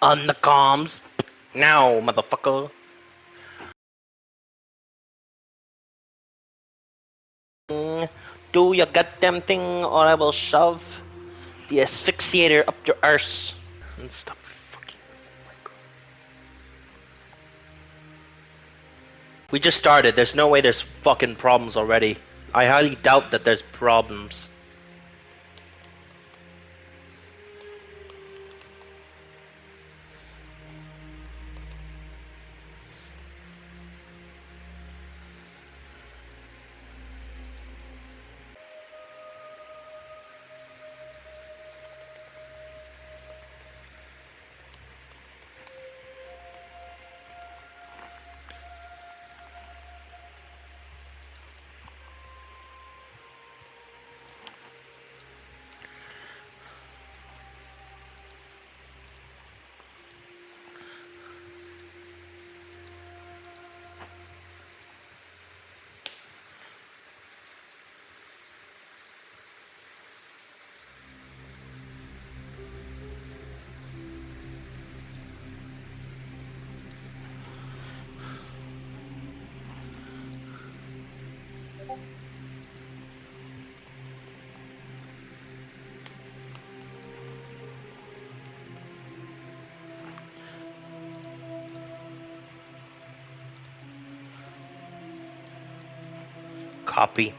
On the comms. Now, motherfucker. Do your goddamn thing or I will shove the asphyxiator up your arse. And stop fucking. We just started. There's no way there's fucking problems already. I highly doubt that there's problems. Copy.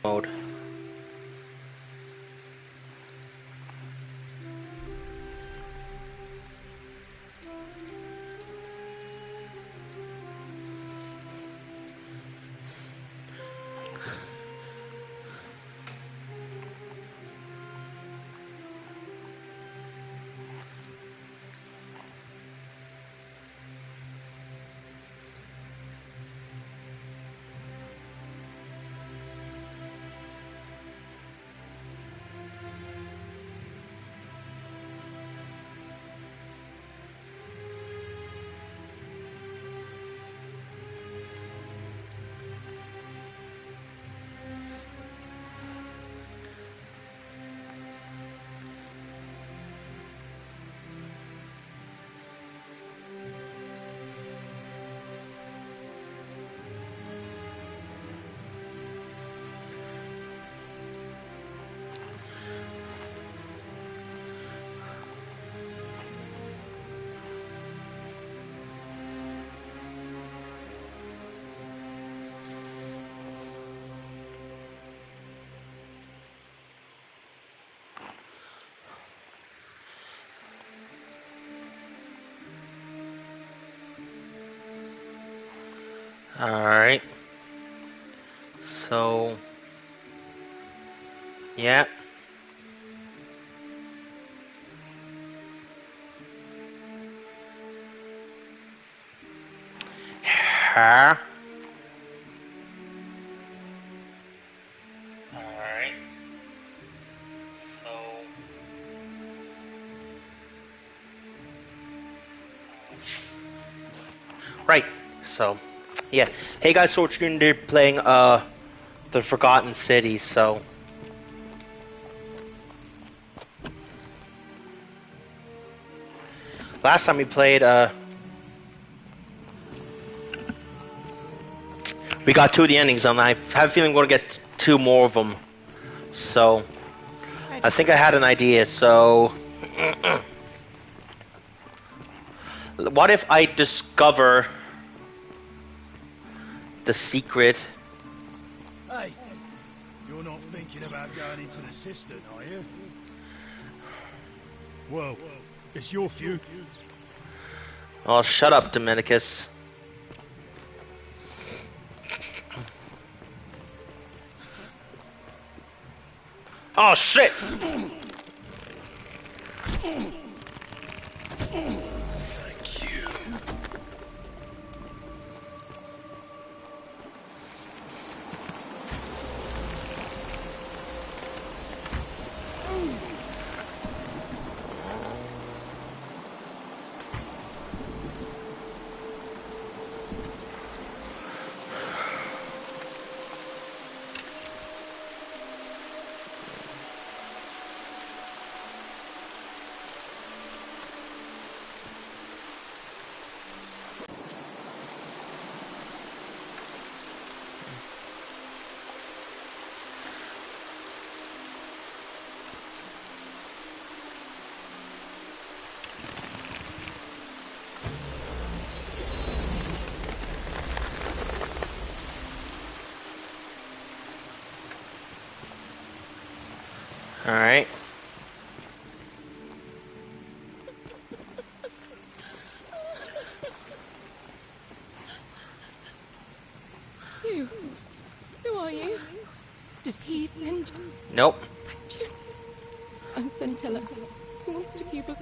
Mode. Alright. So, yeah. Huh? Alright. So, right. So, yeah. Hey guys, so we're going to be playing The Forgotten City, so last time we played we got 2 of the endings and I have a feeling we're going to get 2 more of them. So I think I had an idea, so what if I discover the secret? Hey, you're not thinking about going into the cistern, are you? Well, it's your few. Oh, shut up, Dominicus. Oh, shit! Thank you. Alright. You. Who are you? Did he send you? Nope. Thank you. I'm Scintilla. He wants to keep us.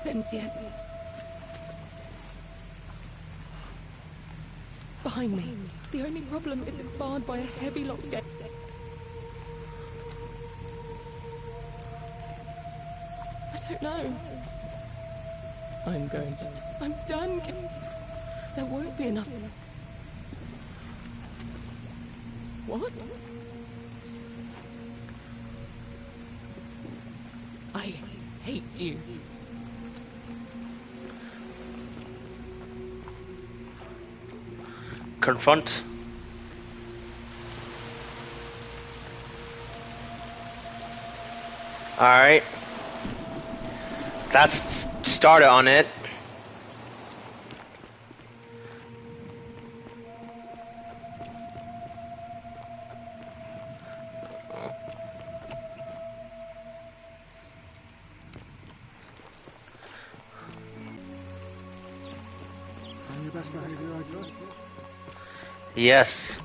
Sentius. Behind me. The only problem is it's barred by a heavy locked gate. I don't know. I'm going to. I'm done. There won't be enough. What? I hate you. Confront. Alright. That's started on it. On your best behavior, I trust. Yes.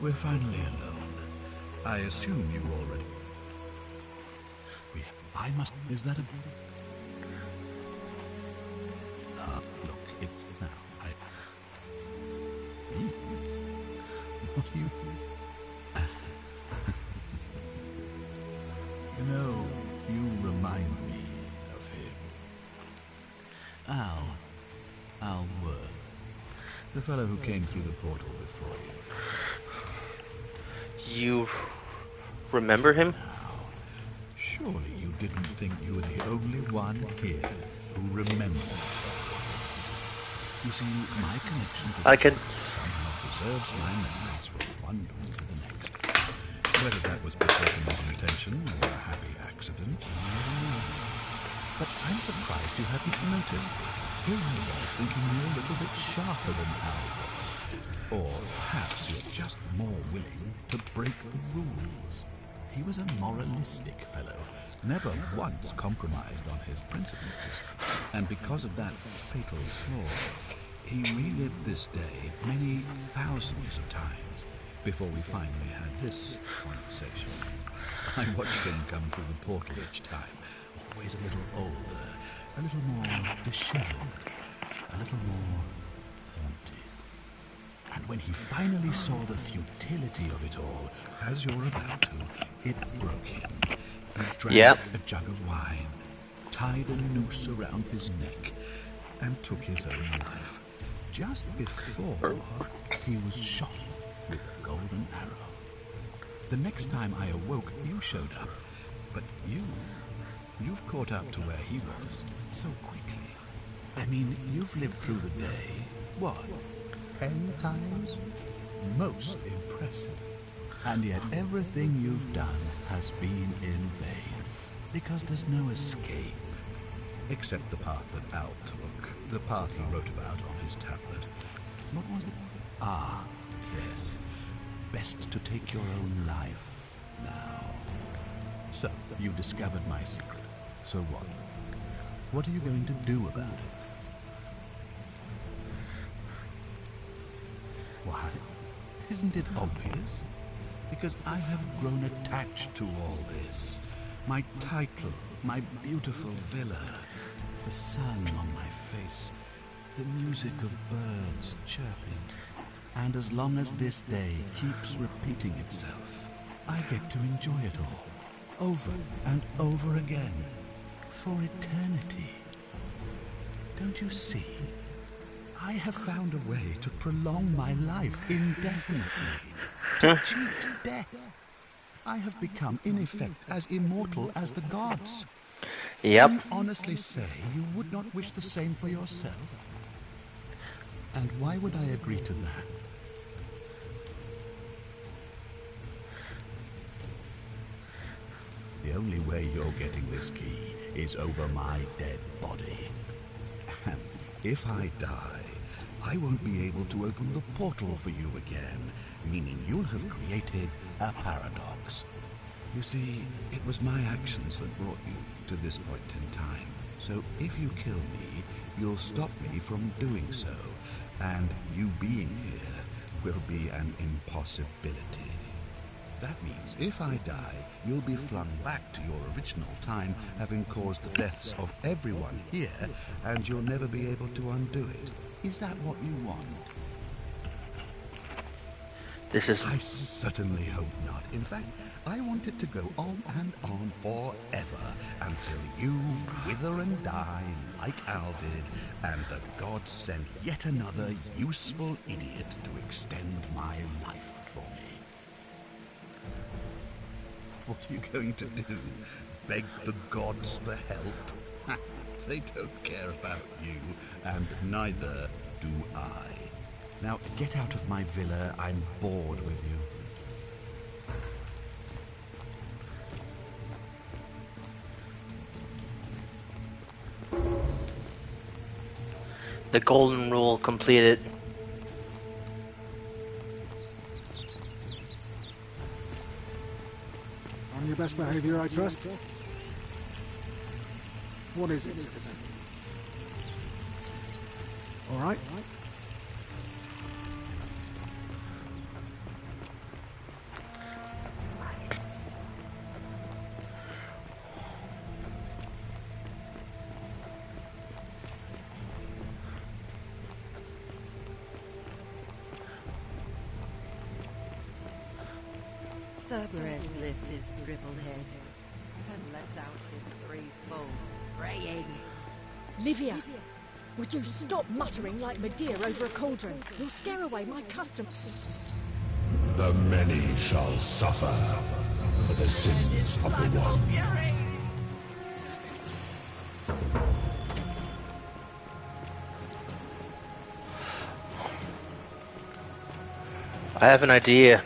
We're finally alone. I assume you already... I must... Is that a... look, it's now. What do you... You know, you remind me of him. Al Worth. The fellow who came through the portal before you. You remember him? Now, surely you didn't think you were the only one here who remembered everything. You see, my connection to I the can... portal somehow preserves my memories from one room to the next. Whether that was Berserker's intention or a happy accident, I don't know. But I'm surprised you hadn't noticed. Here I was thinking you're a little bit sharper than Al was. Or perhaps you're just more willing to break the rules. He was a moralistic fellow, never once compromised on his principles. And because of that fatal flaw, he relived this day many thousands of times before we finally had this conversation. I watched him come through the portal each time, always a little older, a little more disheveled, a little more haunted. And when he finally saw the futility of it all, as you're about to, it broke him. He drank a jug of wine, tied a noose around his neck, and took his own life. Just before he was shot with a golden arrow. The next time I awoke, you showed up, but you've caught up to where he was so quickly. I mean, you've lived through the day, what, 10 times? Most impressive. And yet everything you've done has been in vain, because there's no escape. Except the path that Al took, the path he wrote about on his tablet. What was it? Ah, yes. Best to take your own life now. So, you discovered my secret. So what? What are you going to do about it? Why? Isn't it obvious? Because I have grown attached to all this. My title, my beautiful villa, the sun on my face, the music of birds chirping. And as long as this day keeps repeating itself, I get to enjoy it all, over and over again, for eternity. Don't you see? I have found a way to prolong my life indefinitely, to cheat death. I have become, in effect, as immortal as the gods. Yep. Can you honestly say you would not wish the same for yourself? And why would I agree to that? the only way you're getting this key is over my dead body. And if I die, I won't be able to open the portal for you again, meaning you'll have created a paradox. You see, it was my actions that brought you to this point in time. So if you kill me, you'll stop me from doing so, and you being here will be an impossibility. That means if I die, you'll be flung back to your original time, having caused the deaths of everyone here, and you'll never be able to undo it. Is that what you want? This is... I certainly hope not. In fact, I want it to go on and on forever, until you wither and die like Al did, and the gods send yet another useful idiot to extend my life for me. What are you going to do? Beg the gods for help? They don't care about you, and neither do I. Now, get out of my villa. I'm bored with you. The golden rule completed. On your best behavior, I trust. What is it, citizen? All right. Cerberus lifts his triple head and lets out his threefold braying. Livia, would you stop muttering like Medea over a cauldron? You'll scare away my customers. The many shall suffer for the sins of the one. I have an idea.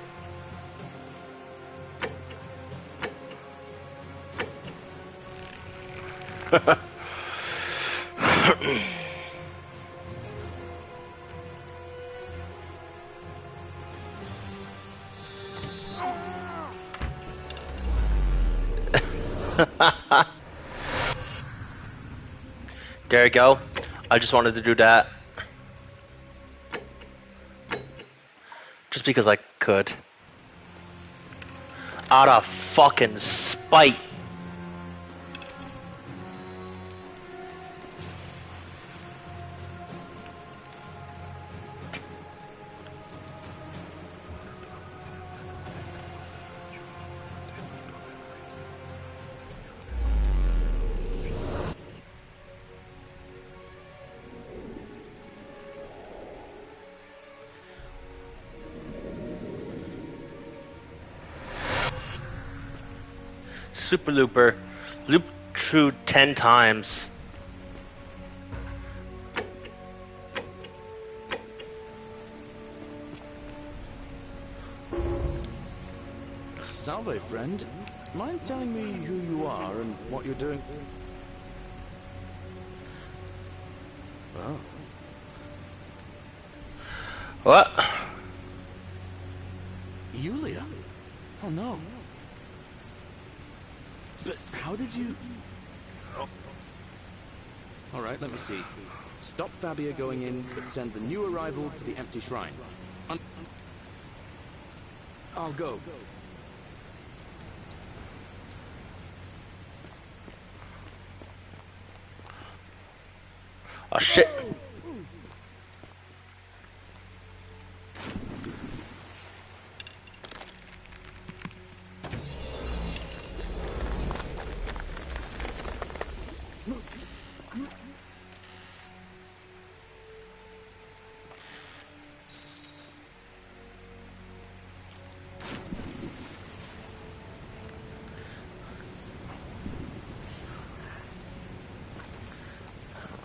There you go. I just wanted to do that. Just because I could. Out of fucking spite. Super Looper. Loop through 10 times. Salve, friend. Mind telling me who you are and what you're doing? Oh. What? Yulia? Oh no. But how did you... Oh. Alright, let me see. Stop Fabia going in, but send the new arrival to the empty shrine. I'll go. Oh shit.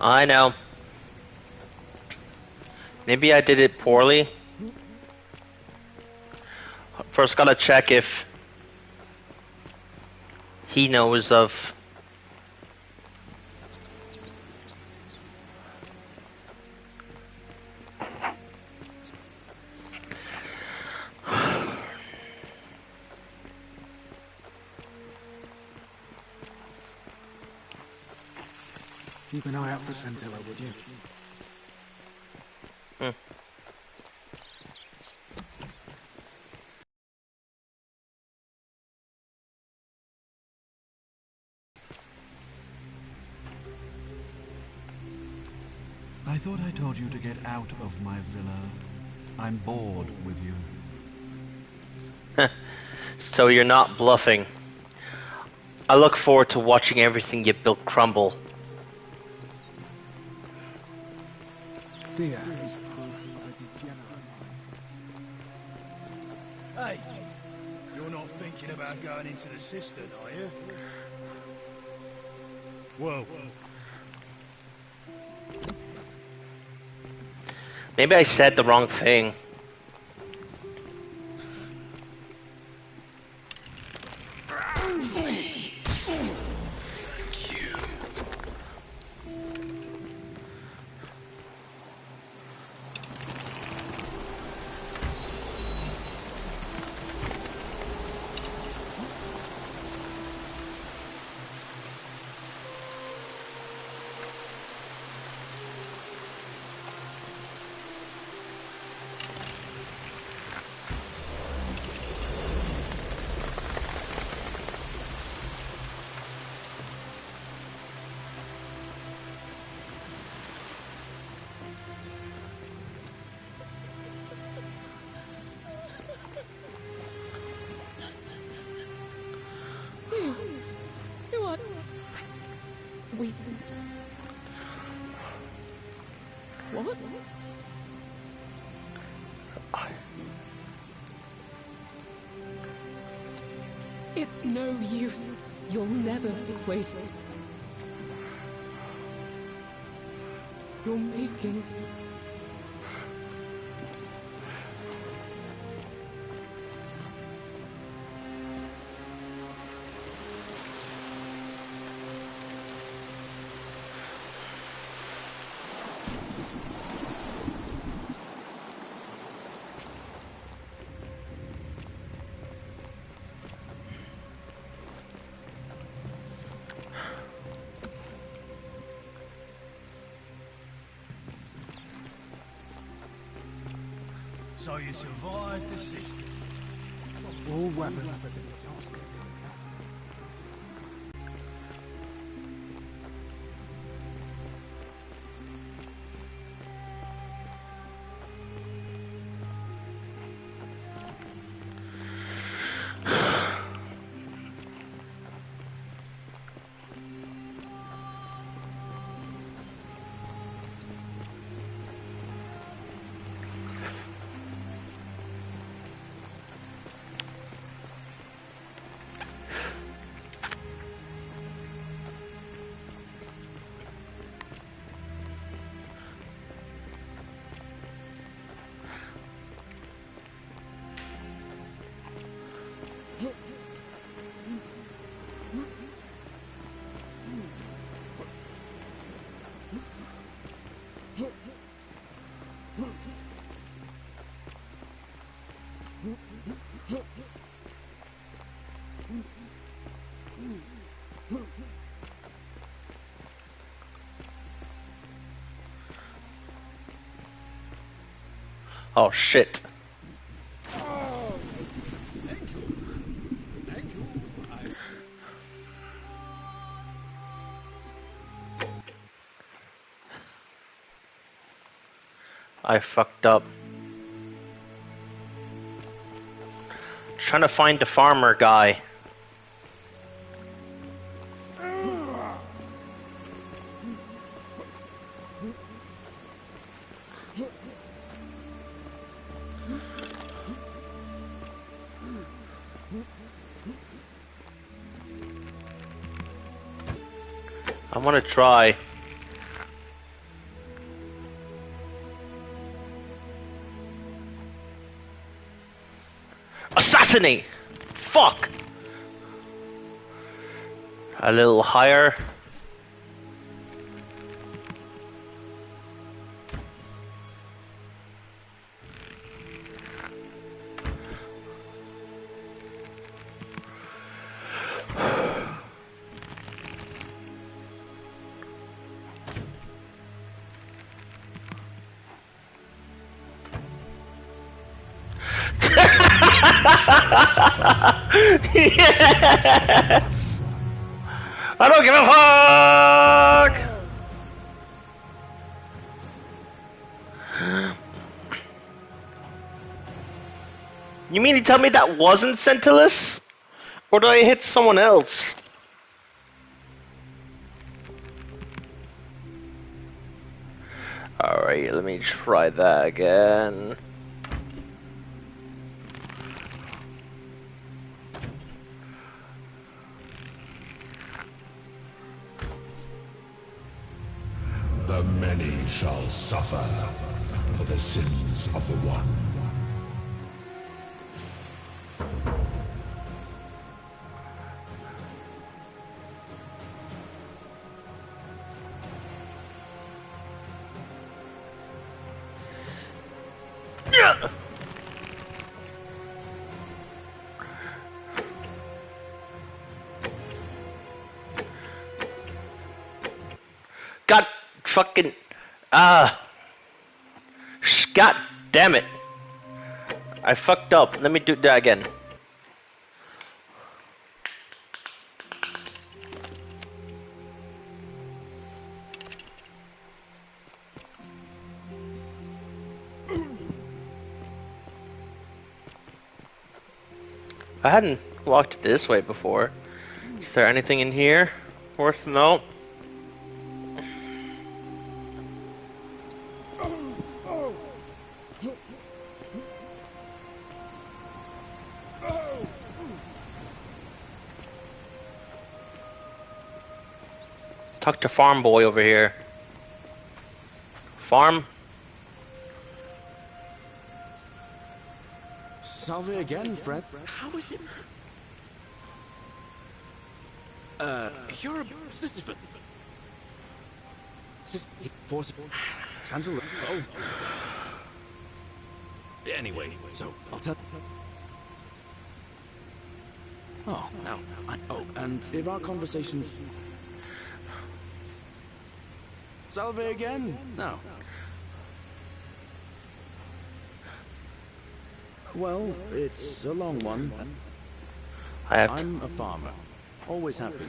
I know. Maybe I did it poorly. First gotta check if he knows of. Keep an eye out for Scintilla, would you? Hmm. I thought I told you to get out of my villa. I'm bored with you. So you're not bluffing. I look forward to watching everything you built crumble. Fear is proof of a degenerate mind. Hey, you're not thinking about going into the cistern, are you? Whoa. Maybe I said the wrong thing. You are... We... What? It's no use. You'll never persuade me. You're making... So you survived the cistern. All weapons are to be tossed into the chasm. Oh shit. I fucked up. Trying to find the farmer guy. I want to try. Assassinate! Fuck! A little higher. Yes! I don't give a fuck! You mean to tell me that wasn't Sentinelist? Or did I hit someone else? Alright, let me try that again. The many shall suffer for the sins of the one. God fucking God damn it. I fucked up. Let me do that again. I hadn't walked this way before. Is there anything in here worth note? Talk to Farm Boy over here. Farm? Salve again, Fred. How is it? You're a Sisyphus. Force. Tangela. Oh. Anyway, so I'll tell. Oh, now. Oh, and if our conversations. Salve again? No. Well, it's a long one. I'm a farmer. Always happy.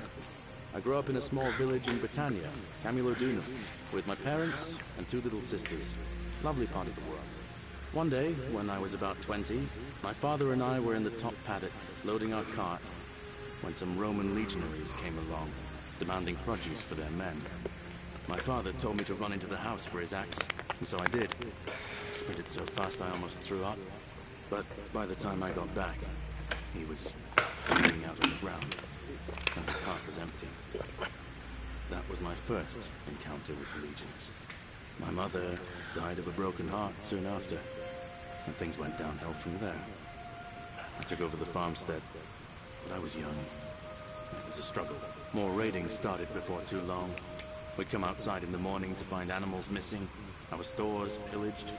I grew up in a small village in Britannia, Camulodunum, with my parents and 2 little sisters. Lovely part of the world. One day, when I was about 20, my father and I were in the top paddock, loading our cart, when some Roman legionaries came along, demanding produce for their men. My father told me to run into the house for his axe, and so I did. Sprinted so fast I almost threw up. But by the time I got back, he was bleeding out on the ground, and the cart was empty. That was my first encounter with the legions. My mother died of a broken heart soon after, and things went downhill from there. I took over the farmstead, but I was young. It was a struggle. More raiding started before too long. We'd come outside in the morning to find animals missing, our stores pillaged.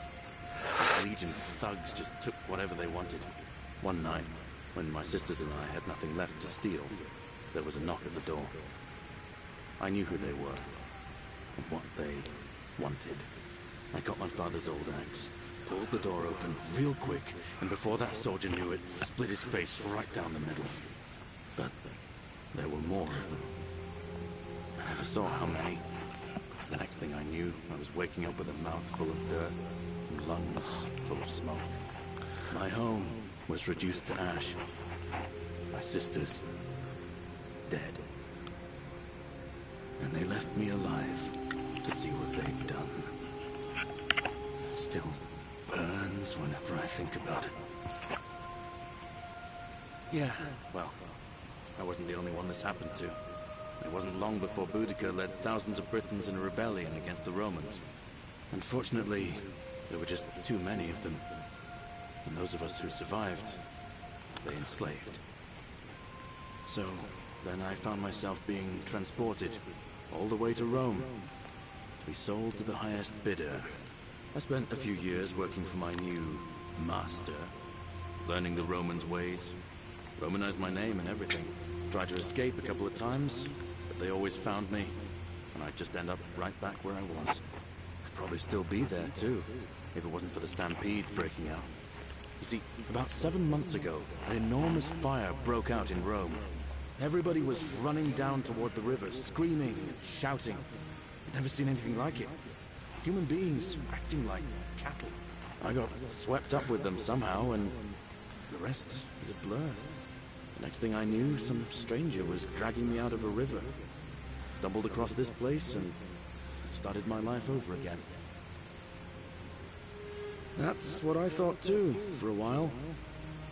These Legion thugs just took whatever they wanted. One night, when my sisters and I had nothing left to steal, there was a knock at the door. I knew who they were, and what they wanted. I got my father's old axe, pulled the door open real quick, and before that soldier knew it, split his face right down the middle. But there were more of them. I never saw how many, because the next thing I knew, I was waking up with a mouth full of dirt and lungs full of smoke. My home was reduced to ash. My sisters, dead. And they left me alive to see what they'd done. Still burns whenever I think about it. Yeah, well, I wasn't the only one this happened to. It wasn't long before Boudica led thousands of Britons in a rebellion against the Romans. Unfortunately, there were just too many of them. And those of us who survived, they enslaved. So, Then I found myself being transported all the way to Rome to be sold to the highest bidder. I spent a few years working for my new master, learning the Romans' ways, Romanized my name and everything. Tried to escape a couple of times, but they always found me, and I'd just end up right back where I was. I'd probably still be there too, if it wasn't for the stampedes breaking out. You see, about 7 months ago, an enormous fire broke out in Rome. Everybody was running down toward the river, screaming and shouting. I'd never seen anything like it. Human beings acting like cattle. I got swept up with them somehow, and the rest is a blur. The next thing I knew, some stranger was dragging me out of a river. Stumbled across this place and started my life over again. That's what I thought too, for a while.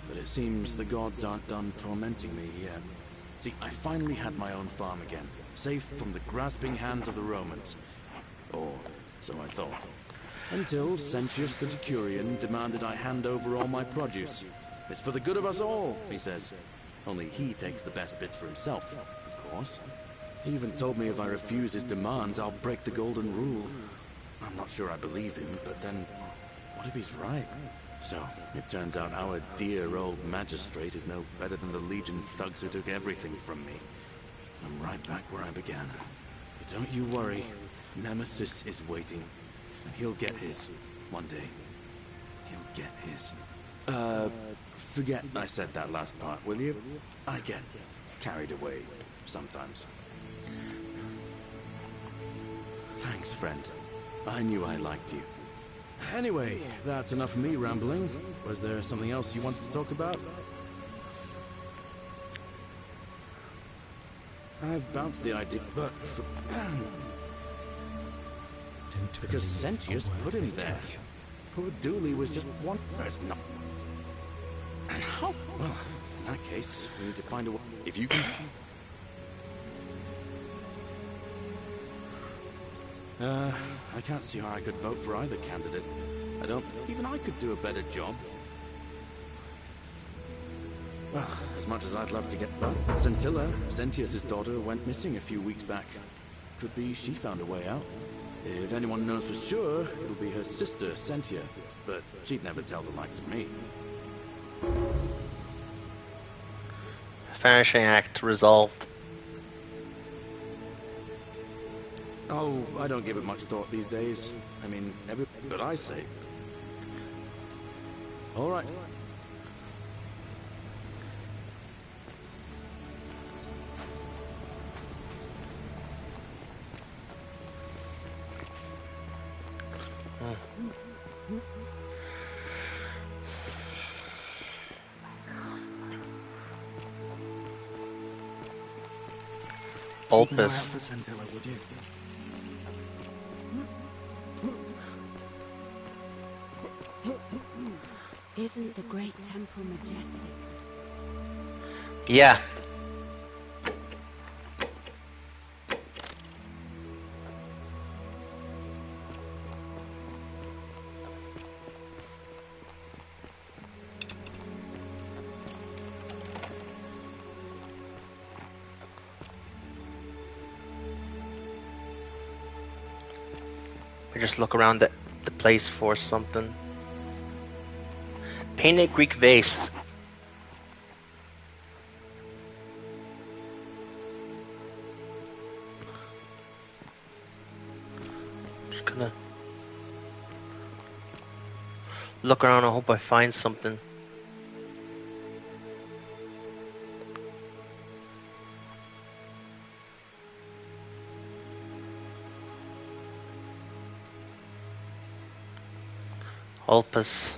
But it seems the gods aren't done tormenting me yet. See, I finally had my own farm again, safe from the grasping hands of the Romans. Or so I thought. Until Sentius the Decurion demanded I hand over all my produce. It's for the good of us all, he says. Only he takes the best bits for himself, of course. He even told me if I refuse his demands, I'll break the golden rule. I'm not sure I believe him, but then, what if he's right? So, it turns out our dear old magistrate is no better than the Legion thugs who took everything from me. I'm right back where I began. But don't you worry, Nemesis is waiting. And he'll get his, one day. He'll get his. Forget I said that last part, will you? I get carried away sometimes. Thanks, friend. I knew I liked you. Anyway, that's enough of me rambling. Was there something else you wanted to talk about? I've bounced the idea, but because Sentius put him there. Poor Dooley was just one person. And how? Well, in that case, we need to find a way. If you can. I can't see how I could vote for either candidate. Even I could do a better job. Well, as much as I'd love to get that. Scintilla, Sentius's daughter, went missing a few weeks back. Could be she found a way out. If anyone knows for sure, it'll be her sister, Sentia. But she'd never tell the likes of me. Vanishing act resolved. Oh, I don't give it much thought these days. I mean, but I say. All right. Bulbous. Isn't the great temple majestic? Yeah. I just look around the place for something. Painted Greek vase. Just gonna look around. I hope I find something. Ulpus.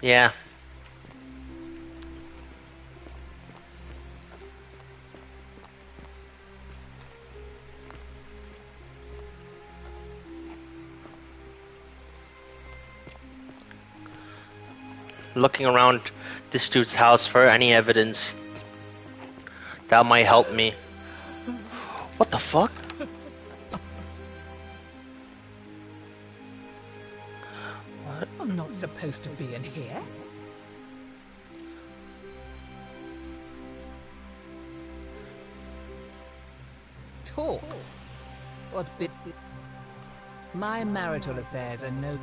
Yeah. looking around this dude's house for any evidence that might help me. What the fuck? What? I'm not supposed to be in here. Talk. What bit? My marital affairs are no...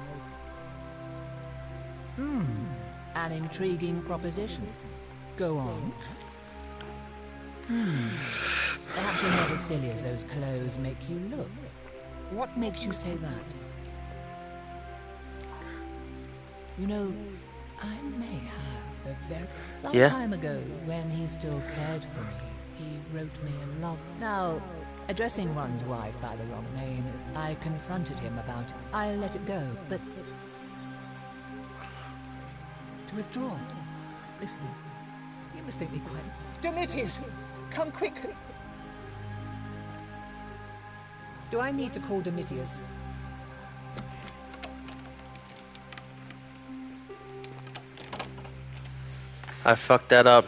An intriguing proposition. Go on. Perhaps you're not as silly as those clothes make you look. What makes you say that? You know, I may have the very... Some time ago, when he still cared for me, he wrote me a love... Now, addressing one's wife by the wrong name, I confronted him about it. I let it go, but... To withdraw. Listen, you must think me quite... Demetrius! Come quick! Do I need to call Demetrius? I fucked that up.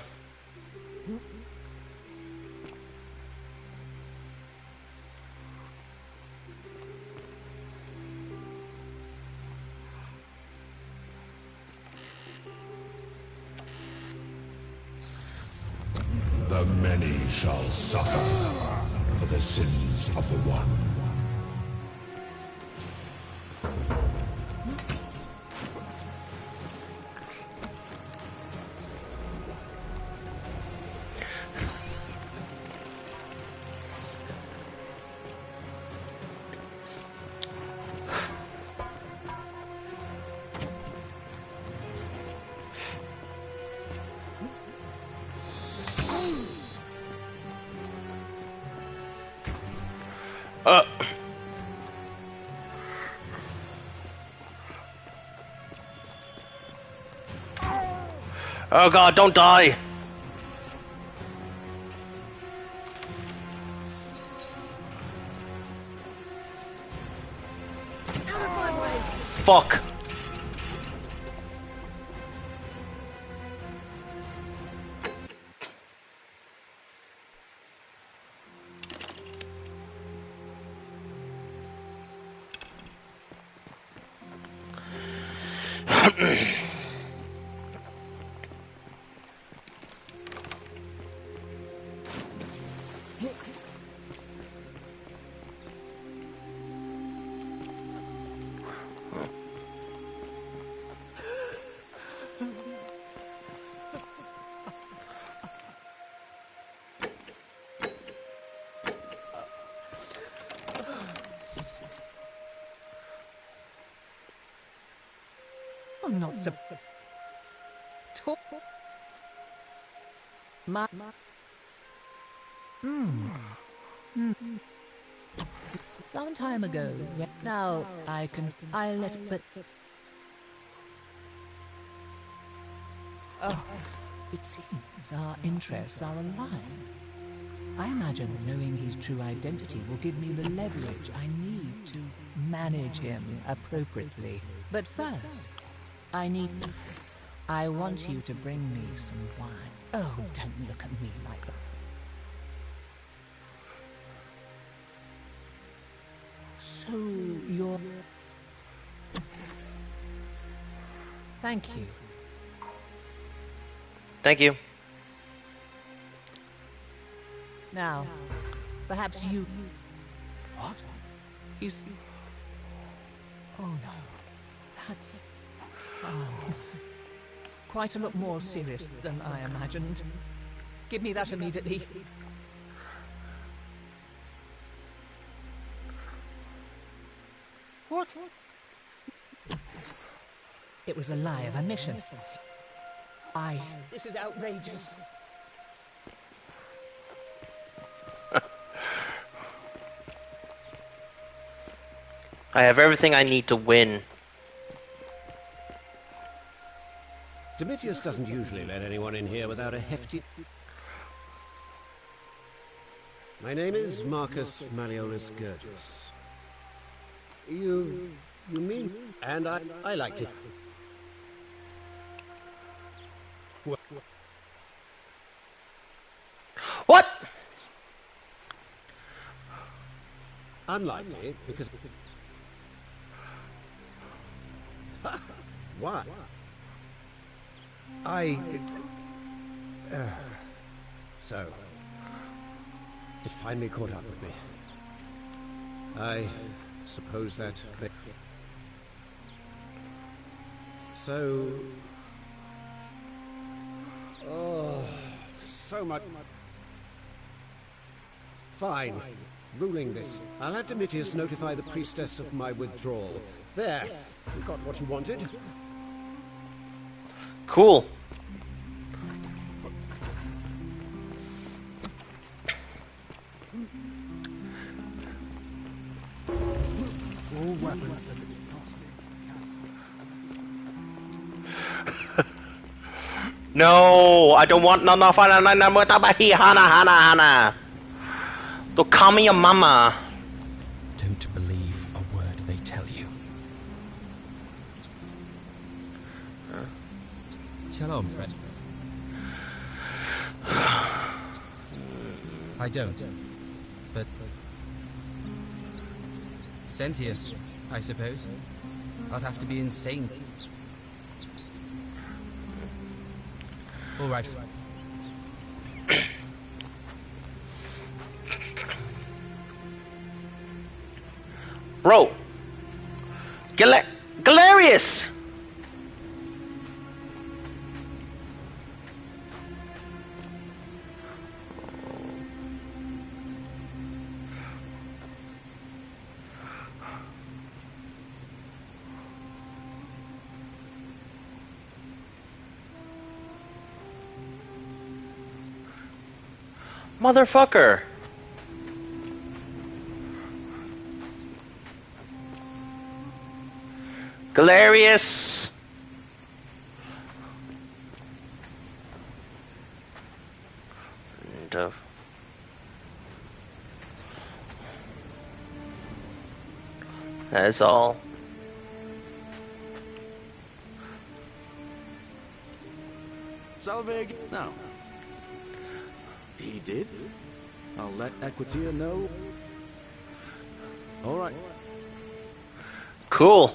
The many shall suffer for the sins of the one. Oh god, don't die! Fuck! I'm not so... Talk... My... Some time ago, now I let... But... Oh, it seems our interests are aligned. I imagine knowing his true identity will give me the leverage I need to manage him appropriately. But first, I want you to bring me some wine. Oh, don't look at me like that. So you're... Thank you. Thank you. Now, perhaps you... What? He's... Oh no, that's... quite a lot more serious than I imagined. Give me that immediately. What? It was a lie of a mission. This is outrageous. I have everything I need to win. Demetrius doesn't usually let anyone in here without a hefty... My name is Marcus Malleolus Gurgis. You mean... And I liked it. What? Unlikely, because... What? So... It finally caught up with me. I suppose that... So... Oh... So much... Fine. Ruling this. I'll have Domitius notify the priestess of my withdrawal. There. You got what you wanted. Cool. All weapons are to be tossed into No, I don't want none of Hana. Don't call me your mama. Don't believe a word they tell you. Shalom, friend. I don't. But... Sentius, I suppose. I'd have to be insane. All right. Bro. Galerius. Motherfucker. Galerius. And, that's all. Salve. No. He did? I'll let Equitia know. All right. Cool.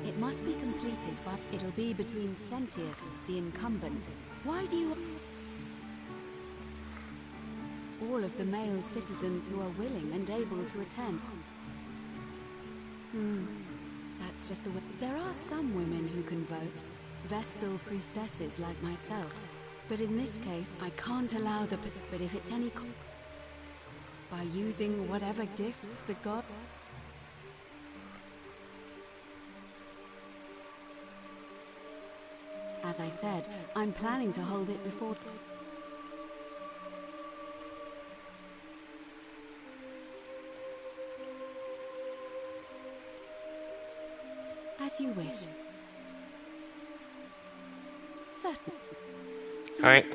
It must be completed, but it'll be between Sentius, the incumbent. Why do you... all of the male citizens who are willing and able to attend? That's just the way... There are some women who can vote, Vestal priestesses like myself. But in this case, I can't allow the... But if it's any... by using whatever gifts the god... As I said, I'm planning to hold it before... As you wish. Certain. All right.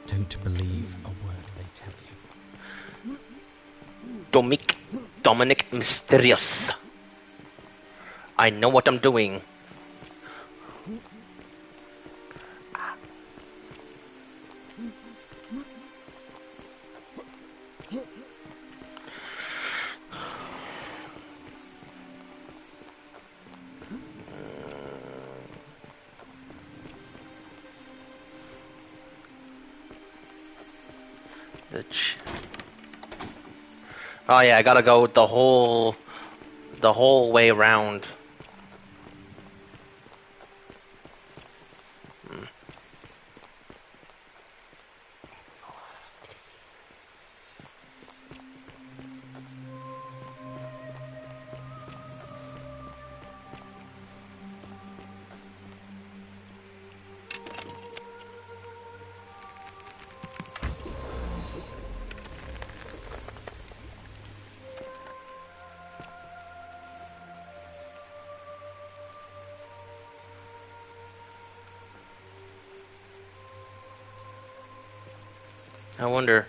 Don't believe a word they tell you. Dominic Mysterious. I know what I'm doing. Oh yeah, I gotta go the whole way around. I wonder.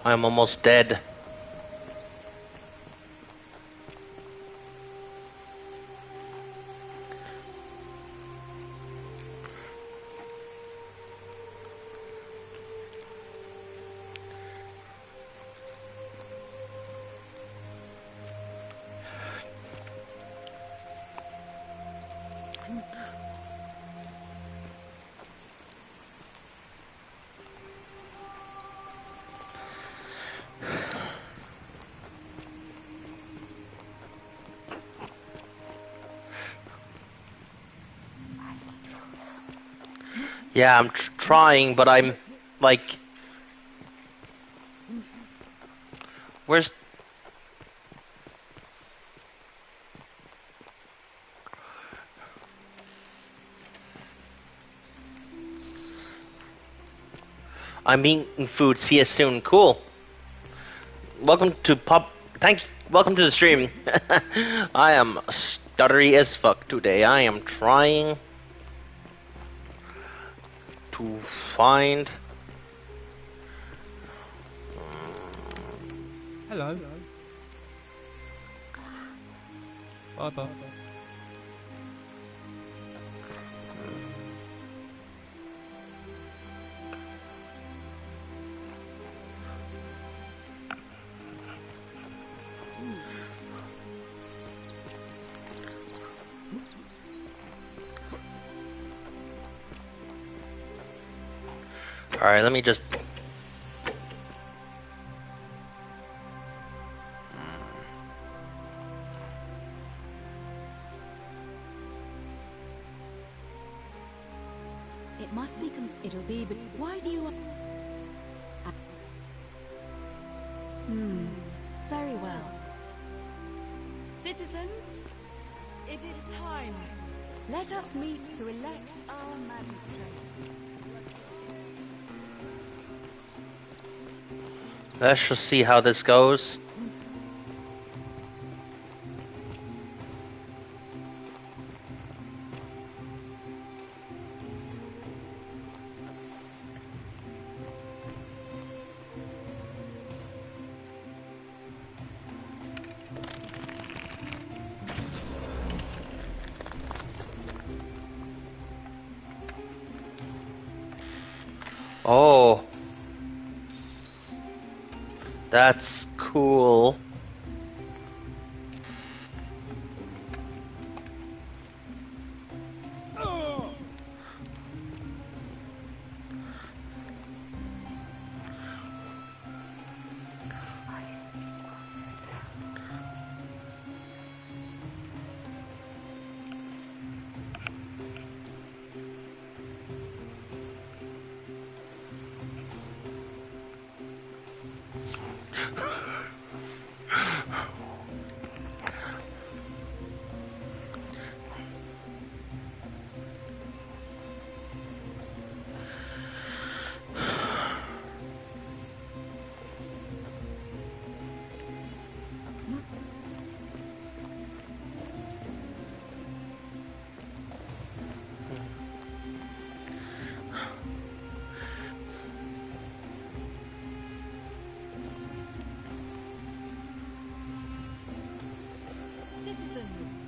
I'm almost dead. Yeah, I'm trying, but I'm like, where's? I'm eating food. See you soon. Cool. Welcome to Welcome to the stream. I am stuttery as fuck today. I am trying to find. Hello. Bye bye. All right, let me just. It must be. It'll be. But why do you? Very well. Citizens, it is time. Let us meet to elect our magistrate. Let's just see how this goes. Oh. That's cool. Citizens,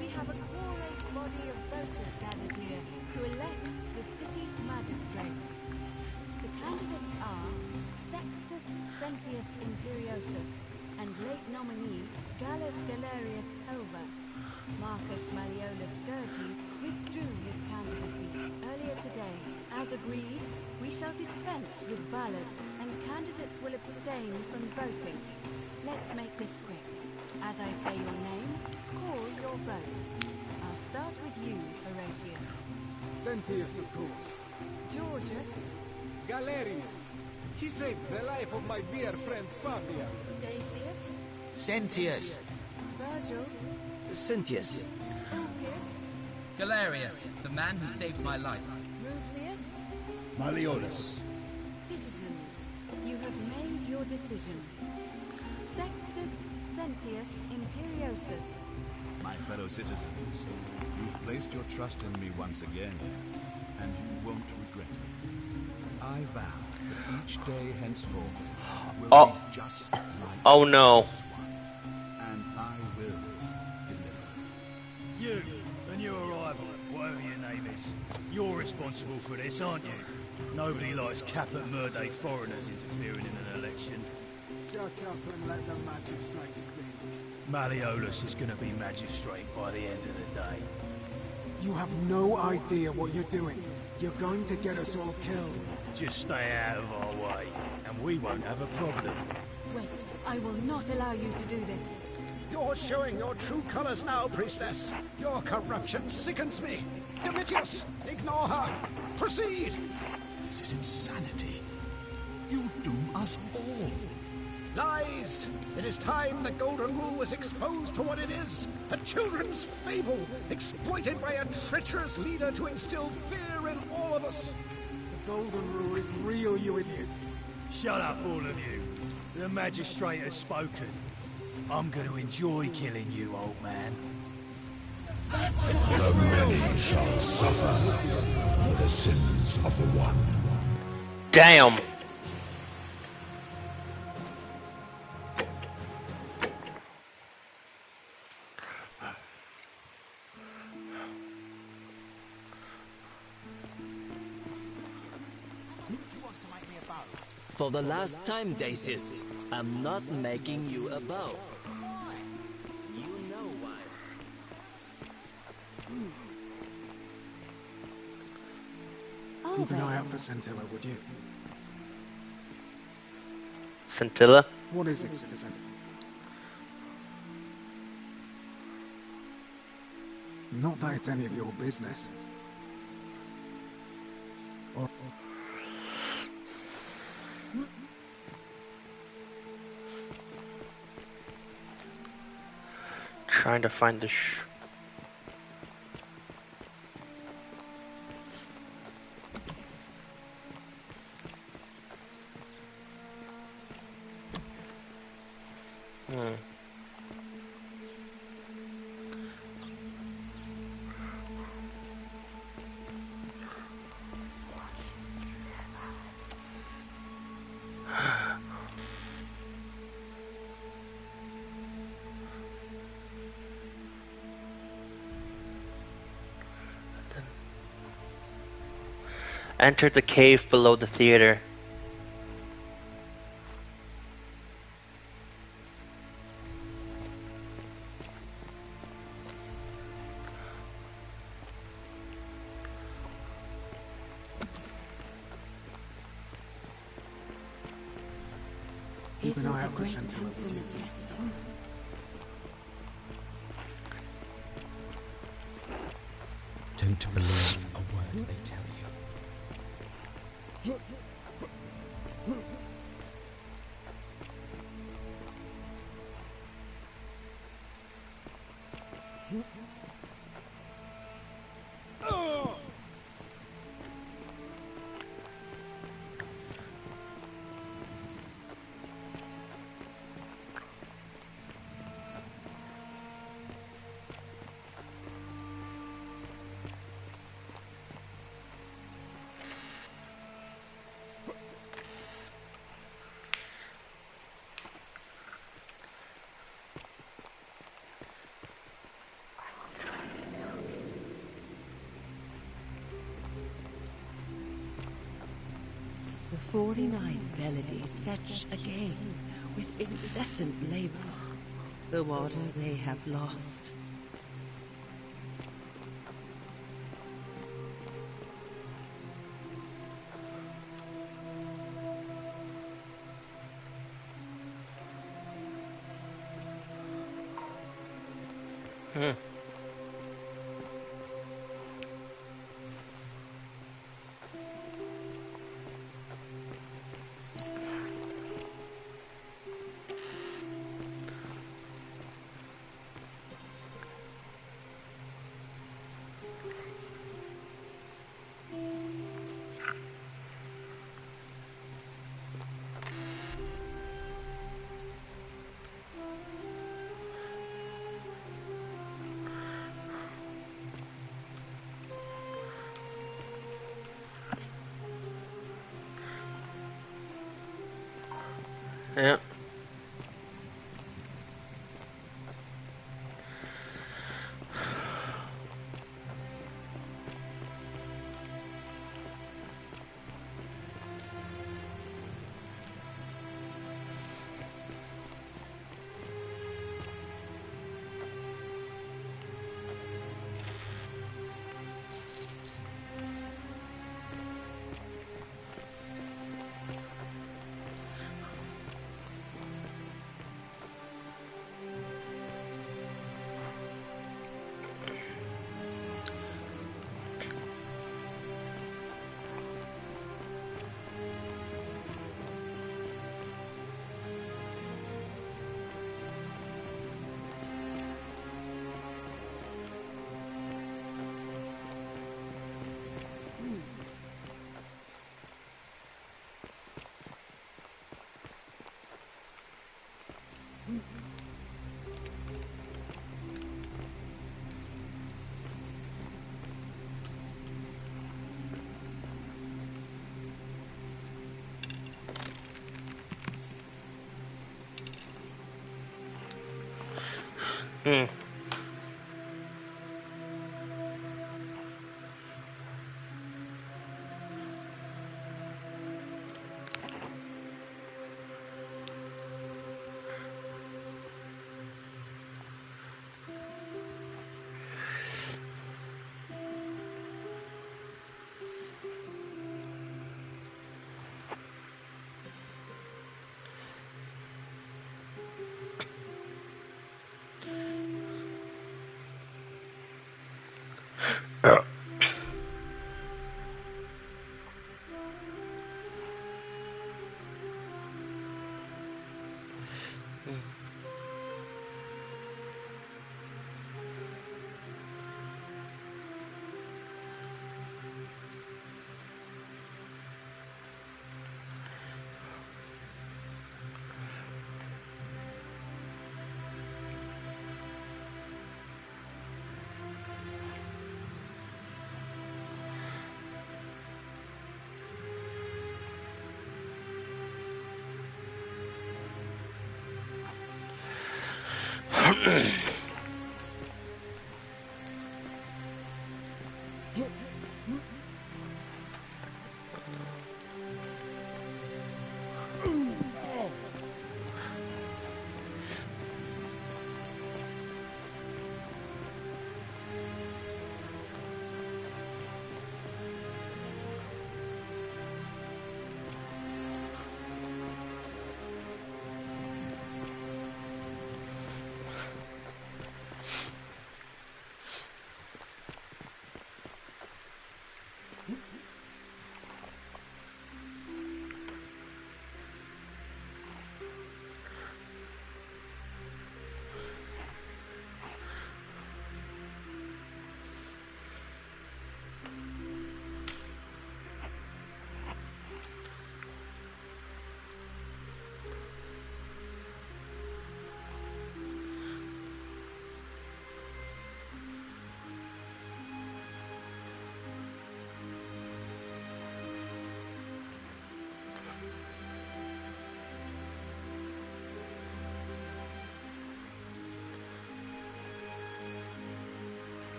we have a quorate body of voters gathered here to elect the city's magistrate. The Candidates are Sextus Sentius Imperiosus and late nominee Gallus Galerius Helver. Marcus Malleolus Gurges withdrew his candidacy earlier today. As agreed, we shall dispense with ballots and candidates will abstain from voting. Let's make this quick. As I say your name, call your vote. I'll start with you, Horatius. Sentius, of course. Georgius. Galerius. He saved the life of my dear friend Fabia. Dacius. Sentius. Virgil. Sentius. Ulpius. Galerius, the man who saved my life. Rufius. Malleolus. Citizens, you have made your decision. Sextus Sentius Imperiosus. My fellow citizens, you've placed your trust in me once again, and you won't regret it. I vow that each day henceforth will be just like oh no. this one, and I will deliver. You and your rival, whatever your name is, you're responsible for this, aren't you? Nobody likes Caput Murday foreigners interfering in an election. Shut up and let the magistrate speak. Malleolus is going to be magistrate by the end of the day. You have no idea what you're doing. You're going to get us all killed. Just stay out of our way, and we won't have a problem. Wait, I will not allow you to do this. You're showing your true colors now, priestess. Your corruption sickens me. Domitius, ignore her. Proceed. This is insanity. You doom us all. Lies! It is time the Golden Rule was exposed for what it is. A children's fable, exploited by a treacherous leader to instill fear in all of us. The Golden Rule is real, you idiot. Shut up, all of you. The magistrate has spoken. I'm going to enjoy killing you, old man. The many shall suffer for the sins of the one. Damn. For the last time, Dacius, I'm not making you a bow. Why? You know why. Keep an eye out for Scintilla, would you? Scintilla? What is it, citizen? Not that it's any of your business. Or... Trying to find the Enter the cave below the theater. Keep an eye out for Scintilla, would you? Don't believe a word they tell you. 49 melodies fetch again with incessant labor the water they have lost. Yeah.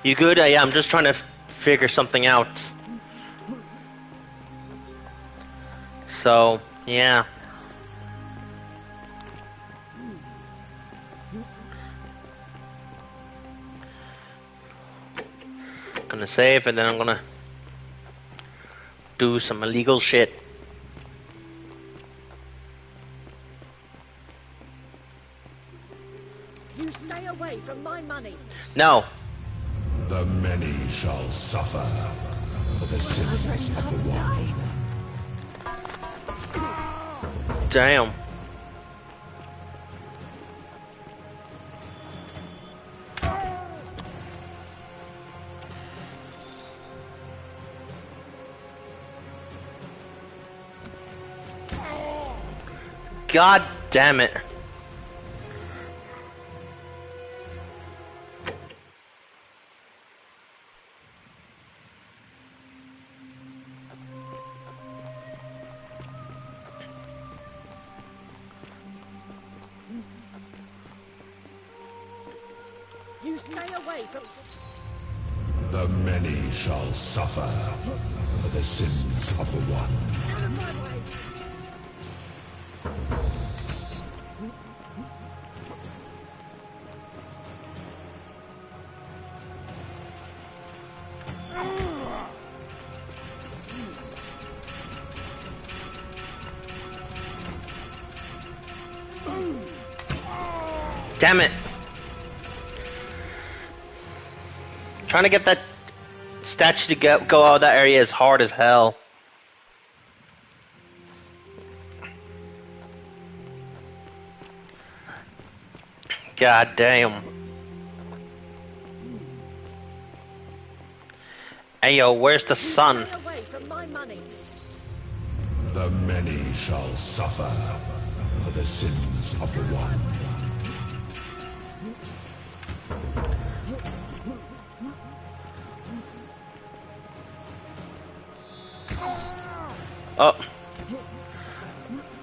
You good? Yeah, I'm just trying to figure something out. So, yeah. Gonna save and then I'm gonna do some illegal shit. You stay away from my money. No. The many shall suffer for the sins of the one. Damn. God damn it. You stay away from... The many shall suffer for the sins of the one. Out of my way. Damn it. Trying to get that statue to go out of that area is hard as hell. God damn. Hey yo, where's the sun? Stay away from my money. The many shall suffer for the sins of the one. Oh.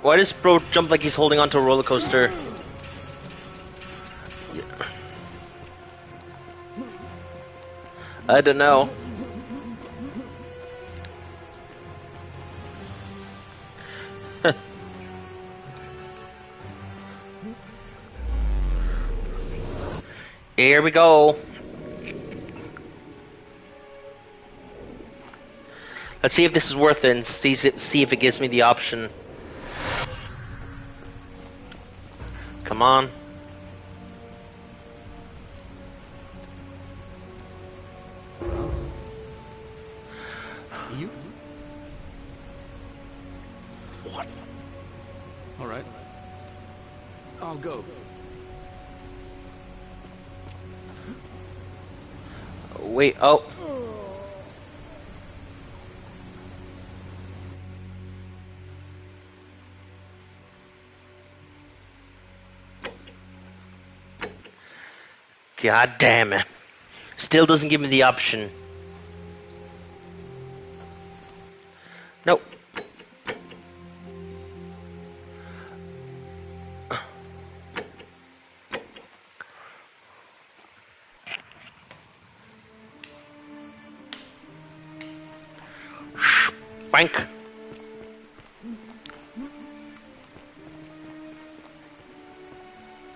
Why does bro jump like he's holding onto a roller coaster? Yeah. I don't know. Here we go. Let's see if this is worth it and see if it gives me the option. Come on. You? What? All right. I'll go. Wait, oh. God damn it. Still doesn't give me the option. Nope. Frank.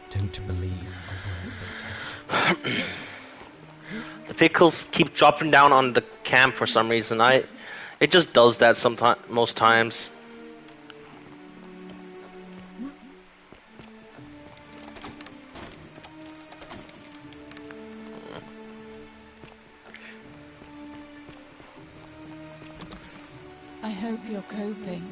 Don't believe a word they tell you. The pickles keep dropping down on the camp for some reason. It just does that most times. I hope you're coping.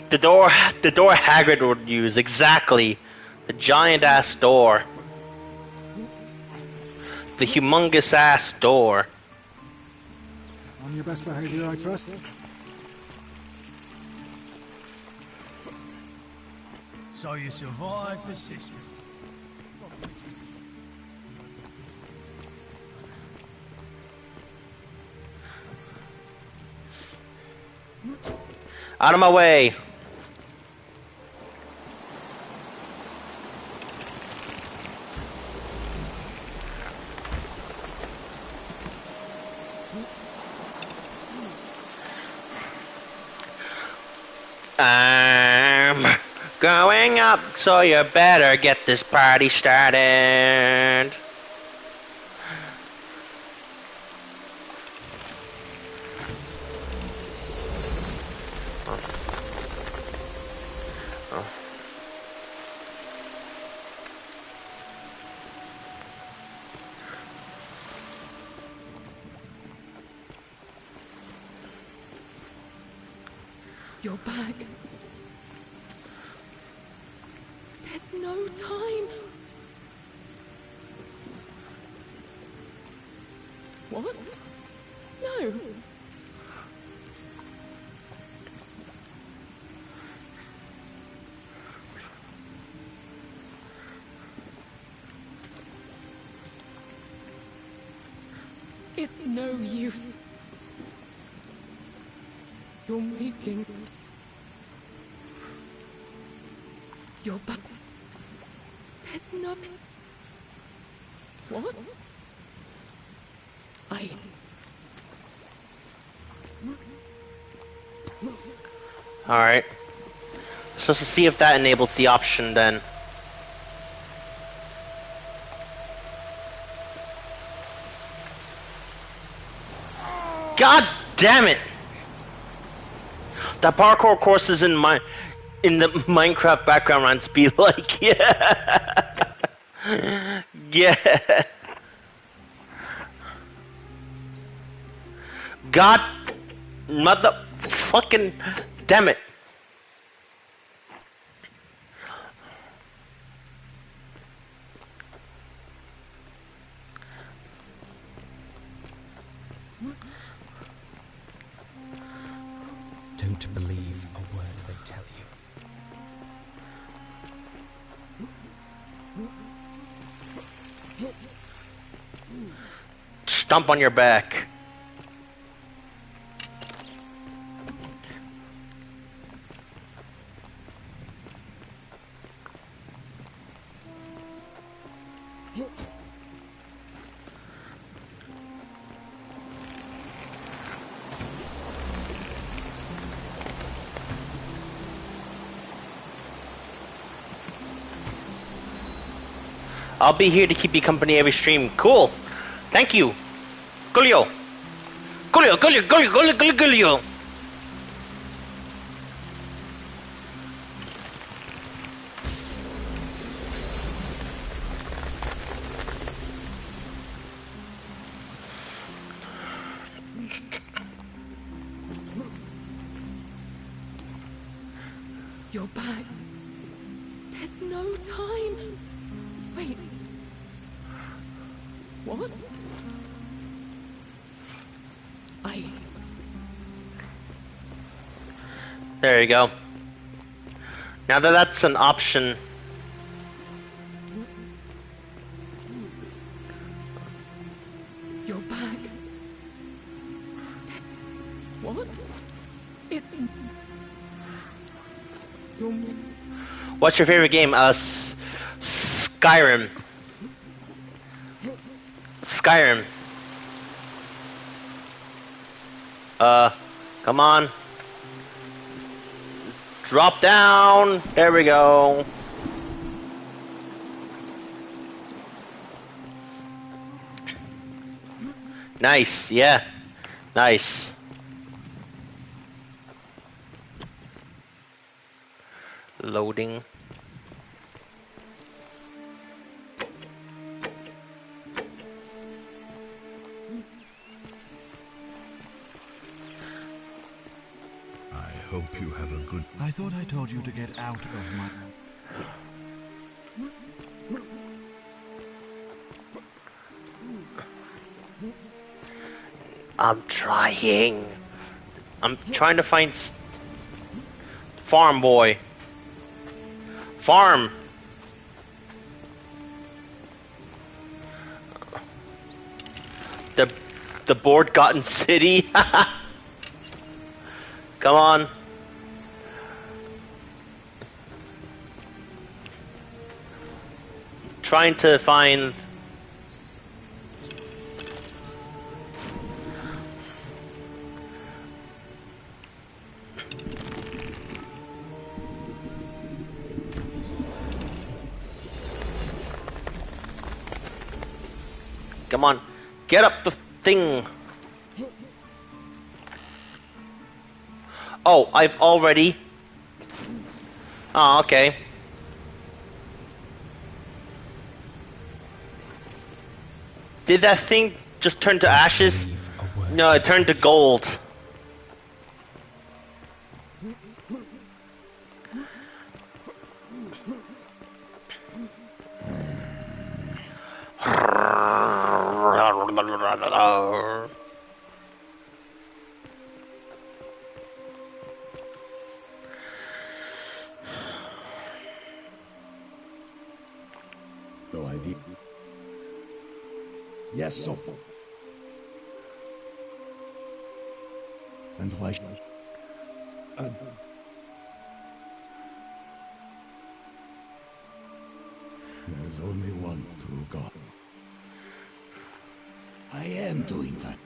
The door Hagrid would use, exactly. The giant ass door. The humongous ass door. On your best behavior, I trust. So you survived the system. Out of my way. I'm going up, so you better get this party started. You're back. There's no time. What? No. It's no use. You're making... You're back. There's no... What? Alright. So let's see if that enables the option then. God damn it! The parkour courses in the Minecraft background runs be like, yeah. Yeah. God mother fucking damn it. Don't believe a word they tell you. Stomp on your back. I'll be here to keep you company every stream. Cool. Thank you. Coolio. Coolio, coolio, coolio, coolio, coolio, coolio. You're back. There's no time. Wait. What? There you go. Now that that's an option. You're back. What? It's... You're... What's your favorite game? Skyrim. Skyrim. Come on. Drop down. There we go. Nice. Yeah. Nice. Loading. I hope you have a good... I thought I told you to get out of my... I'm trying. I'm trying to find... Farm boy. Farm. The board gotten city. Come on. trying to find. Come on, get up the thing. Oh, I've already. Oh, okay. Did that thing just turn to ashes? No, it turned to gold. No idea. Yes, so. And why? There is only one true God. I am doing that.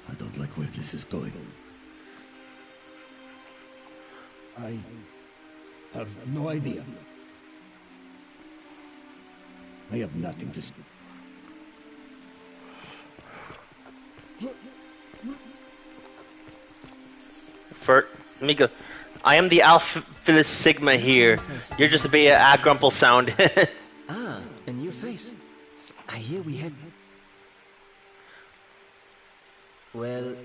I don't like where this is going. I have no idea. I have nothing to say. For Mika, I am the Alpha Sigma here. You're just a beta Grumple sound. Ah, a new face. I hear we had. Well,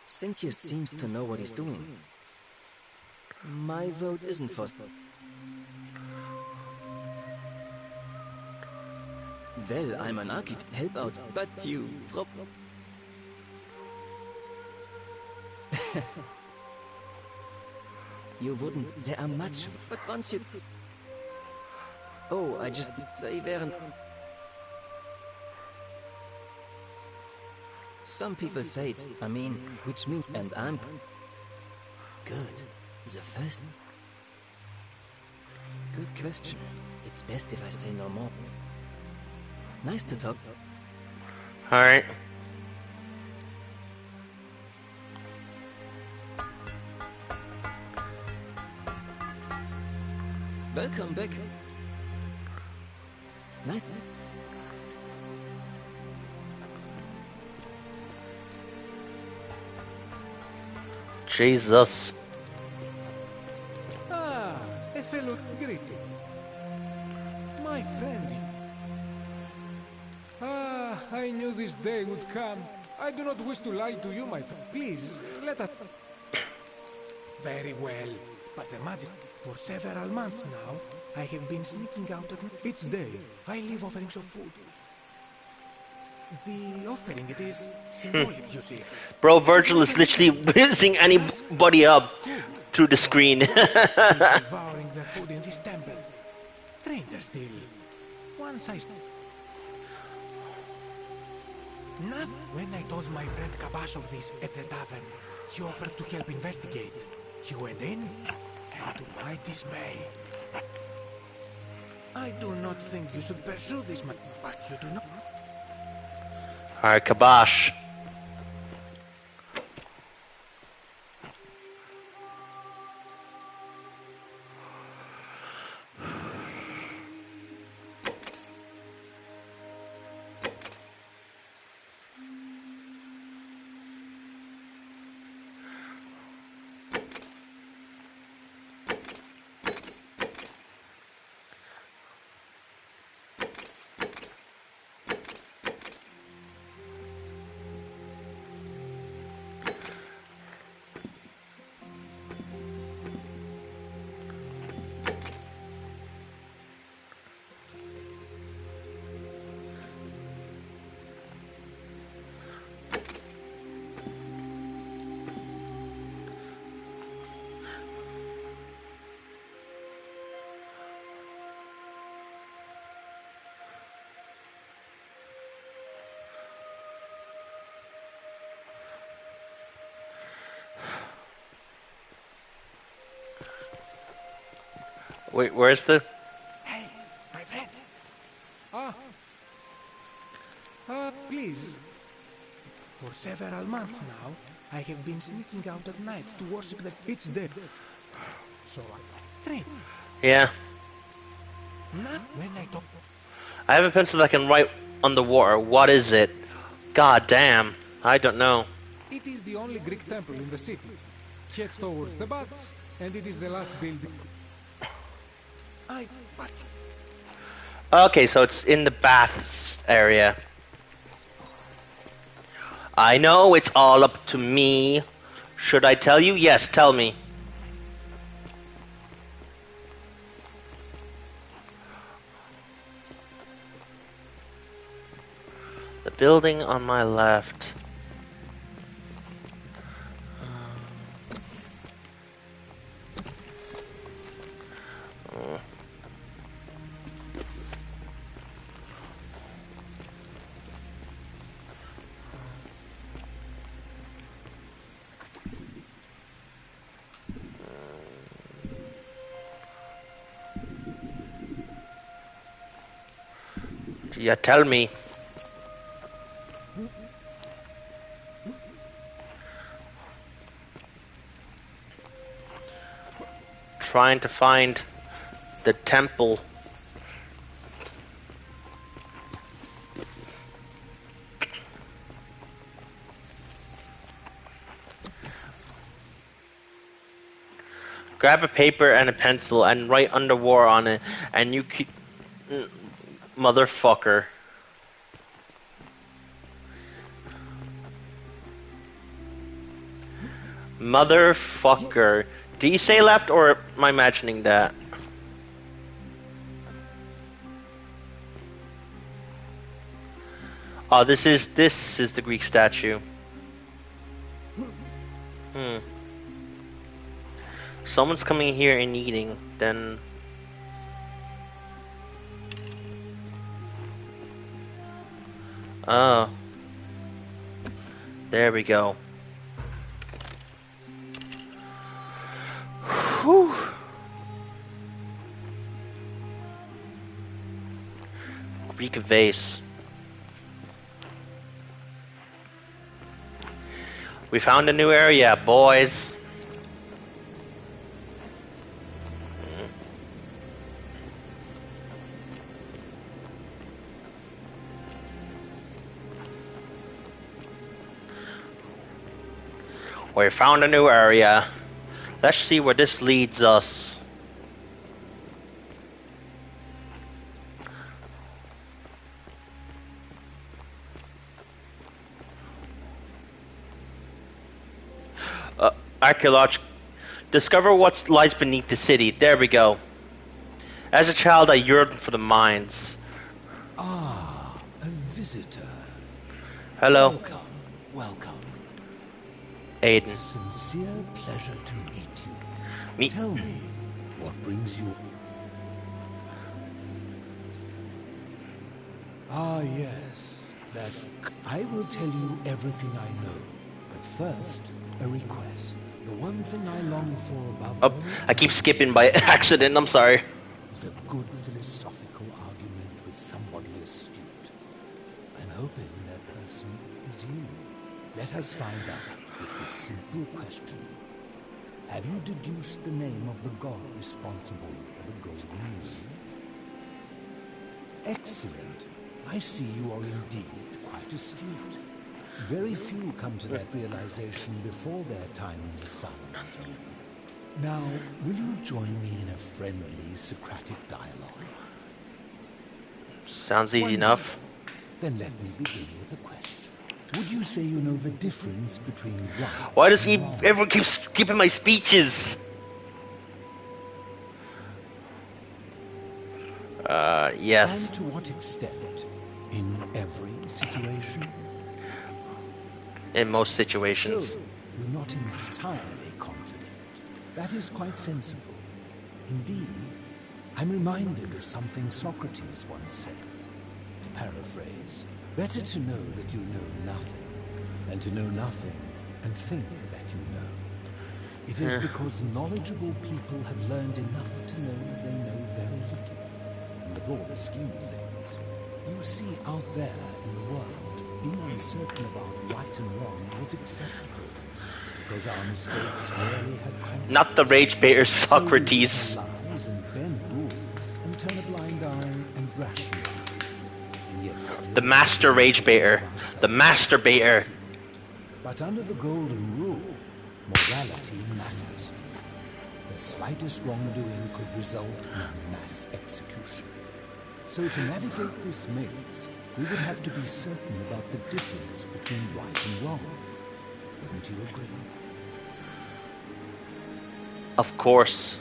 Cynthia seems to know what he's doing. My vote isn't for. Well, I'm an architect. Help out, but you. You wouldn't. There are much, but once you. Oh, I just. They weren't. Some people say it's. I mean, which means. And I'm. Good. The first. Good question. It's best if I say no more. Nice to talk. Alright. Welcome back. Night. Jesus. Ah, a fellow greeting. My friend. Ah, I knew this day would come. I do not wish to lie to you, my friend. Please, let us... Very well. But the Majesty, for several months now, I have been sneaking out at night. Each day, I leave offerings of food. The offering, it is symbolic, you see. Bro, Virgil is literally whizzing anybody up through the screen. He's devouring their food in this temple. Stranger still. Once I... Nothing. When I told my friend Kabash of this at the tavern, he offered to help investigate. He went in, and to my dismay... I do not think you should pursue this, but you do not... Alright, Kabash. Wait, where's the... Hey, my friend. Please. For several months now, I have been sneaking out at night to worship the... It's dead. So, straight. Yeah. Not when I talk... I have a pencil that can write underwater. What is it? God damn. I don't know. It is the only Greek temple in the city. Head towards the baths, and it is the last building. But... Okay, so it's in the baths area. I know it's all up to me. Should I tell you? Yes, tell me. The building on my left. Yeah, tell me. Trying to find the temple. Grab a paper and a pencil and write underwater on it, and you keep... Motherfucker. Motherfucker. Do you say left, or am I imagining that? Oh, this is the Greek statue. Someone's coming here and eating, then... Oh. There we go. Whew. Greek vase. We found a new area, boys. We found a new area. Let's see where this leads us. Archaeological. Discover what lies beneath the city. There we go. As a child, I yearned for the mines. Ah, a visitor. Hello. Welcome, welcome. Aiden. It's a sincere pleasure to meet you. Tell me, what brings you... Ah, yes. That... I will tell you everything I know. But first, a request. The one thing I long for above all... I keep skipping by accident, I'm sorry. ...is a good philosophical argument with somebody astute. I'm hoping that person is you. Let us find out with this simple question. Have you deduced the name of the god responsible for the Golden Rule? Excellent. I see you are indeed quite astute. Very few come to that realization before their time in the sun is over. Now, will you join me in a friendly Socratic dialogue? Sounds easy enough. Then let me begin with a question. Would you say you know the difference between right... Why does everyone keep skipping my speeches? Yes. And to what extent? In every situation? In most situations. So, you're not entirely confident. That is quite sensible. Indeed, I'm reminded of something Socrates once said. To paraphrase, better to know that you know nothing than to know nothing and think that you know. It is because knowledgeable people have learned enough to know they know very little. In the broader scheme of things, you see, out there in the world, being uncertain about right and wrong was acceptable, because our mistakes rarely had consequences. Not the rage baiter Socrates. So we tell lies and bend rules and turn a blind eye and rationalize, and yet still The master rage baiter. The master baiter. But under the golden rule, morality matters. The slightest wrongdoing could result in a mass execution. So to navigate this maze, we would have to be certain about the difference between right and wrong. Wouldn't you agree? Of course.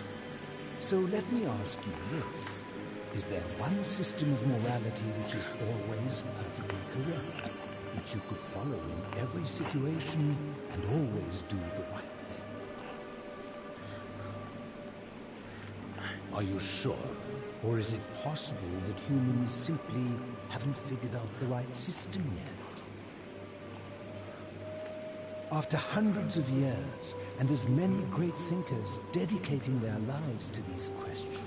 So let me ask you this. Is there one system of morality which is always perfectly correct, which you could follow in every situation and always do the right thing? Are you sure? Or is it possible that humans simply haven't figured out the right system yet? After hundreds of years, and as many great thinkers dedicating their lives to these questions,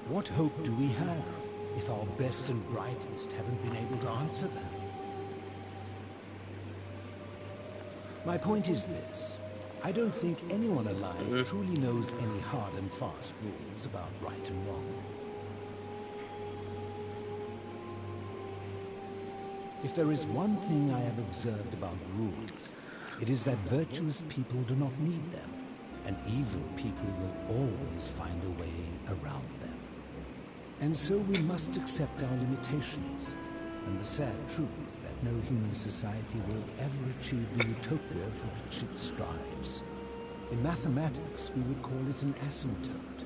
what hope do we have if our best and brightest haven't been able to answer them? My point is this. I don't think anyone alive truly knows any hard and fast rules about right and wrong. If there is one thing I have observed about rules, it is that virtuous people do not need them, and evil people will always find a way around them. And so we must accept our limitations, and the sad truth that no human society will ever achieve the utopia for which it strives. In mathematics, we would call it an asymptote,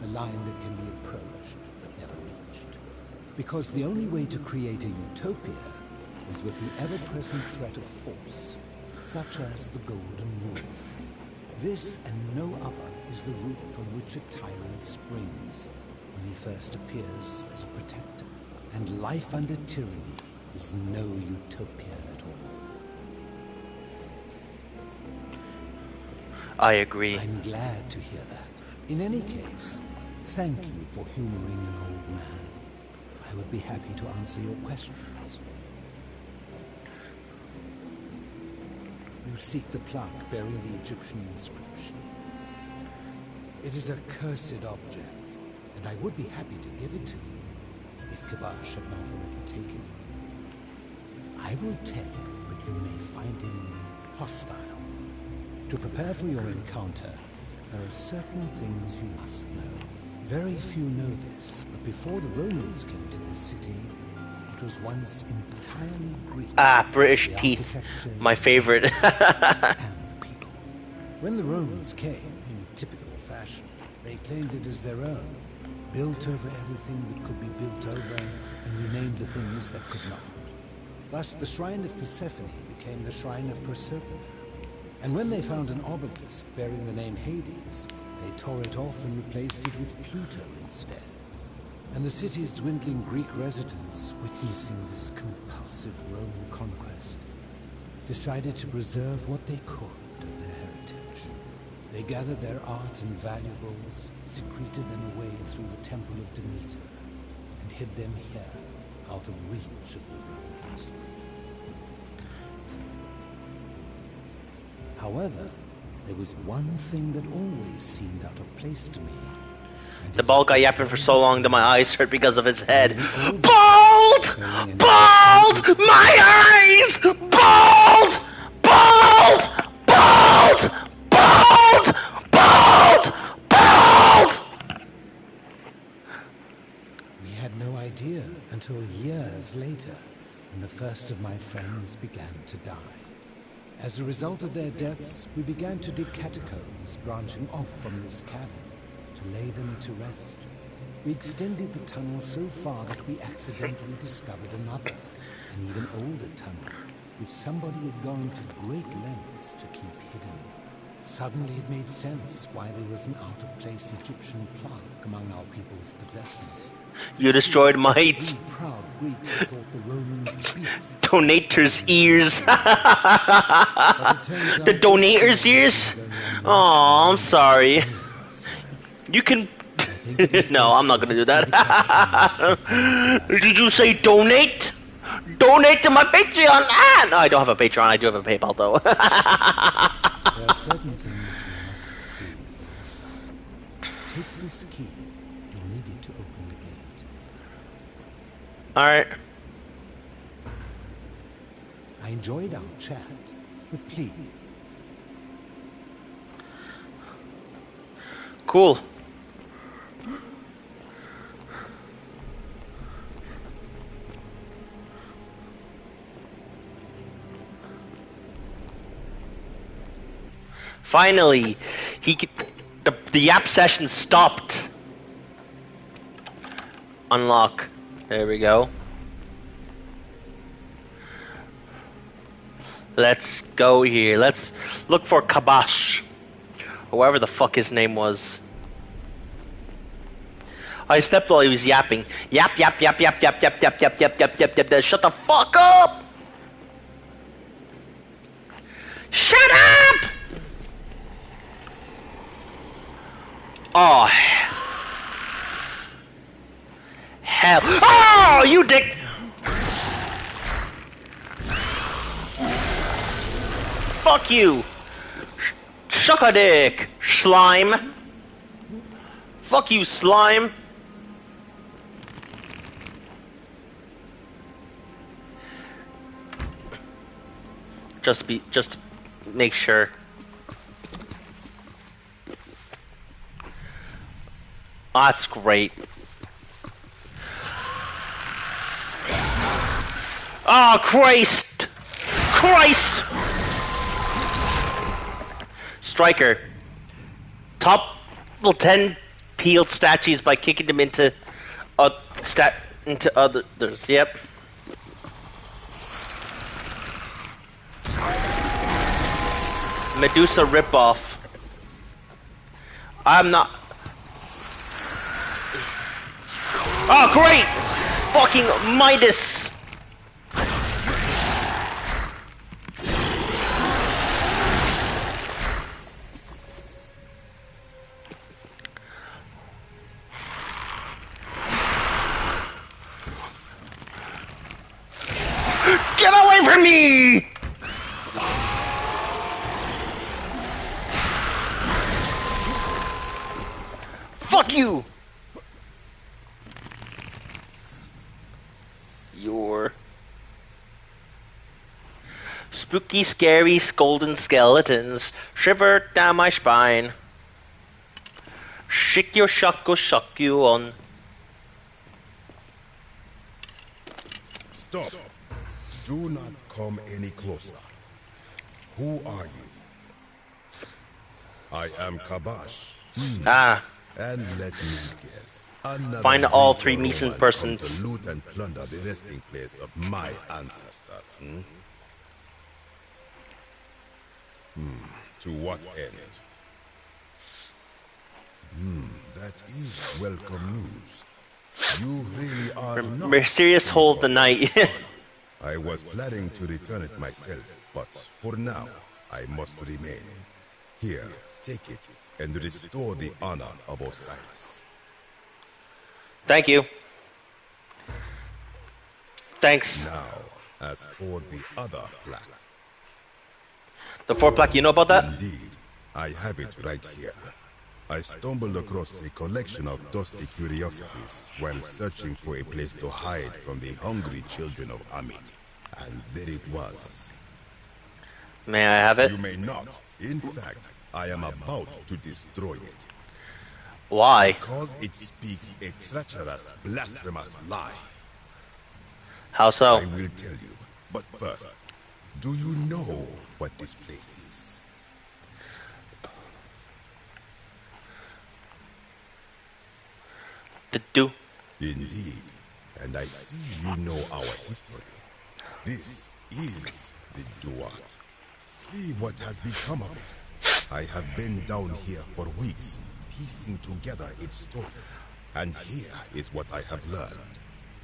a line that can be approached but never reached. Because the only way to create a utopia is with the ever-present threat of force, such as the Golden Rule. This and no other is the root from which a tyrant springs when he first appears as a protector. And life under tyranny is no utopia at all. I agree. I'm glad to hear that. In any case, thank you for humoring an old man. I would be happy to answer your questions. You seek the plaque bearing the Egyptian inscription. It is a cursed object, and I would be happy to give it to you if Kibash had not already taken it. I will tell you, but you may find him hostile. To prepare for your encounter, there are certain things you must know. Very few know this, but before the Romans came to this city, it was once entirely Greek. Ah, British teeth. My favorite. And the people. When the Romans came, in typical fashion, they claimed it as their own, built over everything that could be built over, and renamed the things that could not. Thus, the shrine of Persephone became the shrine of Proserpine. And when they found an obelisk bearing the name Hades, they tore it off and replaced it with Pluto instead. And the city's dwindling Greek residents, witnessing this compulsive Roman conquest, decided to preserve what they could of their heritage. They gathered their art and valuables, secreted them away through the Temple of Demeter, and hid them here, out of reach of the Romans. However, there was one thing that always seemed out of place to me. The bald guy yapping for so long that my eyes hurt because of his head. Bald! Bald! My eyes! Bald! Bald! Bald! Bald! Bald! Bald! We had no idea until years later, when the first of my friends began to die. As a result of their deaths, we began to dig catacombs branching off from this cavern to lay them to rest. We extended the tunnel so far that we accidentally discovered another, an even older tunnel, which somebody had gone to great lengths to keep hidden. Suddenly it made sense why there was an out-of-place Egyptian plaque among our people's possessions. You destroyed my proud Greeks thought the Romans beasts. Donator's ears. The donator's ears? Oh, I'm sorry. You can. No, I'm not gonna do that. Did you say donate? Donate to my Patreon? Ah! No, I don't have a Patreon. I do have a PayPal though. There are certain things you must see for yourself. Take this key. You'll need it to open the gate. Alright. I enjoyed our chat, but please. Cool. Finally, the yap session stopped. Unlock. There we go. Let's go here. Let's look for Kabash. Whoever the fuck his name was. I stepped while he was yapping. Yap, yap, yap, yap, yap, yap, yap, yap, yap, yap, yap, yap. Shut the fuck up! Shut up! Oh. Hell. Oh, you dick! Fuck you! Suck a dick, slime! Fuck you, slime! Just make sure. Oh, that's great. Oh, Christ! Christ! Striker. Top 10 peeled statues by kicking them into others. Yep. Medusa ripoff. I'm not. Oh, great! Fucking Midas! Get away from me! Fuck you! Your spooky, scary, scolding skeletons shiver down my spine. Shake your shock, go shock you on. Stop! Do not come any closer. Who are you? I am Kabash. And let me guess. Find all three missing persons. To loot and plunder the resting place of my ancestors. To what end? That is welcome news. You really are not mysterious hole of the night. I was planning to return it myself, but for now, I must remain. Here, take it and restore the honor of Osiris. Thank you. Thanks. Now, as for the other plaque. The 4 plaque, you know about that? Indeed, I have it right here. I stumbled across a collection of dusty curiosities while searching for a place to hide from the hungry children of Amit. And there it was. May I have it? You may not. In fact, I am about to destroy it. Why? Because it speaks a treacherous, blasphemous lie. How so? I will tell you. But first, do you know what this place is? Indeed. And I see you know our history. This is the Duat. See what has become of it. I have been down here for weeks, piecing together its story. And here is what I have learned.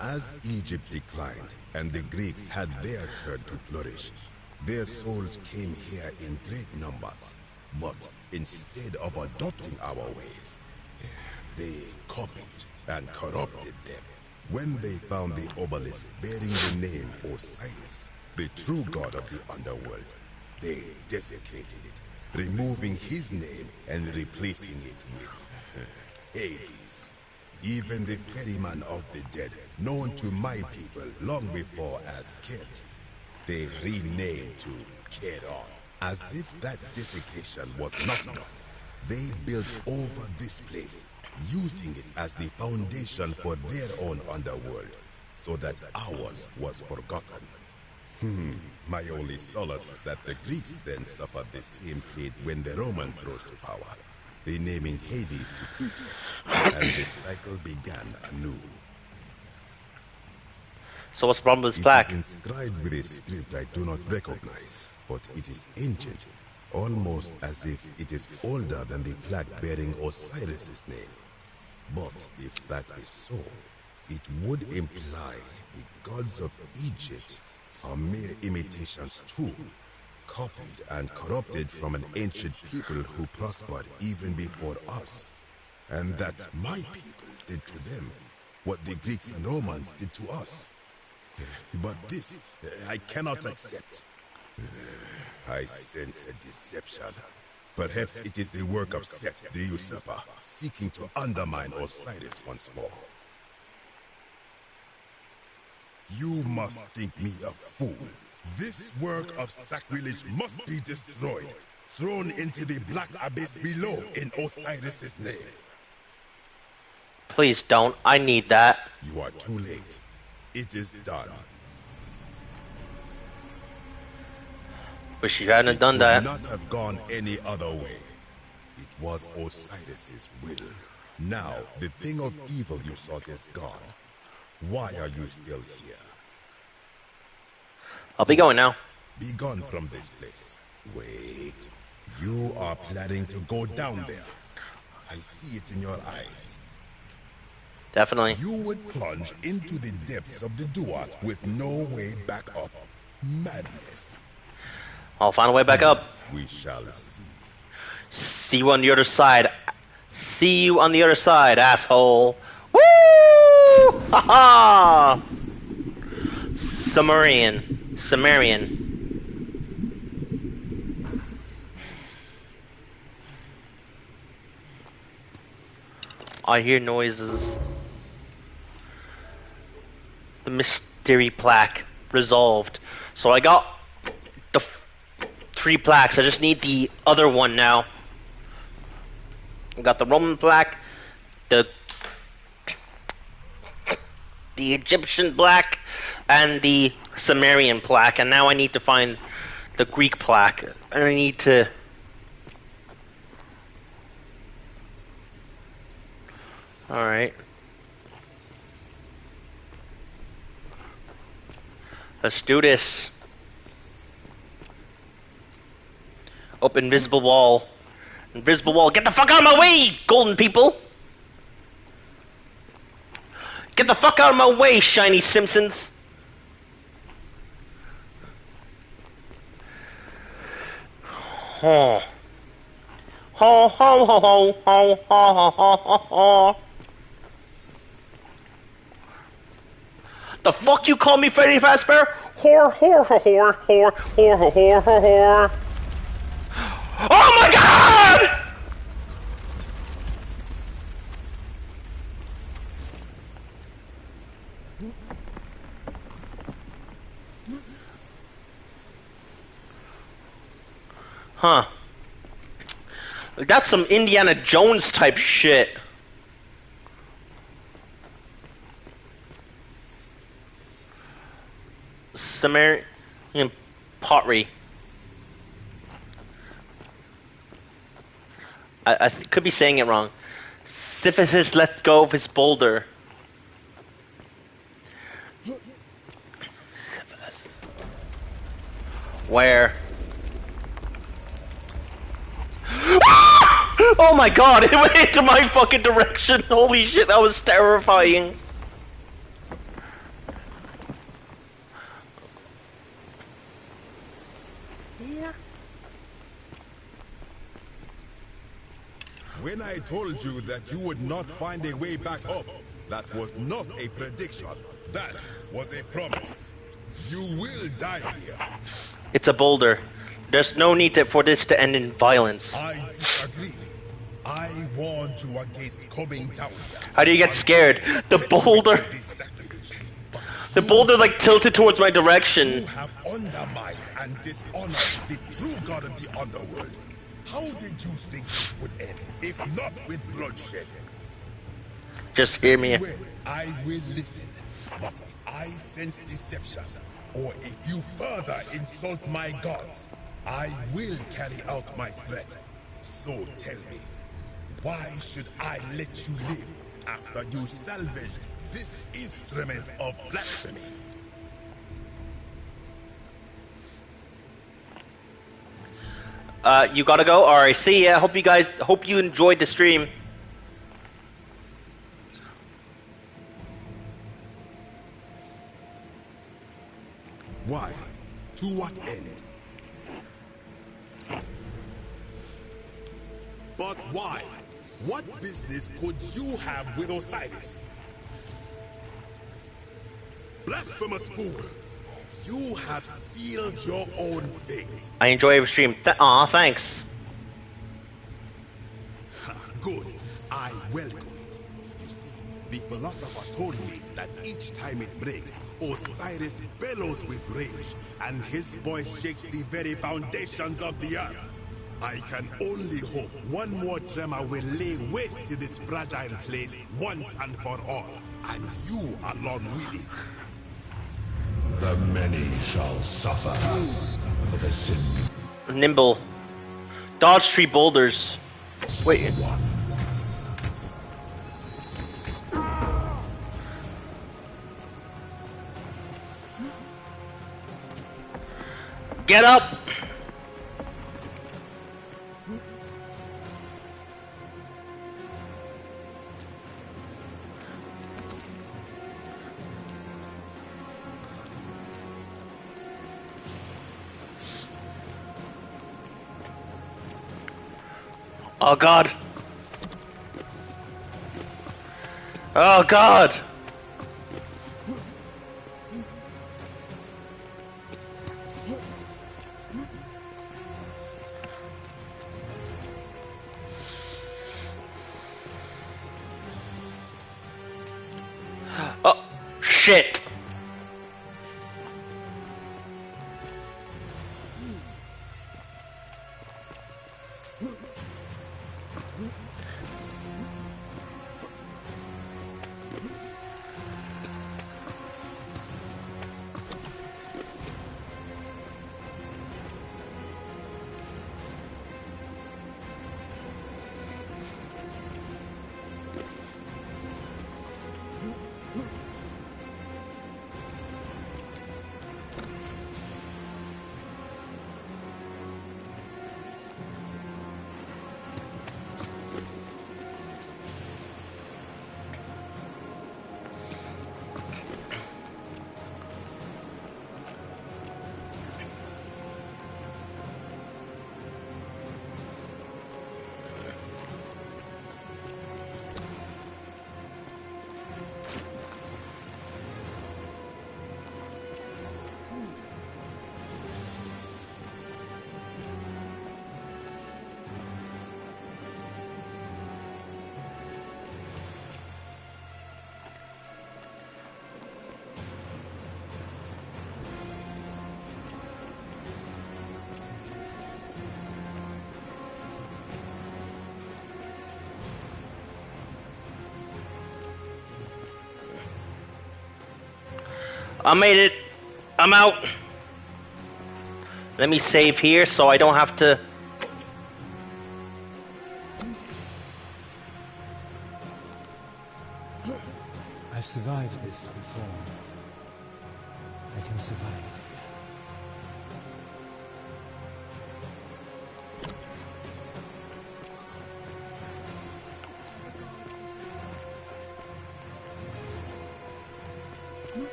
As Egypt declined and the Greeks had their turn to flourish, their souls came here in great numbers, But instead of adopting our ways, they copied and corrupted them. When they found the obelisk bearing the name Osiris, the true god of the underworld, they desecrated it, removing his name and replacing it with Hades. Even the ferryman of the dead, known to my people long before as Kerti, they renamed to Keron. As if that desecration was not enough, they built over this place, using it as the foundation for their own underworld, so that ours was forgotten. My only solace is that the Greeks then suffered the same fate when the Romans rose to power, renaming Hades to Pluto, and the cycle began anew. So what's the problem with this plaque? It is inscribed with a script I do not recognize, but it is ancient, almost as if it is older than the plaque bearing Osiris's name. But if that is so, it would imply the gods of Egypt are mere imitations too, copied and corrupted from an ancient people who prospered even before us, and that my people did to them what the Greeks and Romans did to us. But this, I cannot accept. I sense a deception. Perhaps it is the work of Set, the usurper, seeking to undermine Osiris once more. You must think me a fool. This work of sacrilege must be destroyed, thrown into the black abyss below in Osiris's name. Please don't. I need that. You are too late. It is done. Wish you hadn't done that. It could not have gone any other way. It was Osiris's will. Now, the thing of evil you sought is gone. Why are you still here? I'll be going now. Be gone from this place. Wait. You are planning to go down there. I see it in your eyes. Definitely. You would plunge into the depths of the Duat with no way back up. Madness. I'll find a way back up. We shall see. See you on the other side. See you on the other side, asshole. Woo! Ha ha! Sumerian. I hear noises. The mystery plaque resolved. So I got the 3 plaques. I just need the other one now. I got the Roman plaque, the Egyptian plaque, and the Sumerian plaque. And now I need to find the Greek plaque. And I need to... Alright. Let's do this. Oh, invisible wall. Invisible wall. Get the fuck out of my way, golden people! Get the fuck out of my way, shiny Simpsons! Oh. Ho ho ho ho ho ho ho ho ho. The fuck you call me Freddy Fazbear? Whore, whore, whore, whore, whore, whore, whore, whore. Oh my god! Huh. That's some Indiana Jones type shit. Sumerian pottery. I could be saying it wrong. Sisyphus let go of his boulder. Sisyphus. Where? Oh my god, it went into my fucking direction. Holy shit, that was terrifying. When I told you that you would not find a way back up, that was not a prediction. That was a promise. You will die here. It's a boulder. There's no need for this to end in violence. I disagree. I warned you against coming down here. How do you get scared? The boulder... The boulder like tilted towards my direction. You have undermined and dishonored the true god of the underworld. How did you think this would end, if not with bloodshed? Just hear me. Well, I will listen. But if I sense deception, or if you further insult my gods, I will carry out my threat. So tell me, why should I let you live after you salvaged this instrument of blasphemy? You gotta go? Alright, see ya. Hope you enjoyed the stream. Why? To what end? But why? What business could you have with Osiris? Blasphemous fool! You have sealed your own fate. I enjoy every stream. Aw, thanks. Good. I welcome it. You see, the philosopher told me that each time it breaks, Osiris bellows with rage, and his voice shakes the very foundations of the earth. I can only hope one more tremor will lay waste to this fragile place once and for all, and you along with it. The many shall suffer for the sins. Nimble. Dodge tree boulders. Wait. Get up! Oh god. Oh god. Oh shit. I made it. I'm out. Let me save here so I don't have to... I've survived this before. I can survive it again.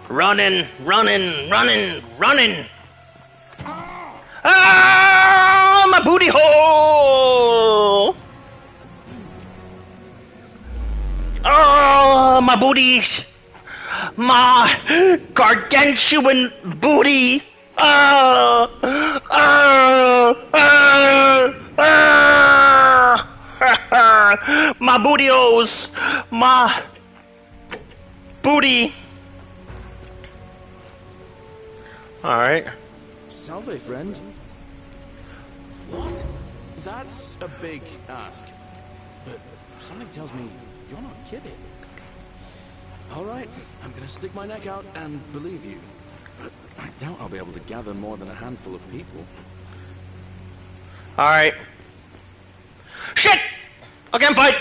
Running, running, running, running. Ah, my booty hole. Oh, my booties. My gargantuan booty. My bootios. My booty. Alright. Salve, friend. What? That's a big ask. But something tells me you're not kidding. Alright, I'm gonna stick my neck out and believe you. But I doubt I'll be able to gather more than a handful of people. Alright. Shit! I can't fight!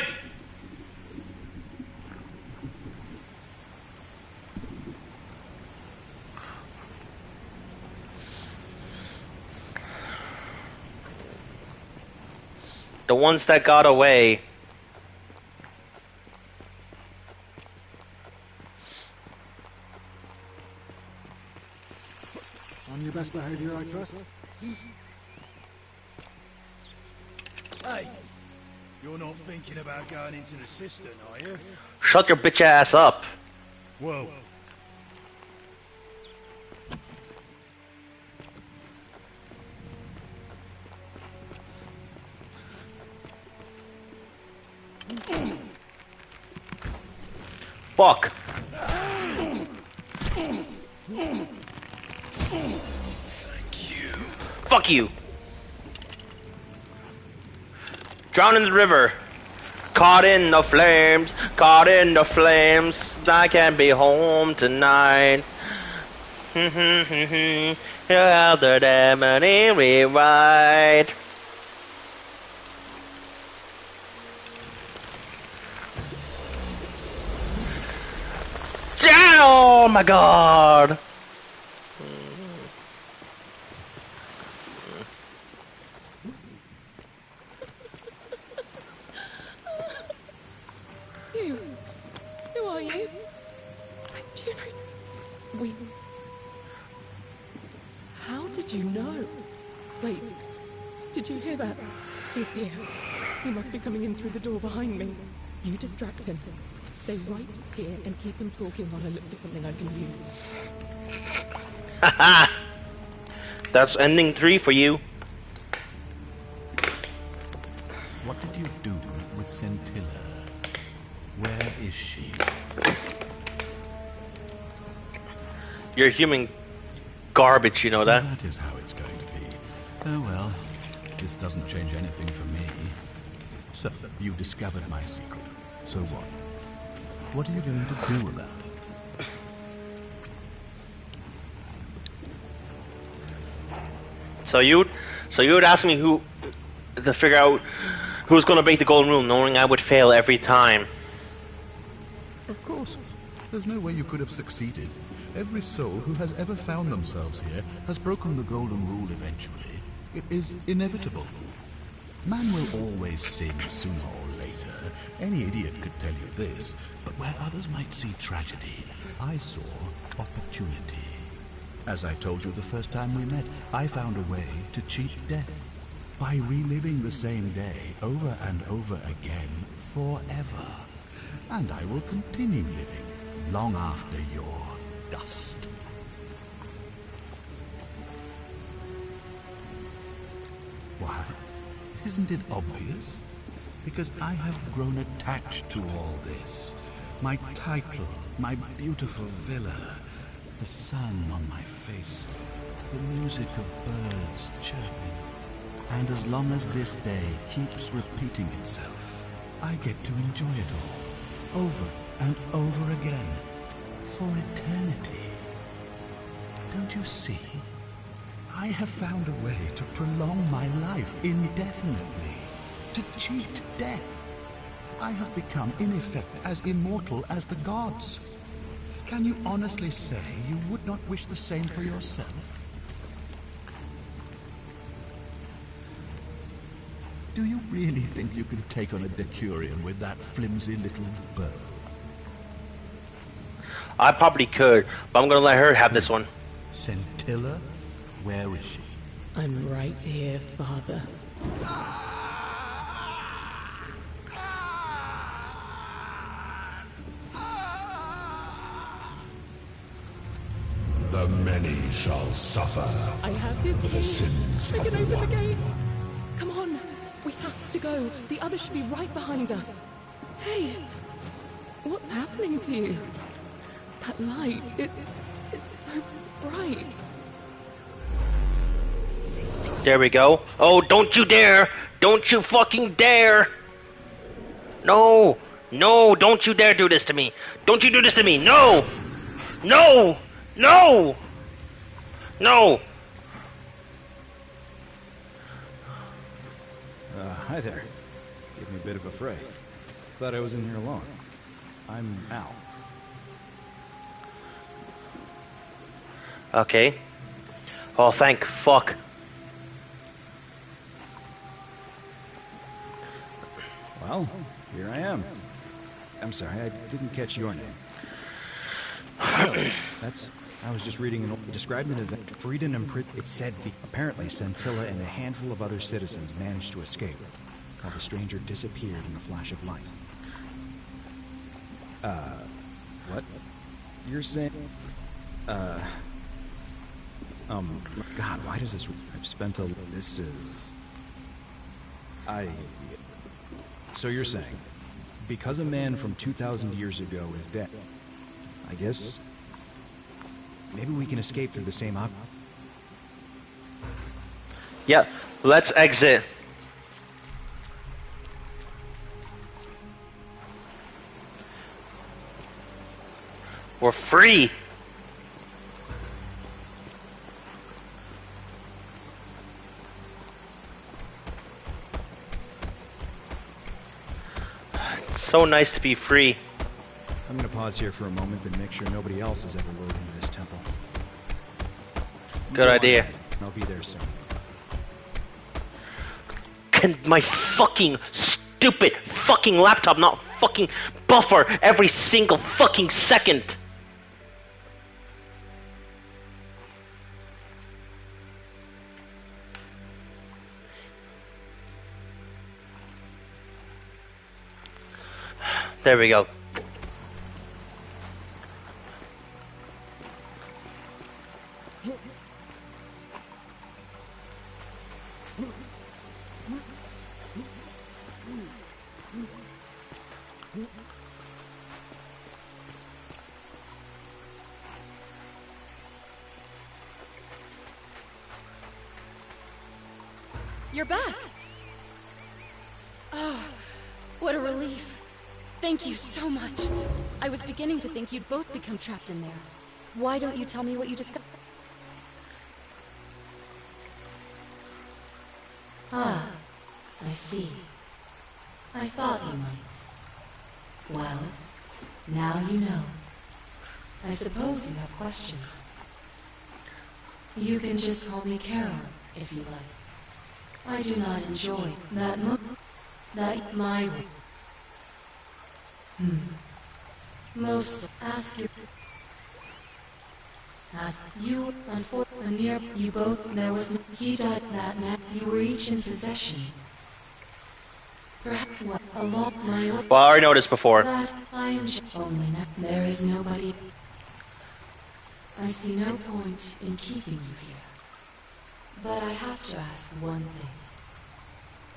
The ones that got away. On your best behavior, I trust. Hey, you're not thinking about going into the cistern, are you? Shut your bitch ass up. Whoa. Fuck. Thank you. Fuck you. Drown in the river. Caught in the flames. Caught in the flames. I can't be home tonight. How the demony rewrite. Oh my god! Who are you? Do you know? How did you know? Wait, did you hear that? He's here. He must be coming in through the door behind me. You distract him. Stay right here and keep him talking while I look for something I can use. Haha! That's ending 3 for you. What did you do with Scintilla? Where is she? You're human garbage, you know so that? That is how it's going to be. Oh well, this doesn't change anything for me. So, you discovered my secret. So what? What are you going to do about it? So you'd ask me to figure out who's going to break the golden rule, knowing I would fail every time. Of course. There's no way you could have succeeded. Every soul who has ever found themselves here has broken the golden rule eventually. It is inevitable. Man will always sin sooner or later. Any idiot could tell you this, but where others might see tragedy, I saw opportunity. As I told you the first time we met, I found a way to cheat death by reliving the same day over and over again forever. And I will continue living long after your dust. Why? Isn't it obvious? Because I have grown attached to all this. My title, my beautiful villa, the sun on my face, the music of birds chirping. And as long as this day keeps repeating itself, I get to enjoy it all, over and over again, for eternity. Don't you see? I have found a way to prolong my life indefinitely, to cheat death. I have become, in effect, as immortal as the gods. Can you honestly say you would not wish the same for yourself? Do you really think you can take on a Decurion with that flimsy little bow? I probably could, but I'm gonna let her have this one. Scintilla? Where is she? I'm right here, Father. The many shall suffer I have this for the key. sins I of can the open the one. gate. Come on, we have to go. The others should be right behind us. Hey, what's happening to you? That light, it's so bright. There we go. Oh, don't you dare! Don't you fucking dare! No! No, don't you dare do this to me! Don't you do this to me! No! No! No! No! Hi there. Gave me a bit of a fray. Thought I was in here alone. I'm Al. Okay. Oh, thank fuck. Well, here I am. I'm sorry, I didn't catch your name. Oh, I was just reading described an event. Freedom and it said apparently Scintilla and a handful of other citizens managed to escape, while the stranger disappeared in a flash of light. What? You're saying? God, why does this? I've spent a. This is. So you're saying, because a man from 2,000 years ago is dead, I guess maybe we can escape through the same op. Yeah, let's exit. We're free. It's so nice to be free. I'm gonna pause here for a moment and make sure nobody else has ever lured into this temple. Good idea. I'll be there soon. Can my fucking stupid fucking laptop not fucking buffer every single fucking second? There we go. You're back! Oh, what a relief. Thank you so much. I was beginning to think you'd both become trapped in there. Why don't you tell me what you discovered? Ah, I see. I thought you might. Well, now you know. I suppose you have questions. You can just call me Carol, if you like. I do not enjoy that my... Most ask you... Ask you, unfortunately, you both, there was... He died that man, you were each in possession. Perhaps along my own... Well, I already noticed before. That I am only now. There is nobody... I see no point in keeping you here. But I have to ask one thing.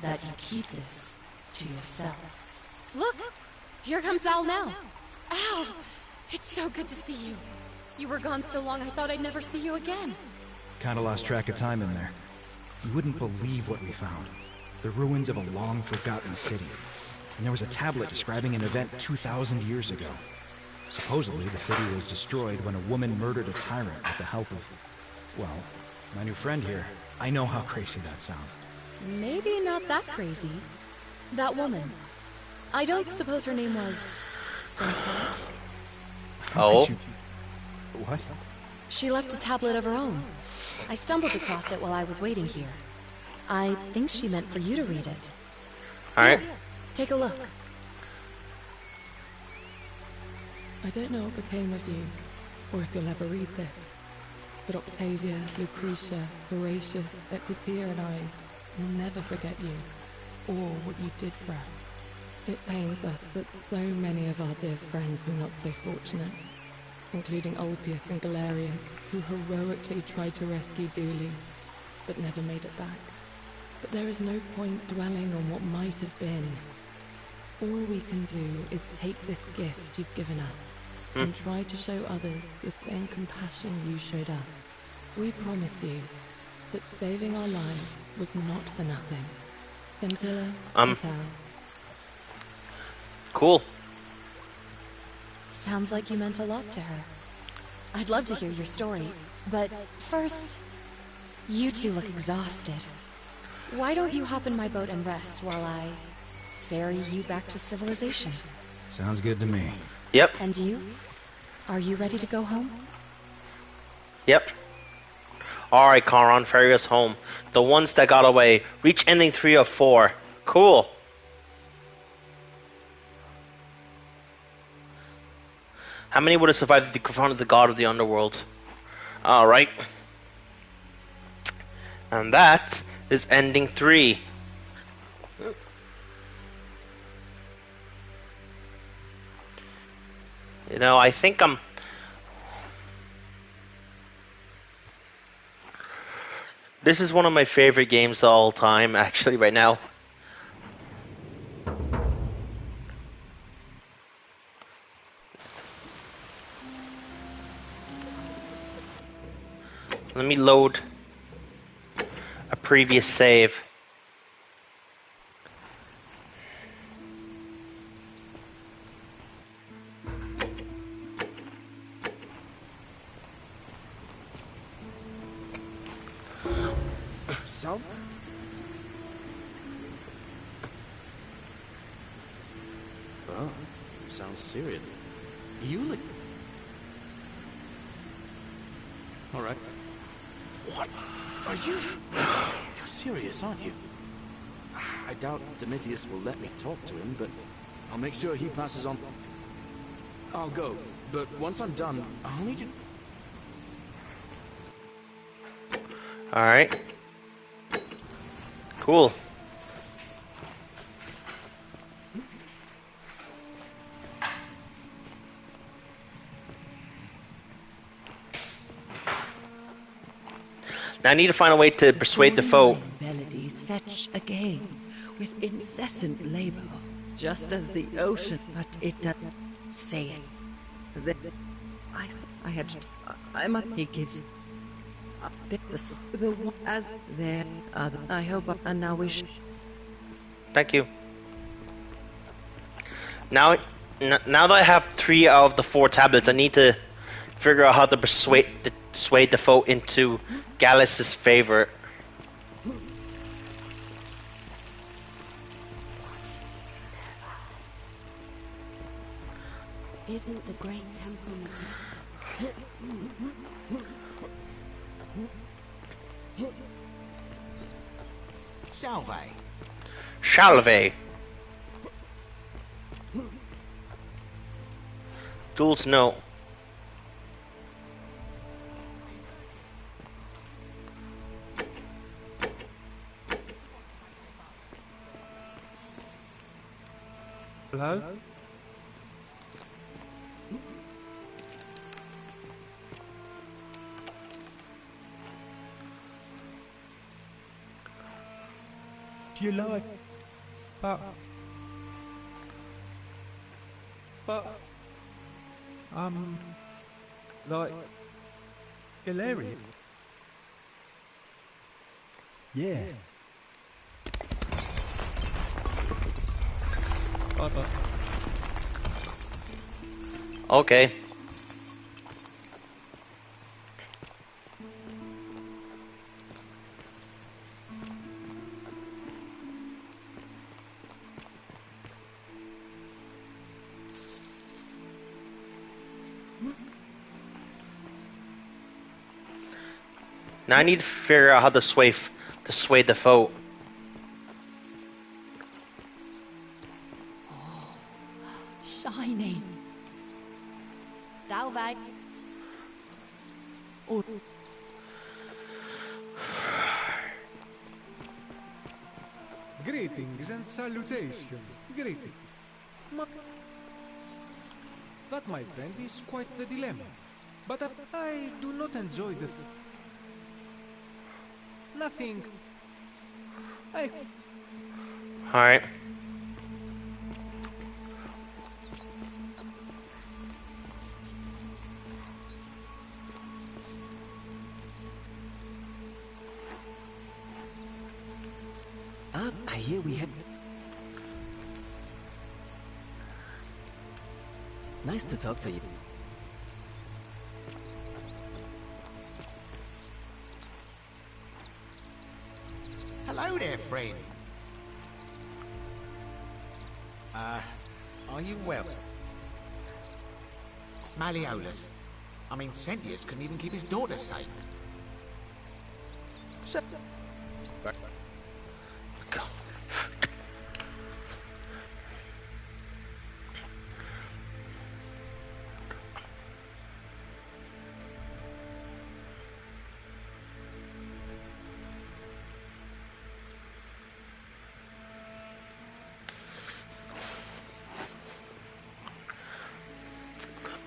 That you keep this to yourself. Look! Here comes Al now. Al! It's so good to see you. You were gone so long I thought I'd never see you again. Kinda lost track of time in there. You wouldn't believe what we found. The ruins of a long-forgotten city. And there was a tablet describing an event 2,000 years ago. Supposedly, the city was destroyed when a woman murdered a tyrant with the help of... well, my new friend here. I know how crazy that sounds. Maybe not that crazy. That woman. I don't suppose her name was... Scintilla? Oh? What? She left a tablet of her own. I stumbled across it while I was waiting here. I think she meant for you to read it. Alright. Take a look. I don't know what became of you, or if you'll ever read this, but Octavia, Lucretia, Horatius, Equitia and I will never forget you, or what you did for us. It pains us that so many of our dear friends were not so fortunate, including Ulpius and Galerius, who heroically tried to rescue Dooley, but never made it back. But there is no point dwelling on what might have been. All we can do is take this gift you've given us and try to show others the same compassion you showed us. We promise you that saving our lives was not for nothing. Scintilla et al. Cool. Sounds like you meant a lot to her. I'd love to hear your story, but first, you two look exhausted. Why don't you hop in my boat and rest while I ferry you back to civilization? Sounds good to me. Yep. And you? Are you ready to go home? Yep. Alright, Charon, ferry us home. The ones that got away. Reach ending 3 of 4. Cool. How many would have survived if they confronted the god of the underworld? Alright. And that is ending 3. You know, I think this is one of my favorite games of all time, actually, right now. Let me load a previous save. So? Oh, sounds serious. You look... Alright. What? Are you... You're serious, aren't you? I doubt Domitius will let me talk to him, but I'll make sure he passes on... I'll go, but once I'm done, I'll need you... Alright. Cool. Now I need to find a way to persuade the foe. Melodies fetch again with incessant labor, just as the ocean, but it doesn't say it. I had to, he gives the as there other. I hope and now wish. Thank you. Now that I have 3 out of the 4 tablets, I need to figure out how to persuade the foe into Gallus' favor. Isn't the great temple majestic? Salve. Salve. Duels no. Hello? Do you like... But... Like... Galerian? Yeah. Bye-bye. Okay. Now I need to figure out how to sway the foe. Shiny. Salve. Greetings and salutations. Greetings. That, my friend, is quite the dilemma. But I do not enjoy the... Nothing. Alright. I hear we had... Nice to talk to you. Hello there, friend. Are you well? Malleolus. I mean, Sentius couldn't even keep his daughter safe. So...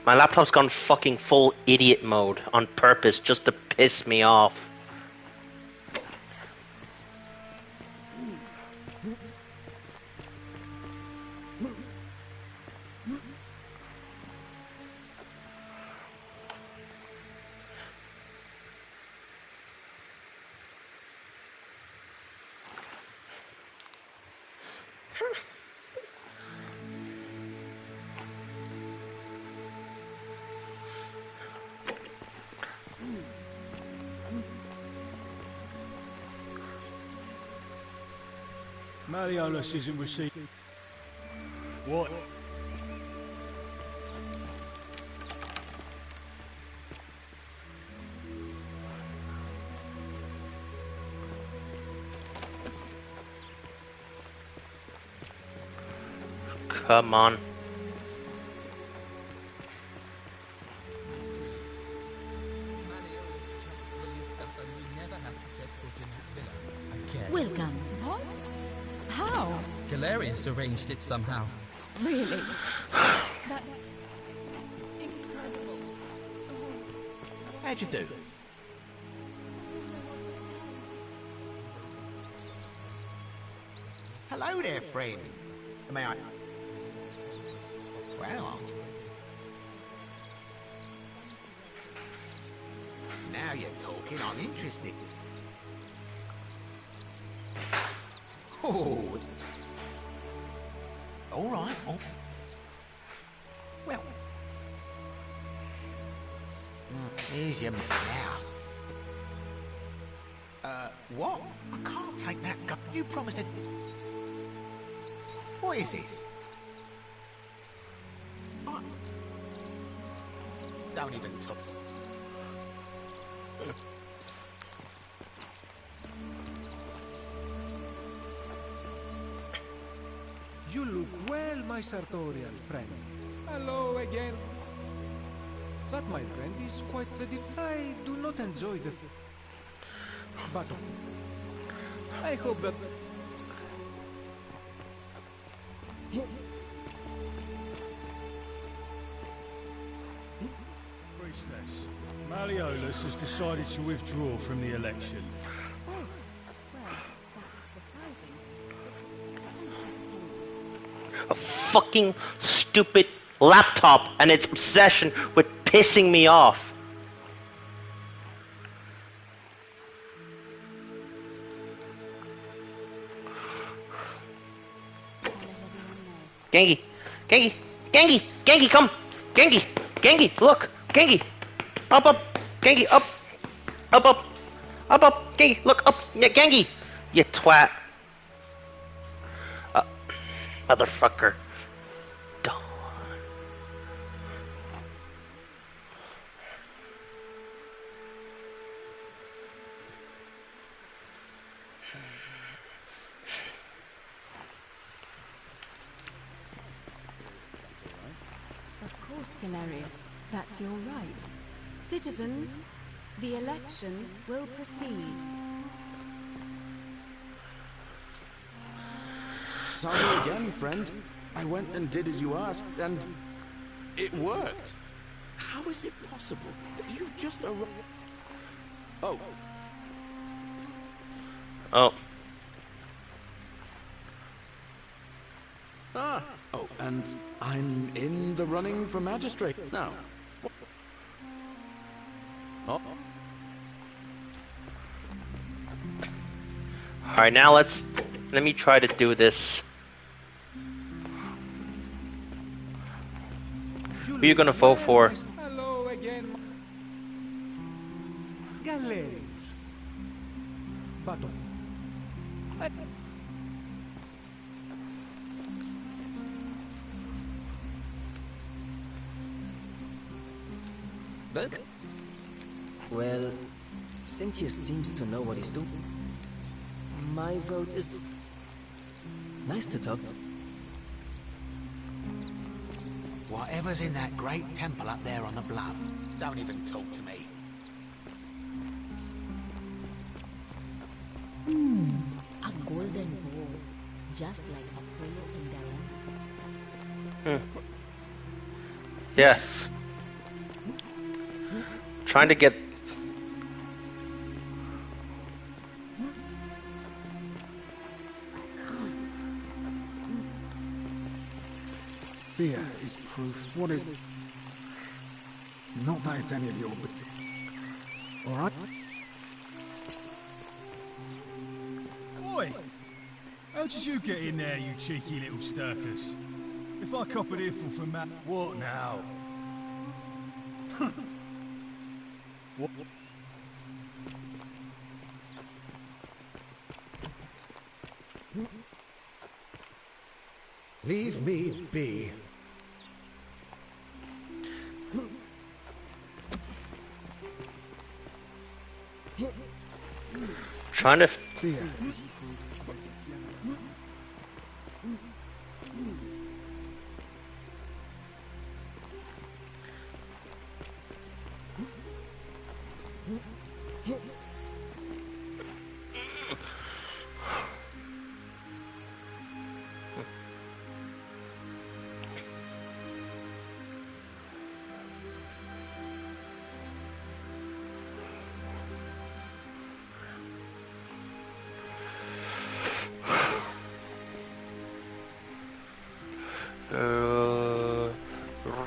My laptop's gone fucking full idiot mode on purpose just to piss me off. Malleolus isn't receiving. What? Come on. Welcome. What? How? Galerius arranged it somehow. Really? That's incredible. How'd you do? Hello there, friend. May I... Well... Now you're talking, I'm interested. Oh... All right. Oh. Well... Here's your... Now... what? I can't take that gun. You promised it... What is this? Don't even talk. You look well, my sartorial friend. Hello again. That, my friend, is quite the I do not enjoy the... But I hope that... Priestess, Malleolus has decided to withdraw from the election. Oh, well, that's surprising. A fucking stupid laptop and its obsession with pissing me off. Gengi! Gengi! Gengi! Gengi, come! Gengi! Gengi, look! Gengi! Up, up! Gengi, up! Up, up! Up, up! Gengi, look, up! Yeah, Gengi! You twat! Motherfucker. Dawn. Of course, Galerius. That's your right. Citizens, the election will proceed. Sorry again, friend. I went and did as you asked, and it worked. How is it possible that you've just arrived? Oh. Oh. Ah. Oh, and I'm in the running for magistrate now. Oh. Alright, now let me try to do this. Who are you gonna vote for? Hello again. Galerius. But of... Welcome. Well, Cynthia seems to know what he's doing. My vote is... Nice to talk. Whatever's in that great temple up there on the bluff, don't even talk to me. A golden bowl, just like Apollo and Diana. Yes. Trying to get... Fear is proof. What is... Not that it's any of your... Alright? Oi! How did you get in there, you cheeky little stirkers? If I cop an earful from Matt... What now? What? Leave me be. Trying to... Fear is proof of a degenerate.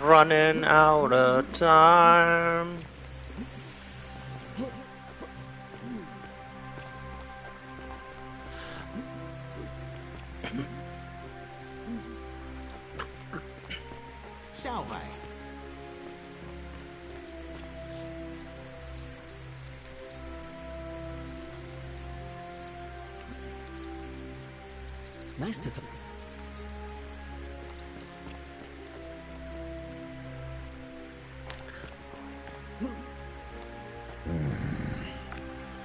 Running out of time. Salve. Nice to talk.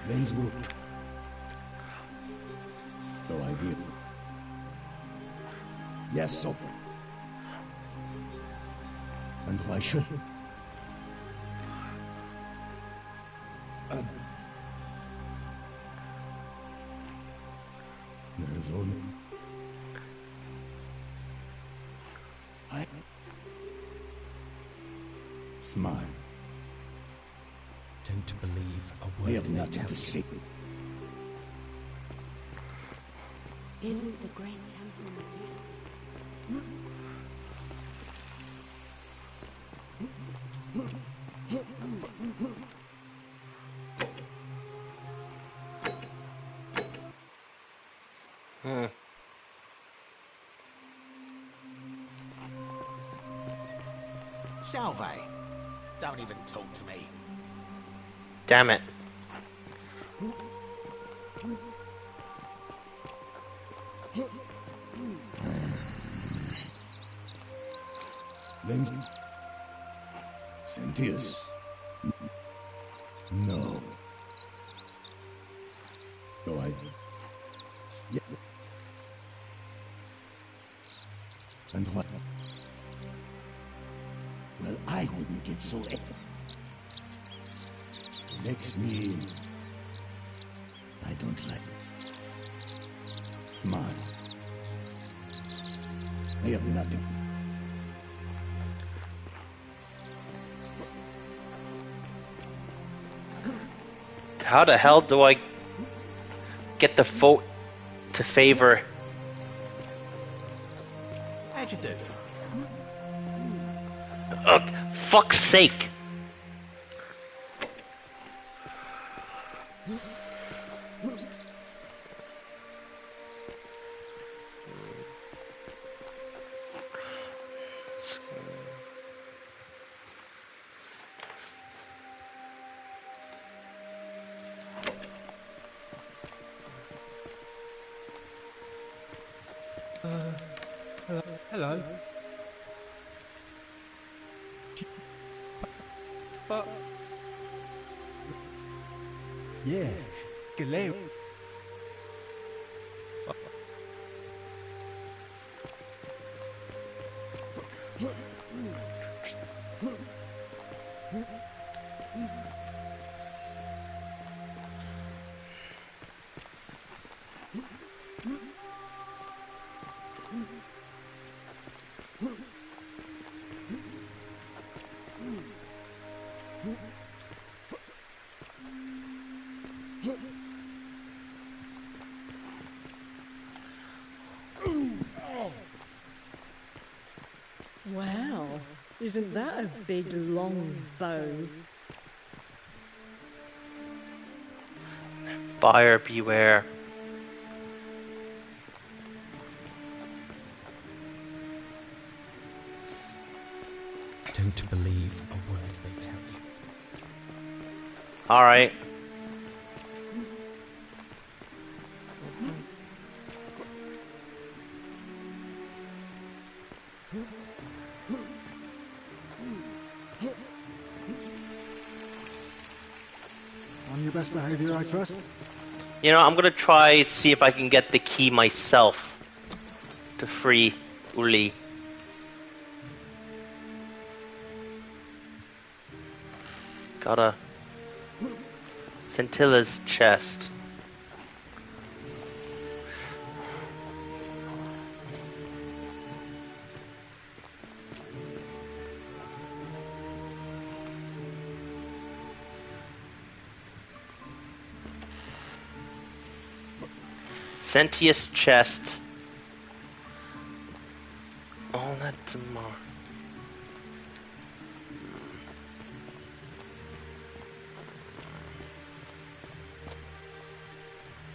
Lensbrook. No idea. Yes, so. And why should? There is only. I smile. Don't believe a We word have they nothing tell to you. see. Isn't the great temple majestic? Salve. Don't even talk to me. Damn it. Lens. Sentius. No. No, I. Yeah. And what? Well, I I wouldn't get so... Makes me... I don't like... Smile. I have nothing. How the hell do I get the vote to favor? How'd you do? Fuck's sake! Hello. Yeah, Galeo. Wow, isn't that a big long bow? Buyer beware. Don't believe a word they tell you. Alright. On your best behavior, I trust? You know, I'm gonna try to see if I can get the key myself to free Uli. Got a Scintilla's chest. Sentius chest. All that tomorrow.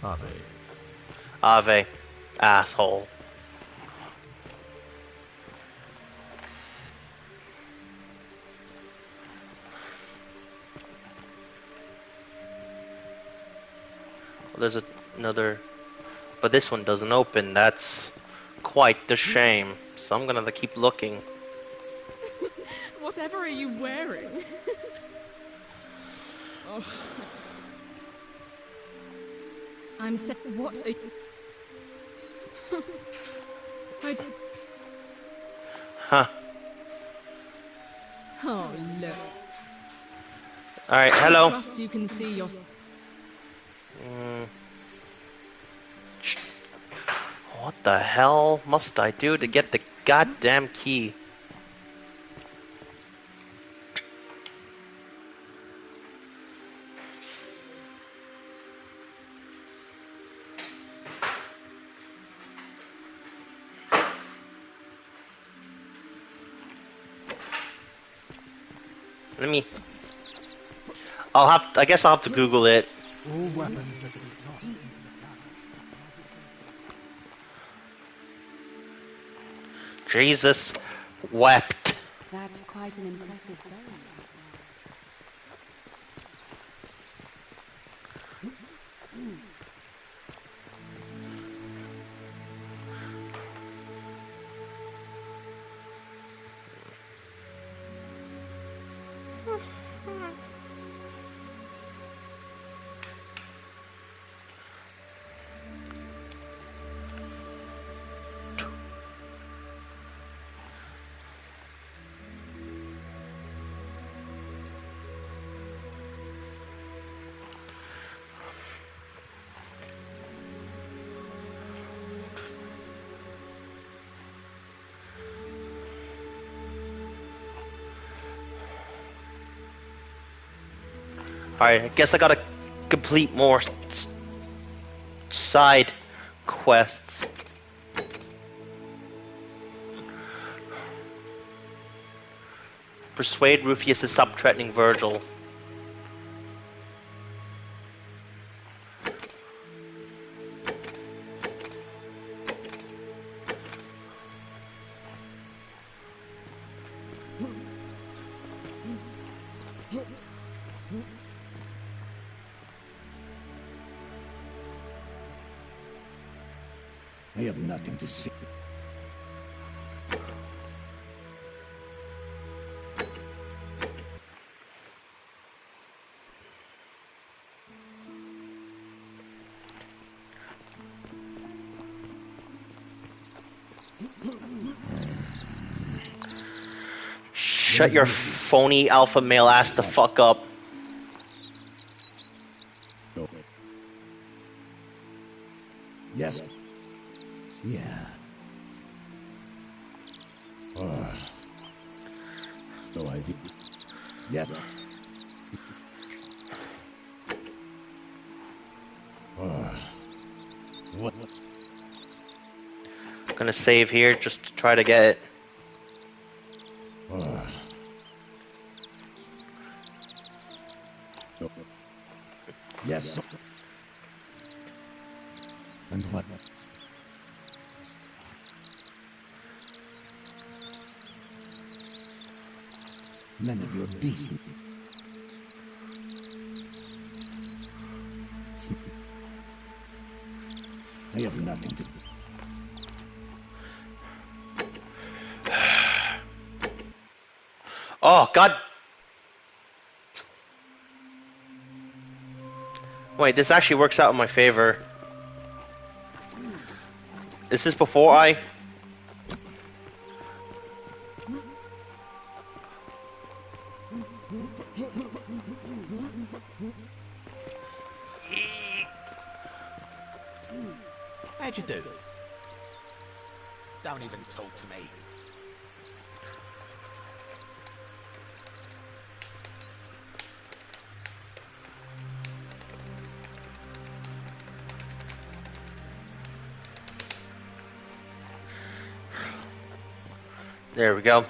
Ave. Ave. Asshole. Well, there's another... But this one doesn't open. That's quite the shame. So I'm gonna keep looking. Whatever are you wearing? Oh. I'm set. What are you... Huh. Oh, look. Alright, hello. I trust you can see your... What the hell must I do to get the goddamn key? Let me... I guess I'll have to Google it. All weapons are to be tossed into the chasm. Jesus wept. That's quite an impressive bow. Alright, I guess I gotta complete more side quests. Persuade Rufius to stop threatening Virgil. I have nothing to say. Shut your phony alpha male ass the fuck up. Yes. Yeah. No idea. Yet. What? Gonna save here just to try to get it. No. Yes. And what? None of your business. I have nothing to do. Oh, God. Wait, this actually works out in my favor. This is before I... How'd you do? Don't even talk to me. There we go.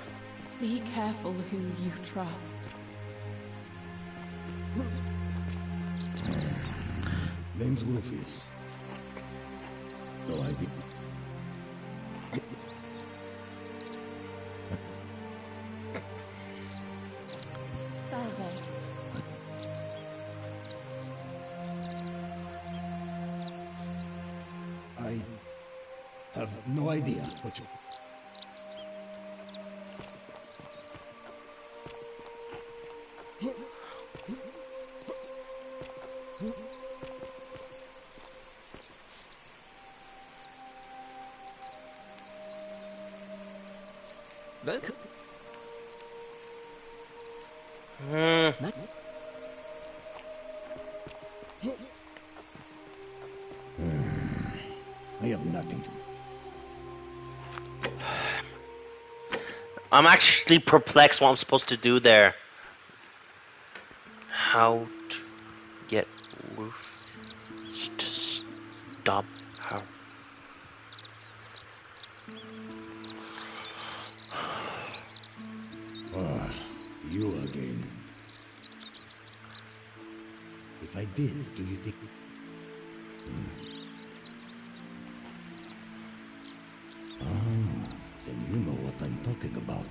Be careful who you trust. Name's Rufius. No idea. Salve. I have no idea what you... Welcome. I have nothing to... I'm actually perplexed what I'm supposed to do there. How to get Rufus to stop her. You again. If I did, do you think... Then you know what I'm talking about.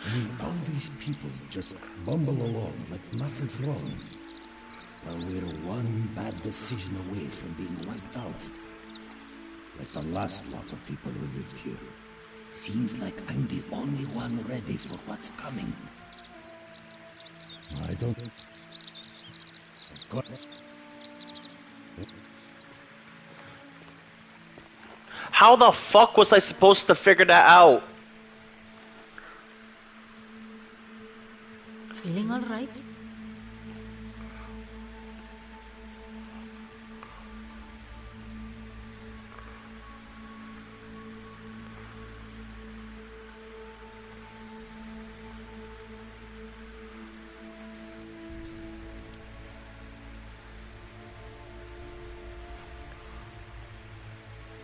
I mean, all these people just bumble along like nothing's wrong. While we're one bad decision away from being wiped out. Like the last lot of people who lived here. Seems like I'm the only one ready for what's coming. I don't... Of course. How the fuck was I supposed to figure that out? Feeling all right?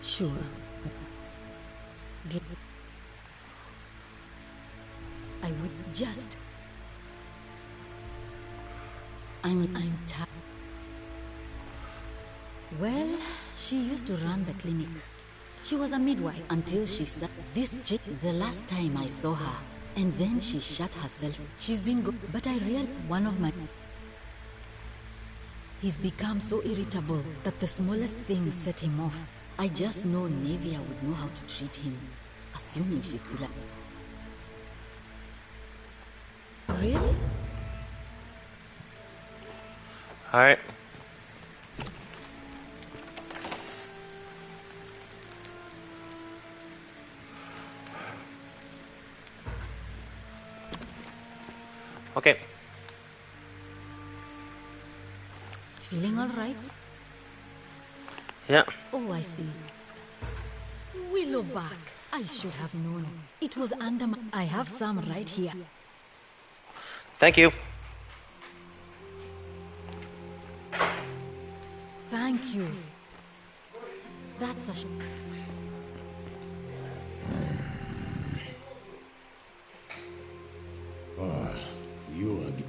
Sure. I would just... I'm tired. Well, she used to run the clinic. She was a midwife until she said this chick the last time I saw her. And then she shut herself. She's been good. But I realized one of my... He's become so irritable that the smallest thing set him off. I just know Nevia would know how to treat him. Assuming she's still alive. Really? Alright. Okay. Feeling all right? Yeah. Oh, I see. Willow bark. I should have known. It was under my... I have some right here. Thank you. Thank you. That's a... Oh, you again.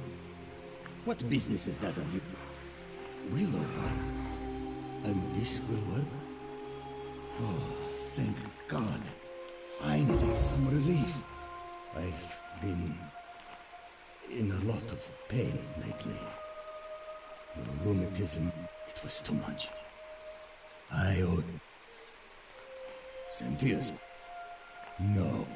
What business is that of you? Willow bark. And this will work? Oh, thank God. Finally, some relief. I've been in a lot of pain lately. The rheumatism, it was too much. I owed... Sentius? No.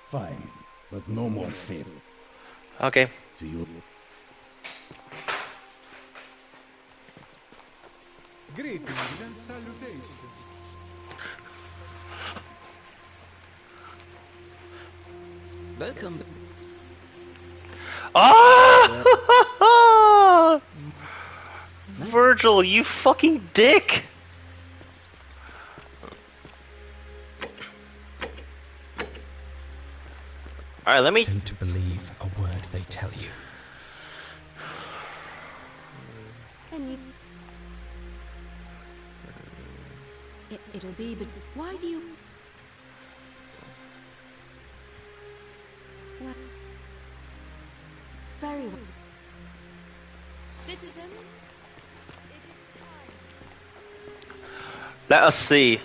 Fine, but no more fear. Okay. See you. Greetings and salutations. Welcome. Ah! Virgil, you fucking dick! Alright, let me... Don't believe a word they tell you. And you... It'll be, but why do you... What? Very well. Citizens, it is time. Let us see.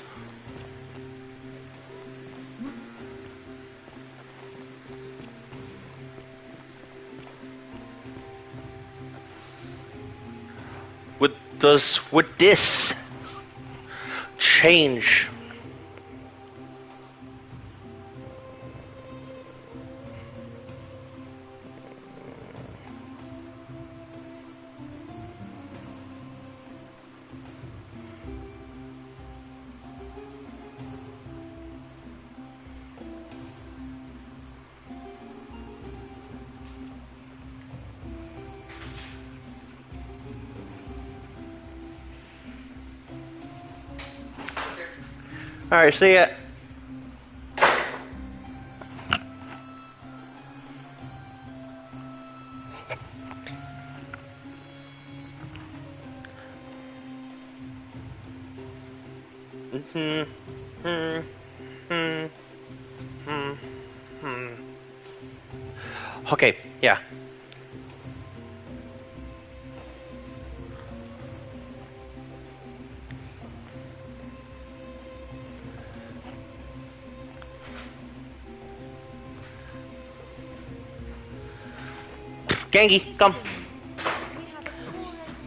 Would this change? Alright, see ya. Okay, yeah. Gengi, come.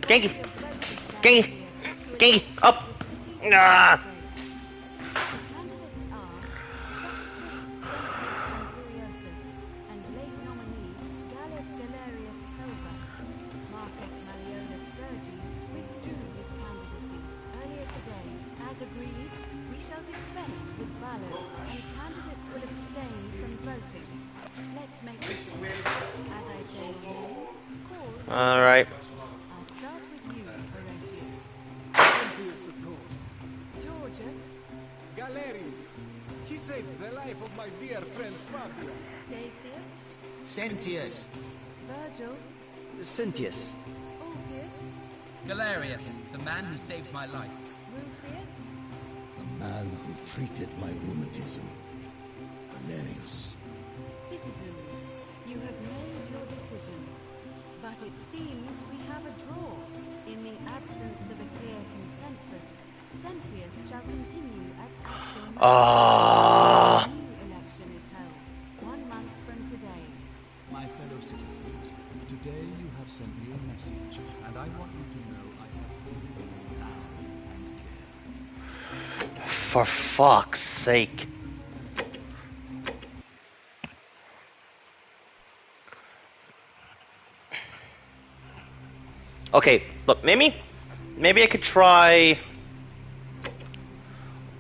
Gengi. Gengi. Gengi, up. Ah. As agreed, we shall dispense with ballots, and candidates will abstain from voting. Let's make this work. As I say your name, call... All right. I'll start with you, Horatius. Sentius, of course. Georgius. Galerius. He saved the life of my dear friend Fabia. Dacius. Sentius. Virgil. Sentius. Ulpius. Galerius, the man who saved my life. The man who treated my rheumatism. Valerius. Citizens, you have made your decision. But it seems we have a draw. In the absence of a clear consensus, Sentius shall continue as acting magistrate. A new election is held 1 month from today. My fellow citizens, today you have sent me a message, and I want you to know I have been loud and clear. For fuck's sake. Okay, look, maybe I could try...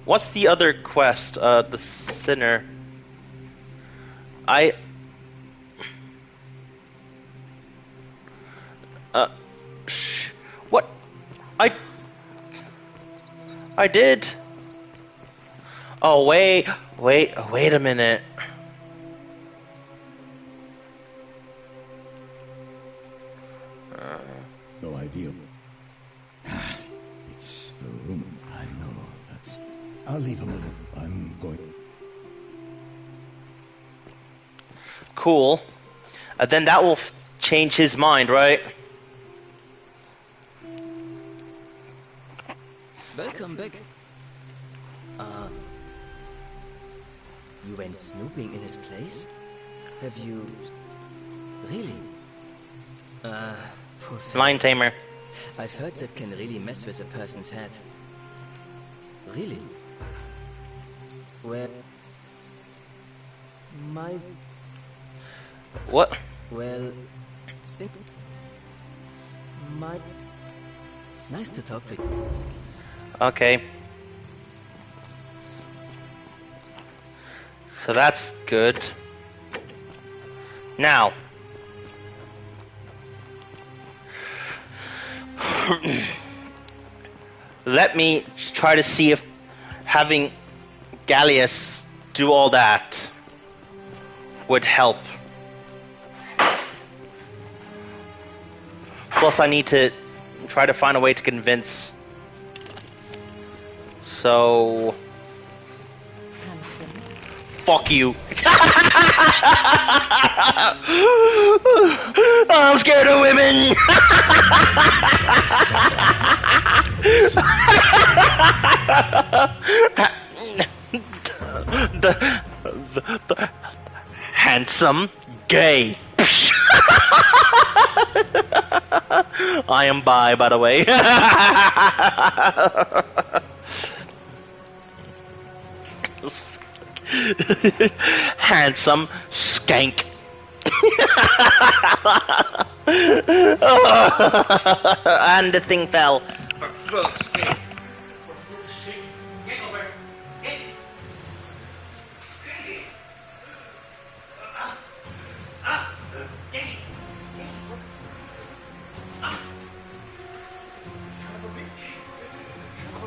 What's the other quest? The Sinner. What? I did. Oh, wait a minute. No idea. It's the room. I know, that's... I'll leave him alone. I'm going... Cool. Then that will change his mind, right? Welcome back. You went snooping in his place? Have you... Really? Poor thing. Lion Tamer. I've heard that can really mess with a person's head. Really? Well... My... What? Well... My... Nice to talk to you. Okay. So that's good. Now. Let me try to see if having Gallius do all that would help. Plus, I need to try to find a way to convince. So... Fuck you. I'm scared of women. the handsome gay. I am bi, by the way. Handsome skank. And the thing fell. For fuck's sake. Get over. Get.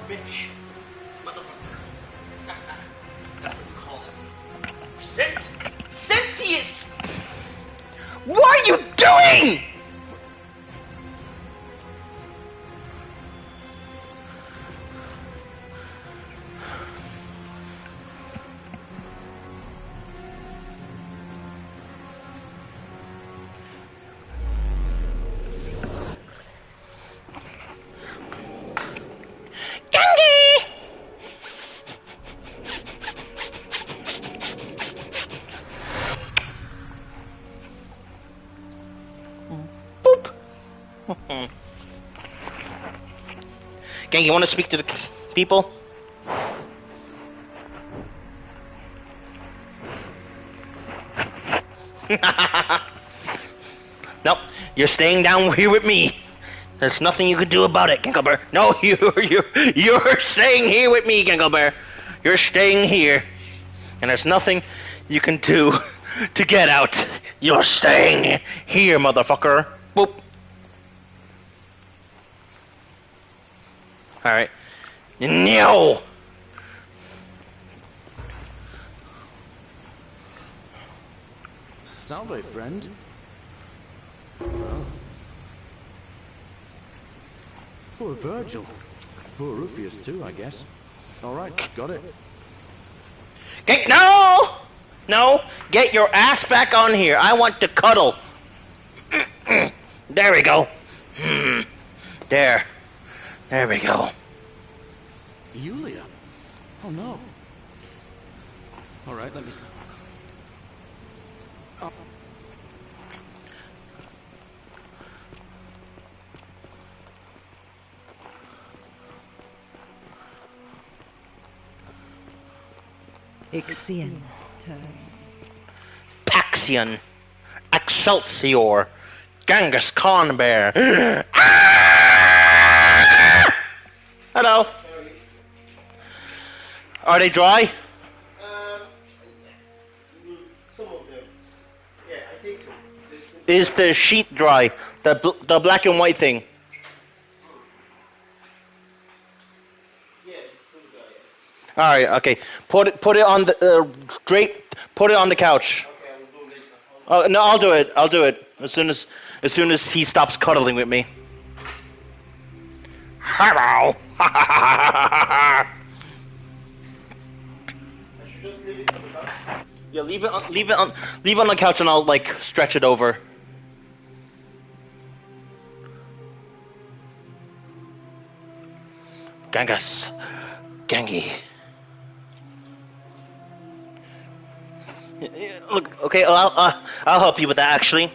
Bitch. Sentius! What are you doing? Gang, you want to speak to the people? Nope, you're staying down here with me. There's nothing you can do about it, Ginklebear. No, you're staying here with me, Ginklebear. You're staying here, and there's nothing you can do to get out. You're staying here, motherfucker. Boop. Alright. No! Salve, friend. Poor Virgil. Poor Rufus too, I guess. Alright, got it. No! No! Get your ass back on here. I want to cuddle. There we go. There. There we go. Yulia? Oh no. Alright, let me... Oh. Ixion turns. Paxion. Excelsior. Genghis Khan Bear. Hello. Are they dry? Some of them. Yeah, I think so. Is the sheet dry? The black and white thing? Yeah, it's still dry. All right. Okay. Put it on the Put it on the couch. Okay, I will do later. Oh no, I'll do it. I'll do it as soon as he stops cuddling with me. Hello. Yeah, leave it on the couch, and I'll like stretch it over. Genghis, Gengi. Look, okay, I'll help you with that actually.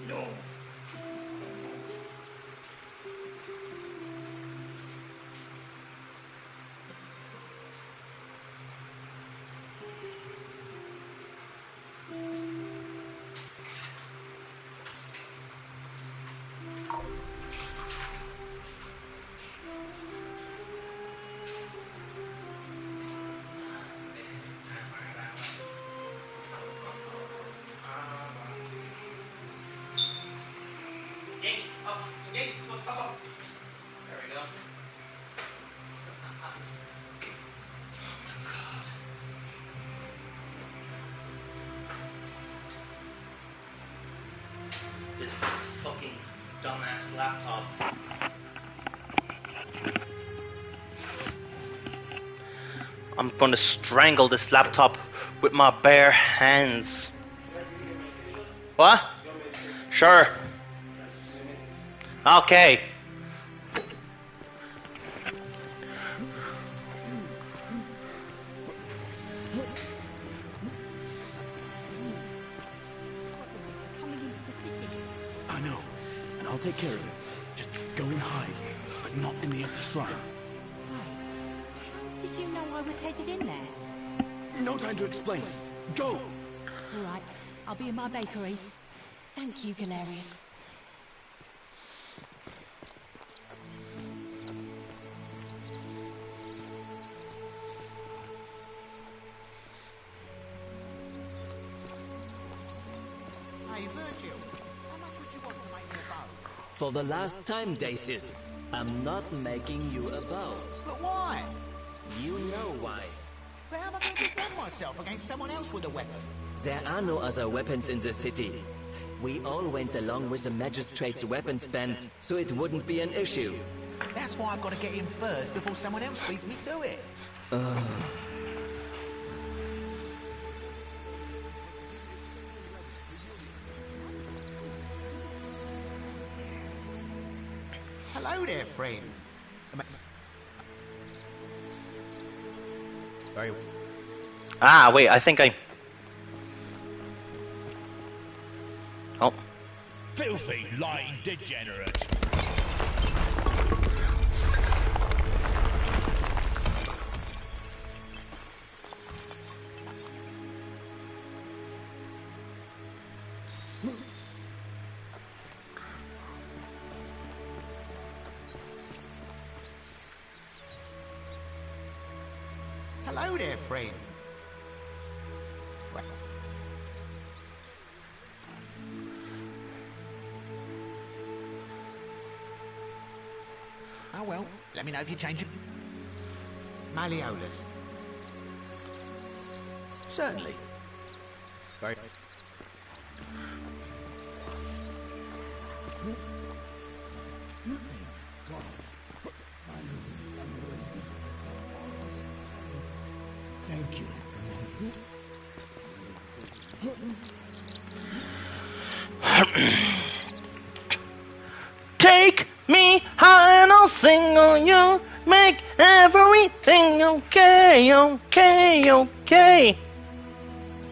No. This fucking dumbass laptop. I'm gonna strangle this laptop with my bare hands. What? Sure. Okay. I know, and I'll take care of it. Just go and hide, but not in the empty shrine. How did you know I was headed in there? No time to explain. Go! All right, I'll be in my bakery. Thank you, Galerius. Hey, Virgil, how much would you want to make me a bow? For the last time, Daces, I'm not making you a bow. But why? You know why. But how am I going to defend myself against someone else with a weapon? There are no other weapons in the city. We all went along with the magistrate's weapons ban, so it wouldn't be an issue. That's why I've got to get in first before someone else beats me to it. Hello there, friend. Very well. Ah, wait, I think I... Oh. Filthy, lying degenerate. Hello there, friend. Oh well, let me know if you change it. Malleolus. Certainly. Very. Take me high and I'll sing on you. Make everything okay, okay, okay.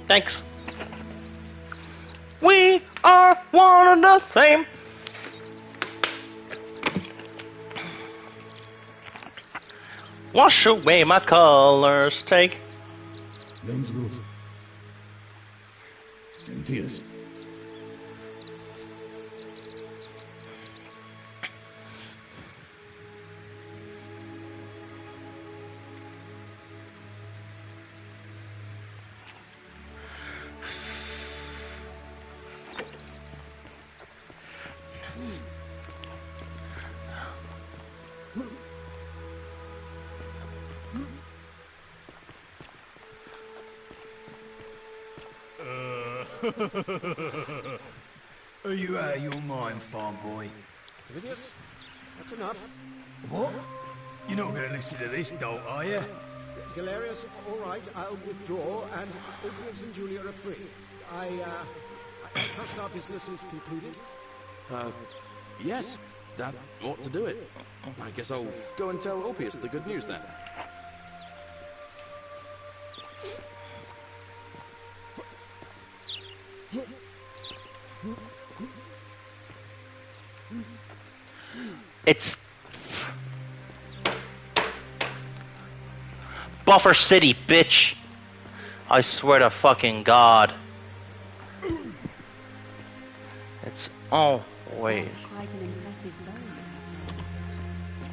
Thanks. We are one and the same. Wash away my colors, take. Name's Ruth. Cynthia's. Are you out of your mind, farm boy? Ovidius, that's enough. What? You're not going to listen to this dolt, are you? Galerius, all right, I'll withdraw, and Ulpius and Julia are free. I trust our business is concluded. Yes, that ought to do it. I guess I'll go and tell Ulpius the good news then. It's Buffer City, bitch. I swear to fucking God. It's always. That's quite an impressive bow you have there.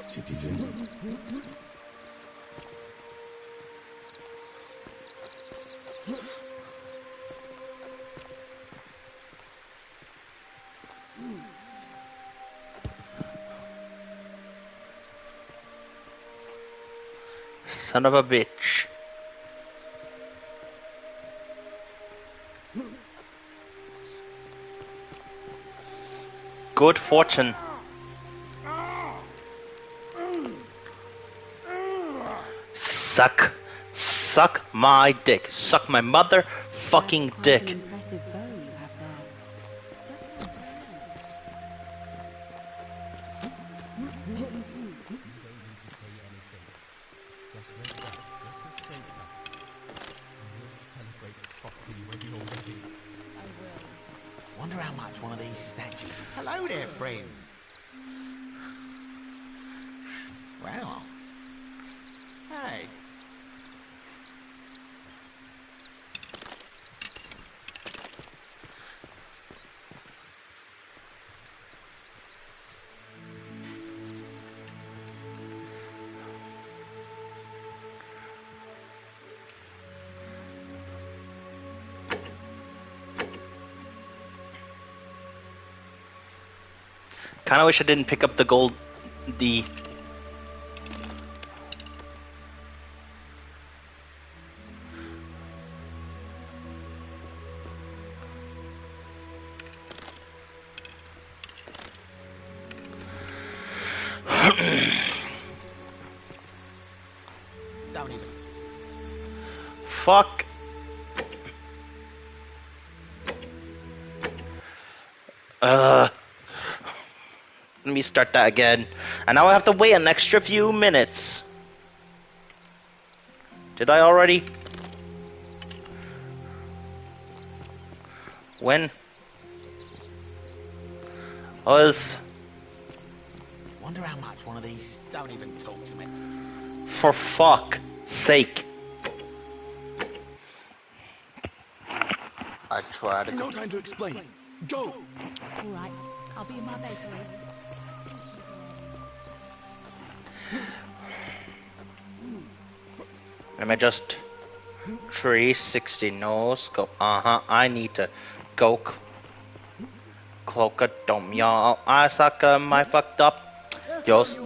Citizen. Son of a bitch. Good fortune. Suck my dick. Suck my motherfucking dick. An impressive bow you have there. Just how You don't need to say anything. Just rest up, get your strength back, and we'll celebrate properly when you're ready. I will. Wonder how much one of these statues. Hello there, friend. Well. Hey. Kinda wish I didn't pick up the gold. The. Don't even. Fuck. Let me start that again. And now I have to wait an extra few minutes. Did I already? When? Was. Wonder how much one of these. Don't even talk to me. For fuck's sake. I tried to. No time to explain. Go! All right, I'll be in my bakery. Am I just 360 no scope? I need to go cloak a dome, y'all. I suck my fucked up. Just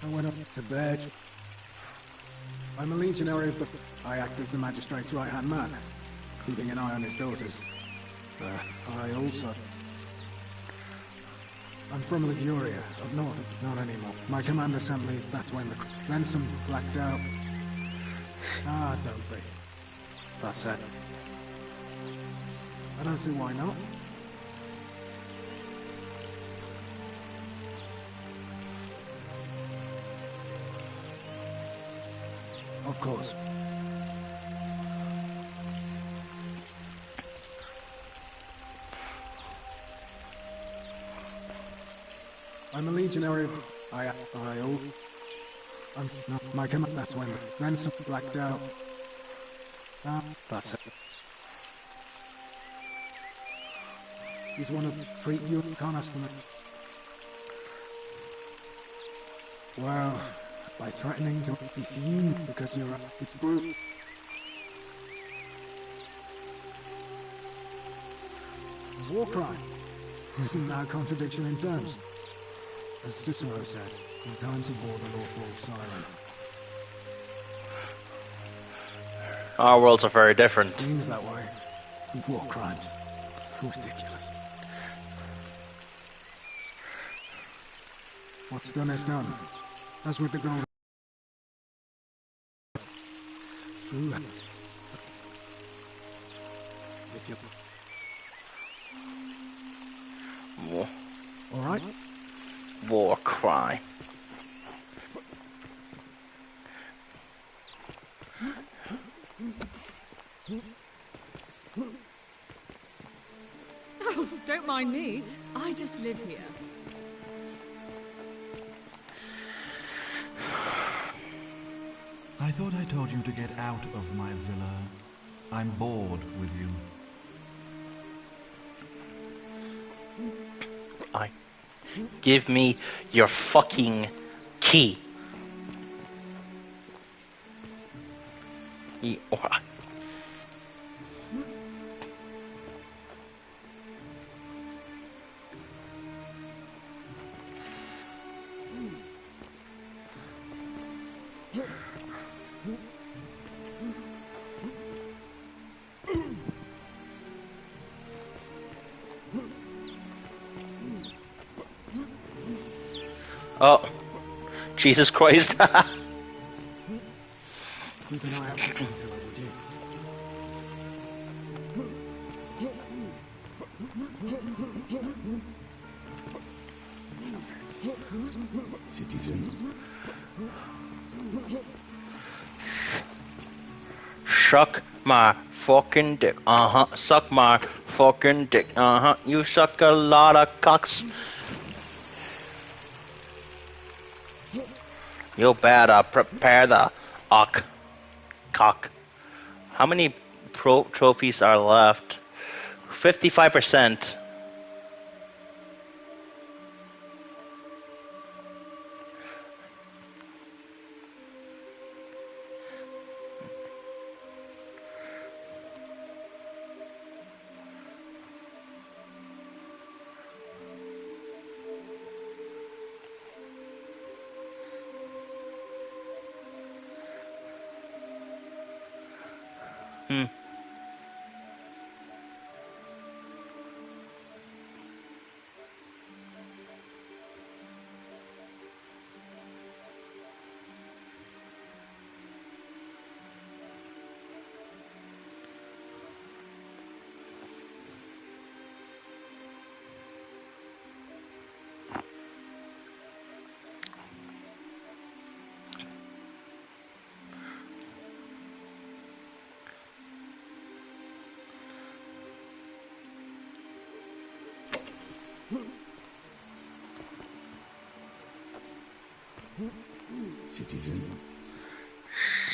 went up to bed. I'm a legionary of the... I act as the magistrate's right-hand man, keeping an eye on his daughters. I also... I'm from Liguria, up north. Not anymore. My commander sent me, that's when the... Then some blacked out. Ah, don't be. That's it. I don't see why not. Of course. I'm a legionary of... I'm not my command. That's when then some blacked out. That's it. He's one of the treat you can't ask for me. Well, by threatening to be fiend because you're it's brutal. War crime. Isn't that a contradiction in terms? As Cicero said, in times of war the law falls silent. Our worlds are very different. Seems that way. War crimes. Ridiculous. What's done is done. As with the gold. True. If you... War. All right. War cry. Oh, don't mind me. I just live here. I thought I told you to get out of my villa. I'm bored with you. Give me your fucking key. Oh, Jesus Christ. Keep an eye out for something, would you? Citizen. Suck my fucking dick. Suck my fucking dick. You suck a lot of cocks. You better prepare the cock. How many pro trophies are left? 55%.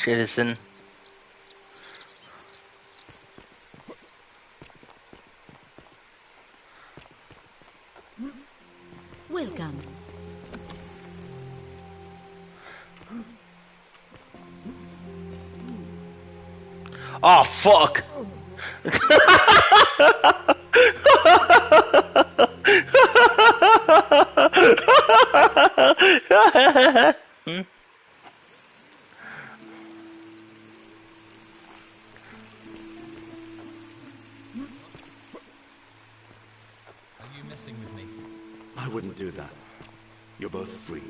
Citizen. Welcome. Oh, fuck! Are you messing with me? I wouldn't do that. You're both free.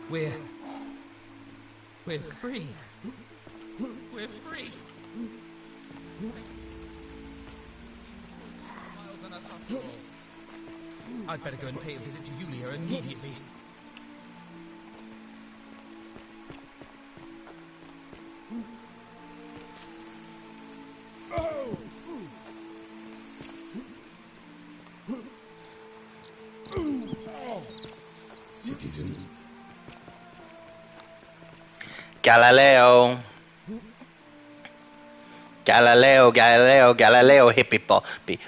We're free. We're free. Smiles on us after all. I'd better go and pay a visit to Yulia immediately. Citizen. Galileo. Galileo, Galileo, Galileo, hippie poppy.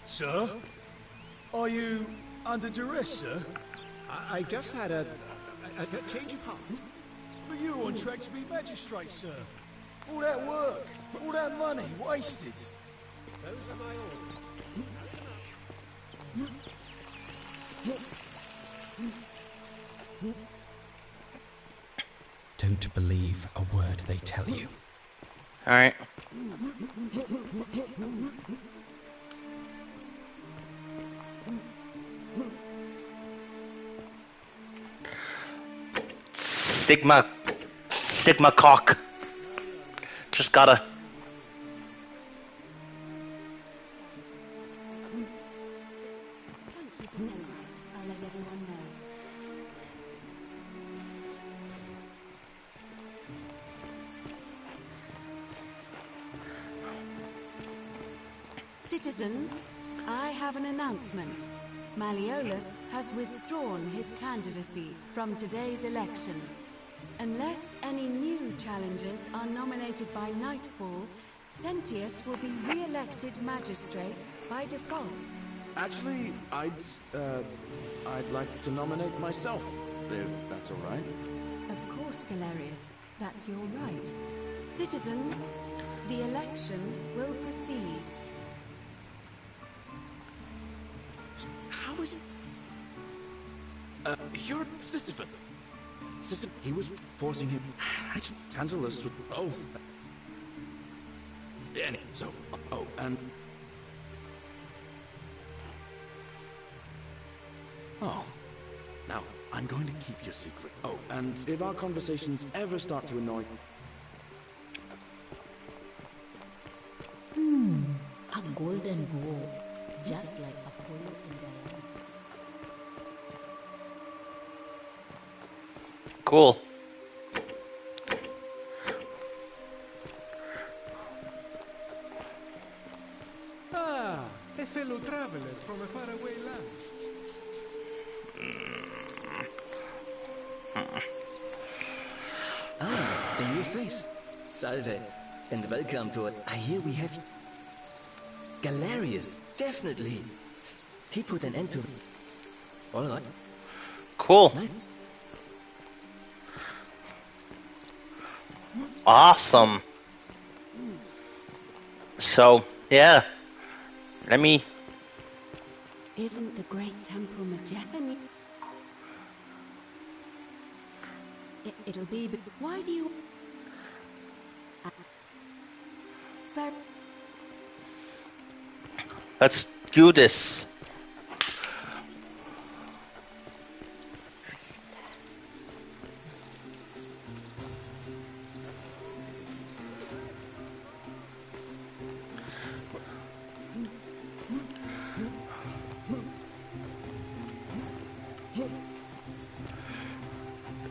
Sir? Are you under duress, sir? I've just had a change of heart. But you were on track to be magistrate, sir. All that work, all that money wasted. Those are my orders. Don't believe a word they tell you. Alright. Sigma cock. Just gotta. Thank you for telling me. I'll let everyone know. Citizens, I have an announcement. Malleolus has withdrawn his candidacy from today's election. Unless any new challengers are nominated by nightfall, Sentius will be re-elected magistrate by default. Actually, I'd like to nominate myself, if that's all right. Of course, Galerius. That's your right. Citizens, the election will proceed. How is... you're a Sisyphus. He was forcing him... Tantalus would... Oh... And so... Oh, and... Oh. Now, I'm going to keep your secret. Oh, and if our conversations ever start to annoy... A golden bow, just like Apollo and Diana. Cool. Ah, a fellow traveler from a faraway land. Ah, a new face. Salve, and welcome to it. I hear we have... Galerius, definitely. He put an end to... All right. Cool. Awesome. So, yeah. Let me... Isn't the great temple majestic? It'll be... Why do you... Let's do this.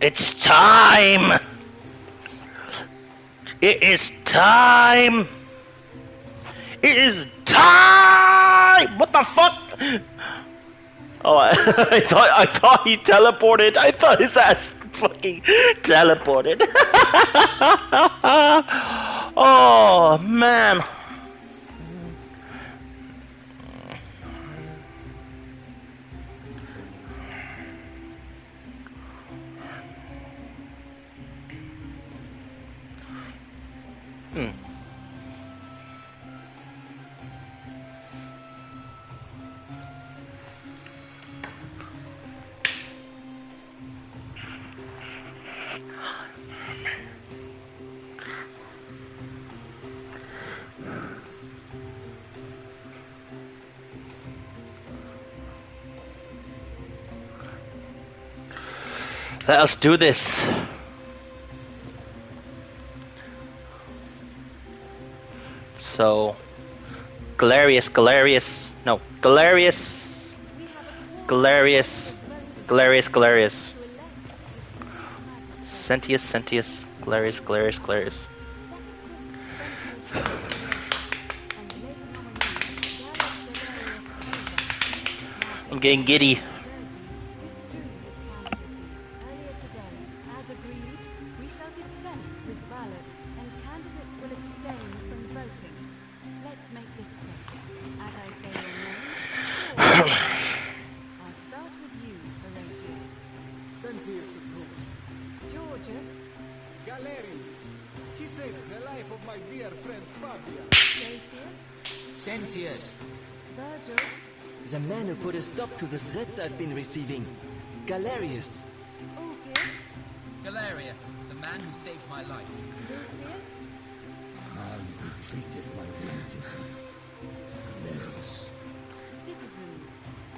It's time! It is time! It is time! What the fuck? Oh, I thought he teleported. I thought his ass fucking teleported. Oh man. Let us do this. So, Galerius, Sentius, Galerius. I'm getting giddy. The man who put a stop to the threats I've been receiving. Galerius. Galerius, the man who saved my life. The man who treated my rheumatism. Galerius. Citizens,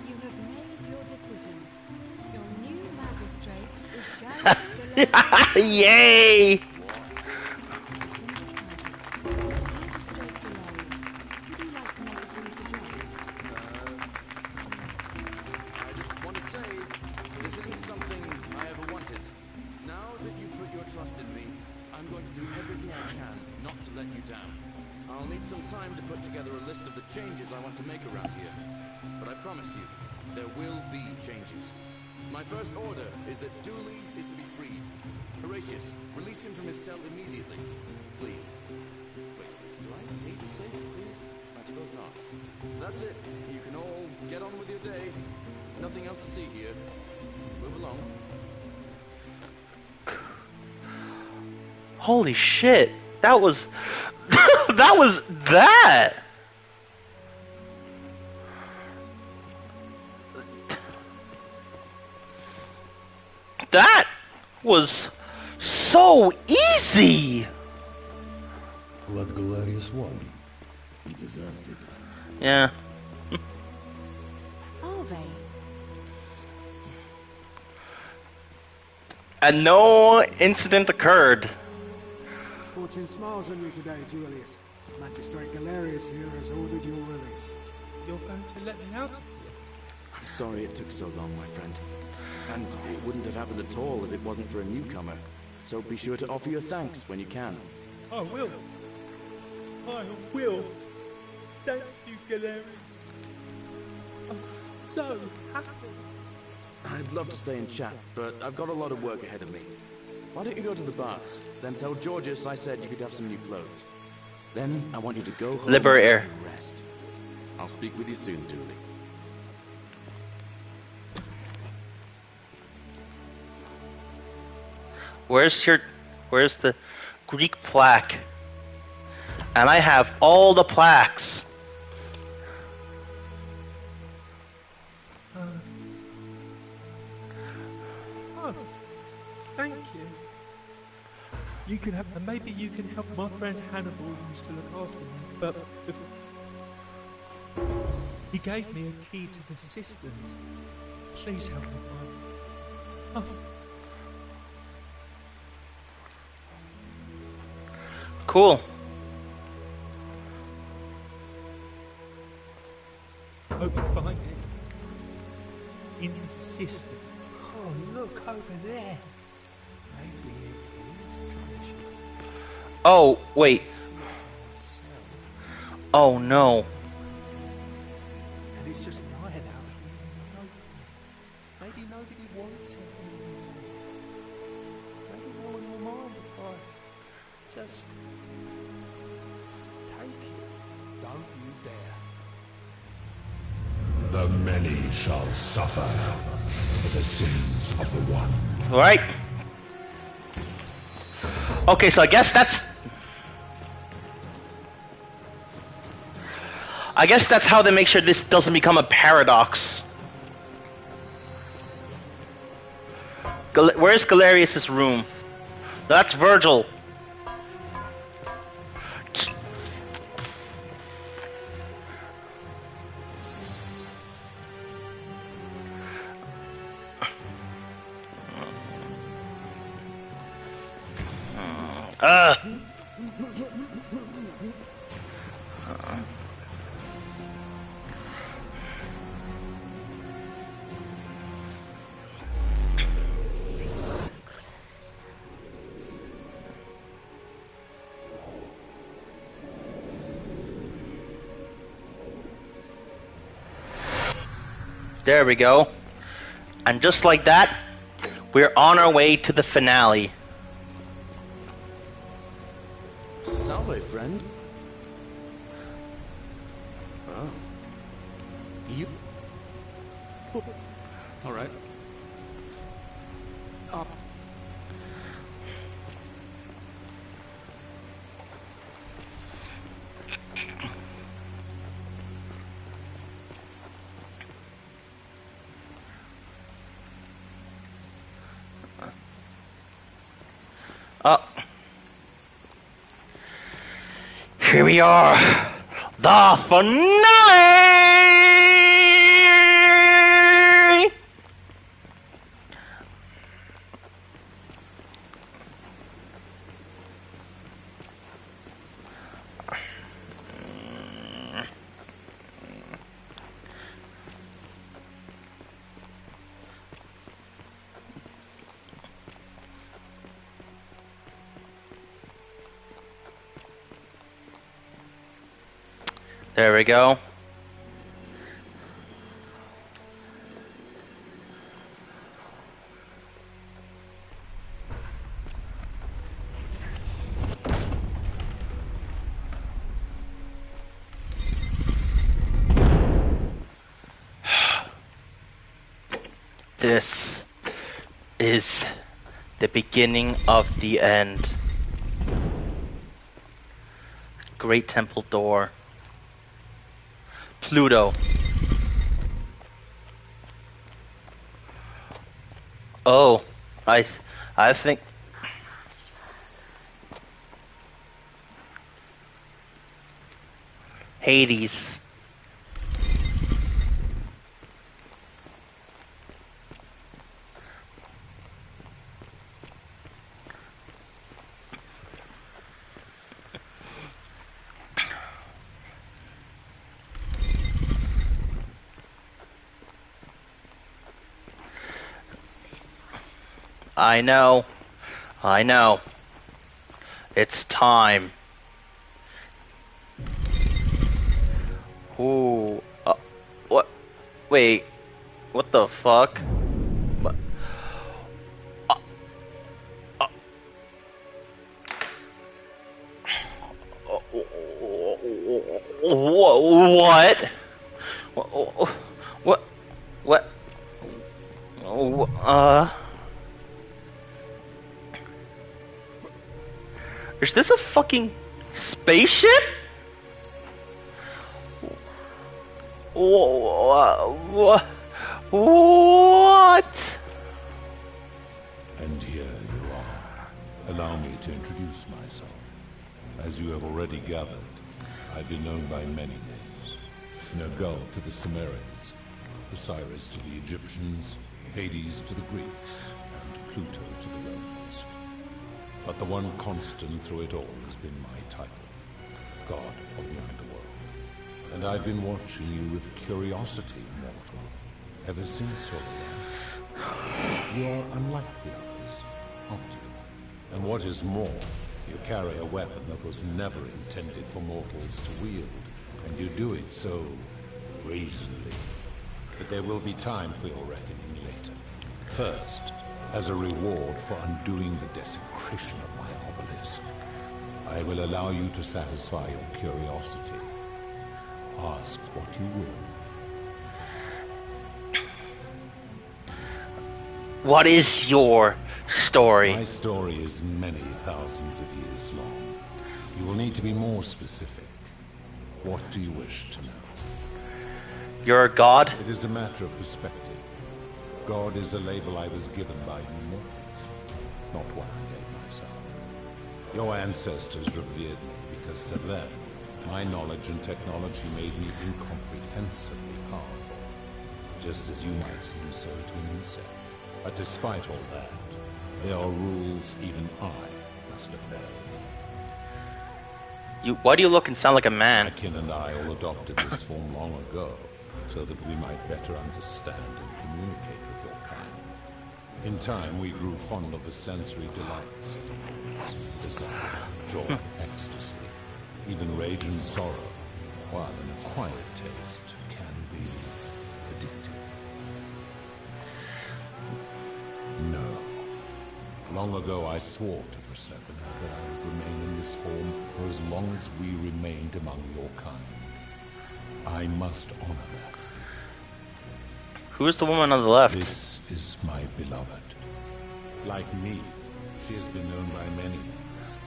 you have made your decision. Your new magistrate is Galerius. Yay! Changes I want to make around here. But I promise you, there will be changes. My first order is that Dooley is to be freed. Horatius, release him from his cell immediately. Please. Wait, do I need to say please? I suppose not. That's it. You can all get on with your day. Nothing else to see here. Move along. Holy shit. That was... that was that! That was so easy! Glad Galerius won. He deserved it. Yeah. Are they? And no incident occurred. Fortune smiles on you today, Julius. Magistrate Galerius here has ordered your release. You're going to let me out of here? I'm sorry it took so long, my friend. And it wouldn't have happened at all if it wasn't for a newcomer. So be sure to offer your thanks when you can. I will. I will. Thank you, Galerius. I'm so happy. I'd love to stay and chat, but I've got a lot of work ahead of me. Why don't you go to the baths? Then tell Georgius I said you could have some new clothes. Then I want you to go home Liberator. and rest. I'll speak with you soon, Dooley. Where's the Greek plaque? And I have all the plaques. Oh, thank you. You can have, and maybe you can help my friend Hannibal, who used to look after me. But if he gave me a key to the cisterns, please help me find it. Cool. Hope you find it in the cistern. Oh, look over there. Maybe it is treasure. Oh, wait. Oh, no. And it's just lying out here in the open. Maybe nobody wants it anymore. Maybe no one will mind if I just take it. Don't you dare. The many shall suffer for the sins of the one. Right. Okay, so I guess that's how they make sure this doesn't become a paradox. Where's Galerius' room? That's Virgil. There we go. And just like that, we're on our way to the finale. Salve, friend. Oh. You... All right. Here we are, the finale! There we go. This is the beginning of the end. Great Temple Door. Pluto. Oh, I think Hades. I know. It's time. Ooh. What? Wait. What the fuck? What? What? What? Is this a fucking spaceship? What? And here you are, Allow me to introduce myself. As you have already gathered, I've been known by many names. Nergal to the Sumerians, Osiris to the Egyptians, Hades to the Greeks, and Pluto to the Romans. But the one constant through it all has been my title, God of the Underworld. And I've been watching you with curiosity, mortal, ever since your life. You are unlike the others, aren't you? And what is more, you carry a weapon that was never intended for mortals to wield, and you do it so brazenly. But there will be time for your reckoning later. First, as a reward for undoing the desecration of my obelisk, I will allow you to satisfy your curiosity. Ask what you will. What is your story? My story is many thousands of years long. You will need to be more specific. What do you wish to know? You're a god? It is a matter of perspective. God is a label I was given by you mortals, not one I gave myself. Your ancestors revered me because to them, my knowledge and technology made me incomprehensibly powerful, just as you might seem so to an insect. But despite all that, there are rules even I must obey. Why do you look and sound like a man? Akin and I all adopted this form long ago, so that we might better understand and communicate with your kind. In time, we grew fond of the sensory delights of thoughts, desire, joy, ecstasy, even rage and sorrow, while an acquired taste can be addictive. No. Long ago I swore to Persephone that I would remain in this form for as long as we remained among your kind. I must honor that. Who is the woman on the left? This is my beloved. Like me, she has been known by many names.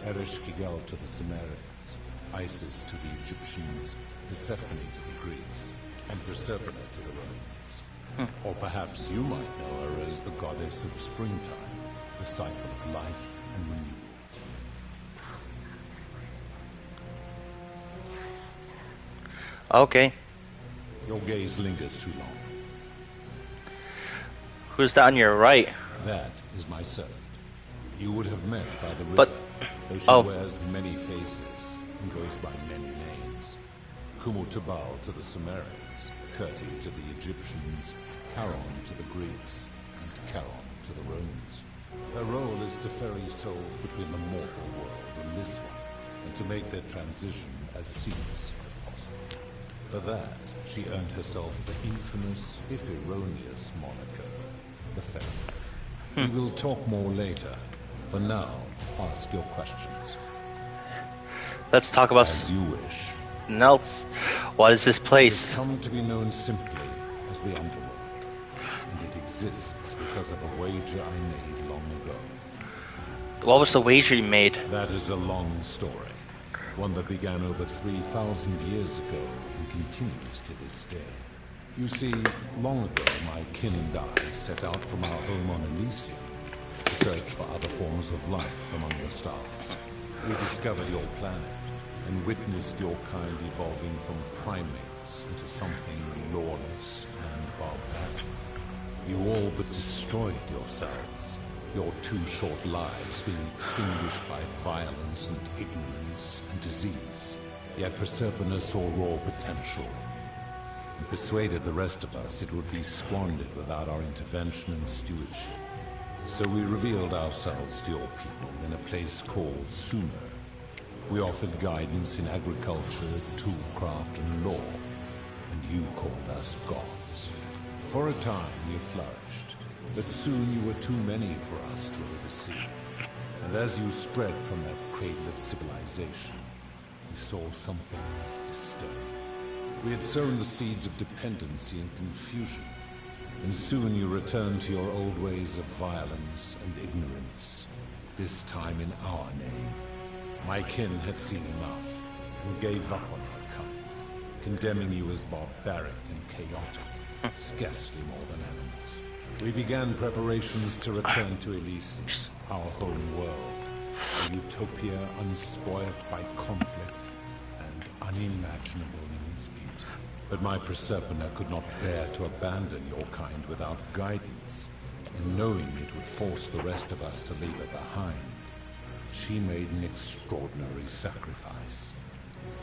Ereshkigal to the Sumerians, Isis to the Egyptians, Persephone to the Greeks, and Proserpina to the Romans. Or perhaps you might know her as the goddess of springtime, the cycle of life and renewal. Okay. Your gaze lingers too long. Who's that on your right? That is my servant. You would have met by the river, But though she wears many faces and goes by many names. Kumutubal to the Sumerians, Kirti to the Egyptians, Charon to the Greeks, and Charon to the Romans. Her role is to ferry souls between the mortal world and this one, and to make their transition as seamless as possible. For that, she earned herself the infamous, if erroneous, moniker, the Ferry. We will talk more later. For now, ask your questions. Let's talk about... As you wish. Else, what is this place? It has come to be known simply as the Underworld, and it exists because of a wager I made long ago. What was the wager you made? That is a long story, one that began over 3,000 years ago and continues to this day. You see, long ago my kin and I set out from our home on Elysium to search for other forms of life among the stars. We discovered your planet and witnessed your kind evolving from primates into something lawless and barbaric. You all but destroyed yourselves, your 2 short lives being extinguished by violence and ignorance and disease. Yet Proserpina saw raw potential in you, and persuaded the rest of us it would be squandered without our intervention and stewardship. So we revealed ourselves to your people in a place called Sumer. We offered guidance in agriculture, toolcraft, and law, and you called us gods. For a time you flourished, but soon you were too many for us to oversee. And as you spread from that cradle of civilization, we saw something disturbing. We had sown the seeds of dependency and confusion, and soon you returned to your old ways of violence and ignorance, this time in our name. My kin had seen enough, and gave up on our kind, condemning you as barbaric and chaotic, scarcely more than animals. We began preparations to return to Elysium, our home world, a utopia unspoilt by conflict and unimaginable in its beauty. But my Proserpina could not bear to abandon your kind without guidance, and knowing it would force the rest of us to leave her behind, she made an extraordinary sacrifice.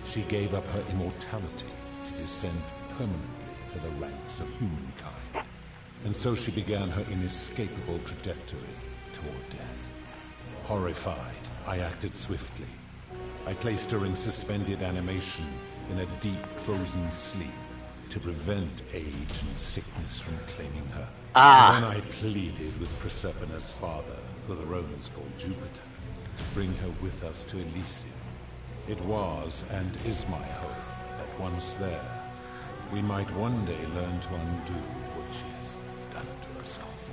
She gave up her immortality to descend permanently to the ranks of humankind. And so she began her inescapable trajectory toward death. Horrified, I acted swiftly. I placed her in suspended animation in a deep frozen sleep to prevent age and sickness from claiming her. And then I pleaded with Proserpina's father, who the Romans called Jupiter, to bring her with us to Elysium. It was and is my hope that once there, we might one day learn to undo what she has done to herself.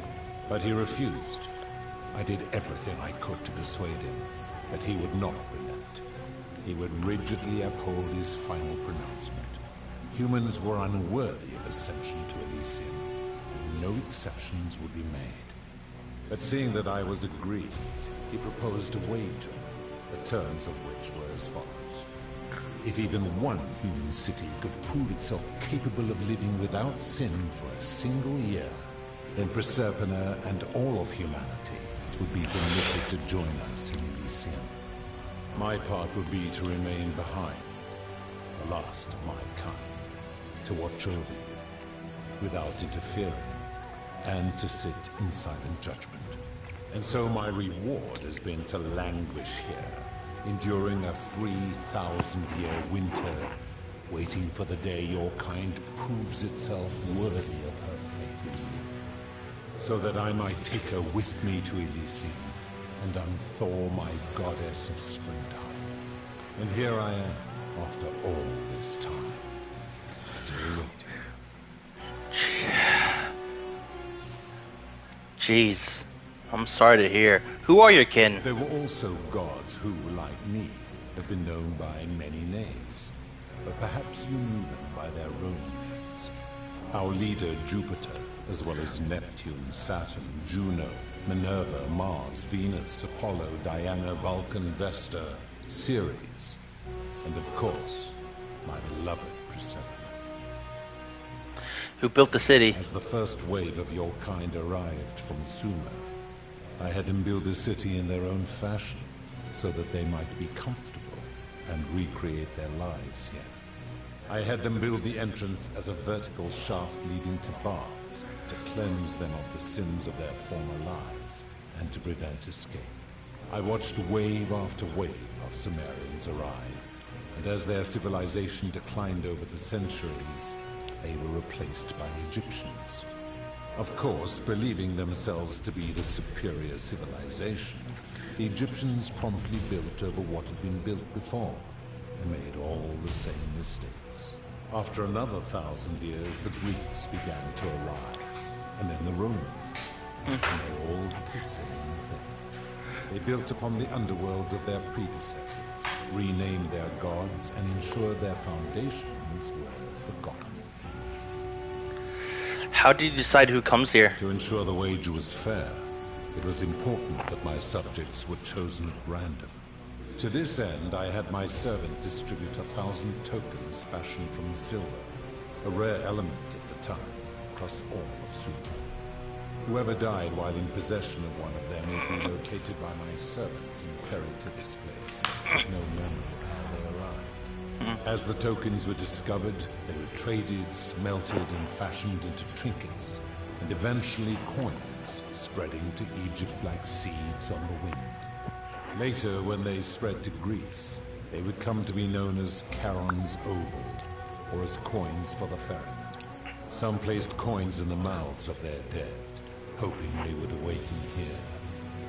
But he refused. I did everything I could to persuade him, but he would not relent. He would rigidly uphold his final pronouncement. Humans were unworthy of ascension to Elysium, and no exceptions would be made. But seeing that I was aggrieved, he proposed a wager, the terms of which were as follows. If even one human city could prove itself capable of living without sin for a single year, then Proserpina and all of humanity would be permitted to join us in Elysium. My part would be to remain behind, the last of my kind, to watch over you, without interfering, and to sit in silent judgment. And so my reward has been to languish here, enduring a 3,000-year winter, waiting for the day your kind proves itself worthy of her faith in you, so that I might take her with me to Elysium and unthaw my goddess of springtime. And here I am, after all this time, still waiting. Jeez. I'm sorry to hear. Who are your kin? There were also gods who, like me, have been known by many names. But perhaps you knew them by their Roman names. Our leader, Jupiter, as well as Neptune, Saturn, Juno, Minerva, Mars, Venus, Apollo, Diana, Vulcan, Vesta, Ceres, and of course, my beloved Proserpina. Who built the city? As the first wave of your kind arrived from Sumer, I had them build a city in their own fashion, so that they might be comfortable and recreate their lives here. I had them build the entrance as a vertical shaft leading to baths, to cleanse them of the sins of their former lives, and to prevent escape. I watched wave after wave of Sumerians arrive, and as their civilization declined over the centuries, they were replaced by Egyptians. Of course, believing themselves to be the superior civilization, the Egyptians promptly built over what had been built before, and made all the same mistakes. After another 1,000 years, the Greeks began to arrive, and then the Romans, and they all did the same thing. They built upon the underworlds of their predecessors, renamed their gods, and ensured their foundations were forgotten. How do you decide who comes here? To ensure the wager was fair, it was important that my subjects were chosen at random. To this end, I had my servant distribute 1,000 tokens fashioned from silver, a rare element at the time, across all of Sumer. Whoever died while in possession of one of them would be located by my servant and ferried to this place, with no memory of how they arrived. As the tokens were discovered, they were traded, smelted, and fashioned into trinkets, and eventually coins, spreading to Egypt like seeds on the wind. Later, when they spread to Greece, they would come to be known as Charon's obol, or as coins for the ferryman. Some placed coins in the mouths of their dead, hoping they would awaken here,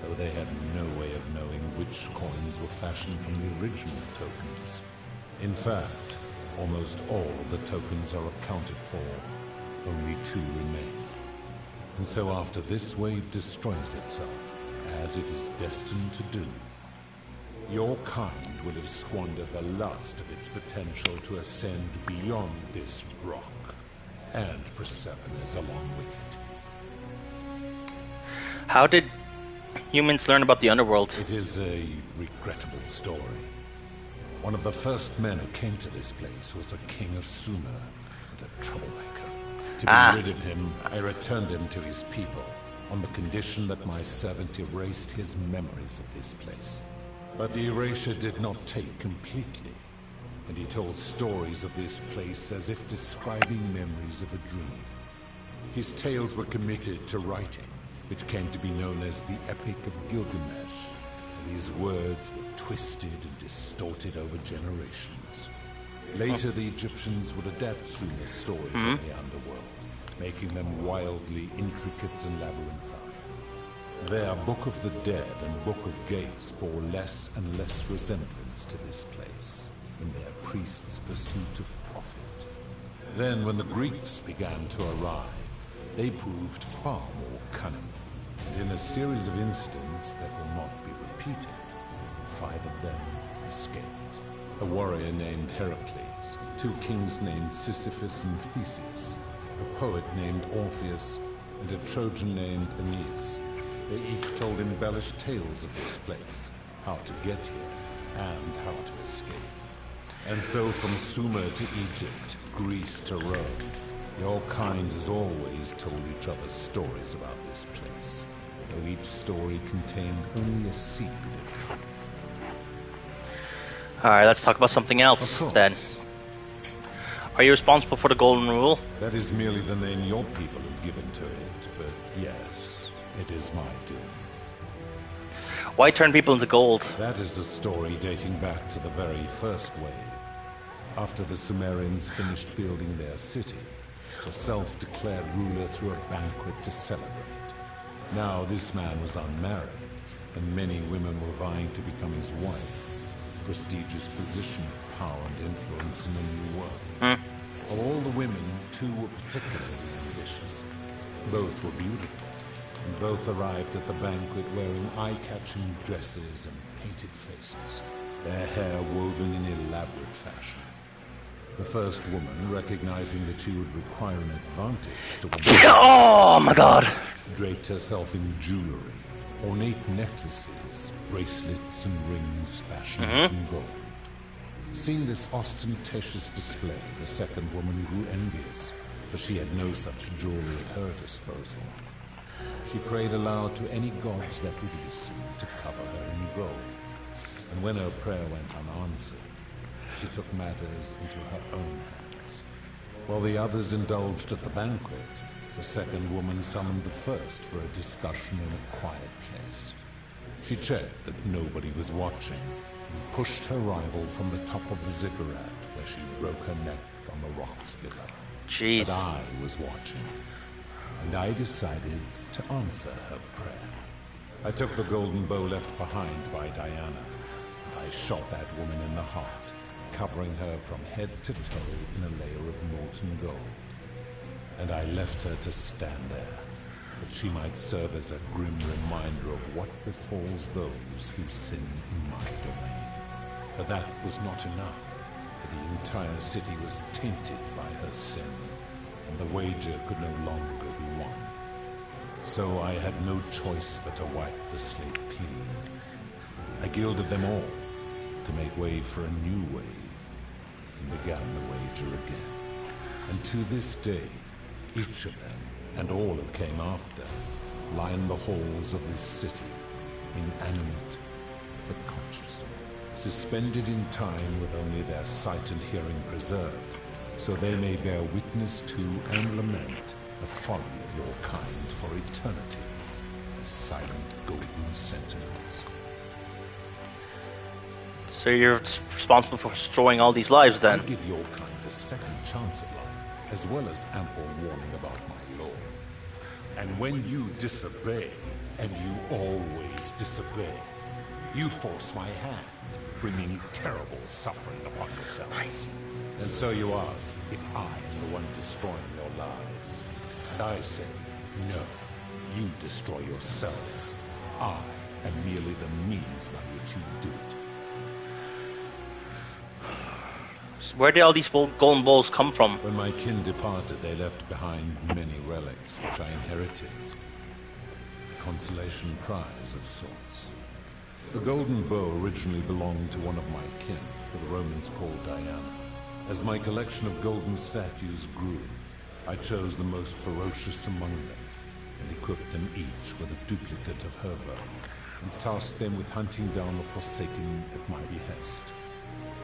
though they had no way of knowing which coins were fashioned from the original tokens. In fact, almost all of the tokens are accounted for, only 2 remain. And so after this wave destroys itself, as it is destined to do, your kind will have squandered the last of its potential to ascend beyond this rock, and Proserpina's along with it. How did humans learn about the underworld? It is a regrettable story. One of the first men who came to this place was a king of Sumer and a troublemaker. To be rid of him, I returned him to his people on the condition that my servant erased his memories of this place. But the erasure did not take completely, and he told stories of this place as if describing memories of a dream. His tales were committed to writing, which came to be known as the Epic of Gilgamesh, and these words were twisted and distorted over generations. Later, the Egyptians would adapt Sumer's stories of the underworld, making them wildly intricate and labyrinthine. Their Book of the Dead and Book of Gates bore less and less resemblance to this place in their priests' pursuit of profit. Then, when the Greeks began to arrive, they proved far more cunning, and in a series of incidents that will not be repeated, 5 of them escaped. A warrior named Heracles, 2 kings named Sisyphus and Theseus, a poet named Orpheus, and a Trojan named Aeneas. They each told embellished tales of this place, how to get here, and how to escape. And so from Sumer to Egypt, Greece to Rome, your kind has always told each other stories about this place, though each story contained only a seed of truth. Alright, let's talk about something else then. Are you responsible for the Golden Rule? That is merely the name your people have given to it, but yes, it is my doing. Why turn people into gold? That is a story dating back to the very first wave. After the Sumerians finished building their city, the self-declared ruler threw a banquet to celebrate. Now this man was unmarried, and many women were vying to become his wife. Prestigious position of power and influence in a new world. Of all the women, 2 were particularly ambitious. Both were beautiful, and both arrived at the banquet wearing eye-catching dresses and painted faces, their hair woven in elaborate fashion. The first woman, recognizing that she would require an advantage to win, oh my god! Draped herself in jewelry, ornate necklaces, bracelets, and rings fashioned from gold. Seeing this ostentatious display, the second woman grew envious, for she had no such jewelry at her disposal. She prayed aloud to any gods that would listen to cover her in gold. And when her prayer went unanswered, she took matters into her own hands. While the others indulged at the banquet, the second woman summoned the first for a discussion in a quiet place. She checked that nobody was watching, and pushed her rival from the top of the ziggurat, where she broke her neck on the rocks below. Jeez. But I was watching, and I decided to answer her prayer. I took the golden bow left behind by Diana, and I shot that woman in the heart, covering her from head to toe in a layer of molten gold. And I left her to stand there, that she might serve as a grim reminder of what befalls those who sin in my domain. But that was not enough, for the entire city was tainted by her sin, and the wager could no longer be won. So I had no choice but to wipe the slate clean. I gilded them all, to make way for a new wave, and began the wager again. And to this day, each of them, and all who came after, line the halls of this city, inanimate but conscious, suspended in time with only their sight and hearing preserved, so they may bear witness to and lament the folly of your kind for eternity, as silent golden sentinels. So you're responsible for destroying all these lives then? I give your kind a second chance at life, as well as ample warning about my law. And when you disobey, and you always disobey, you force my hand, bringing terrible suffering upon yourselves. And so you ask if I am the one destroying your lives. And I say, no, you destroy yourselves. I am merely the means by which you do it. Where did all these golden bowls come from? When my kin departed, they left behind many relics, which I inherited. consolation prize of sorts. The golden bow originally belonged to one of my kin, who the Romans called Diana. As my collection of golden statues grew, I chose the most ferocious among them, and equipped them each with a duplicate of her bow, and tasked them with hunting down the Forsaken at my behest.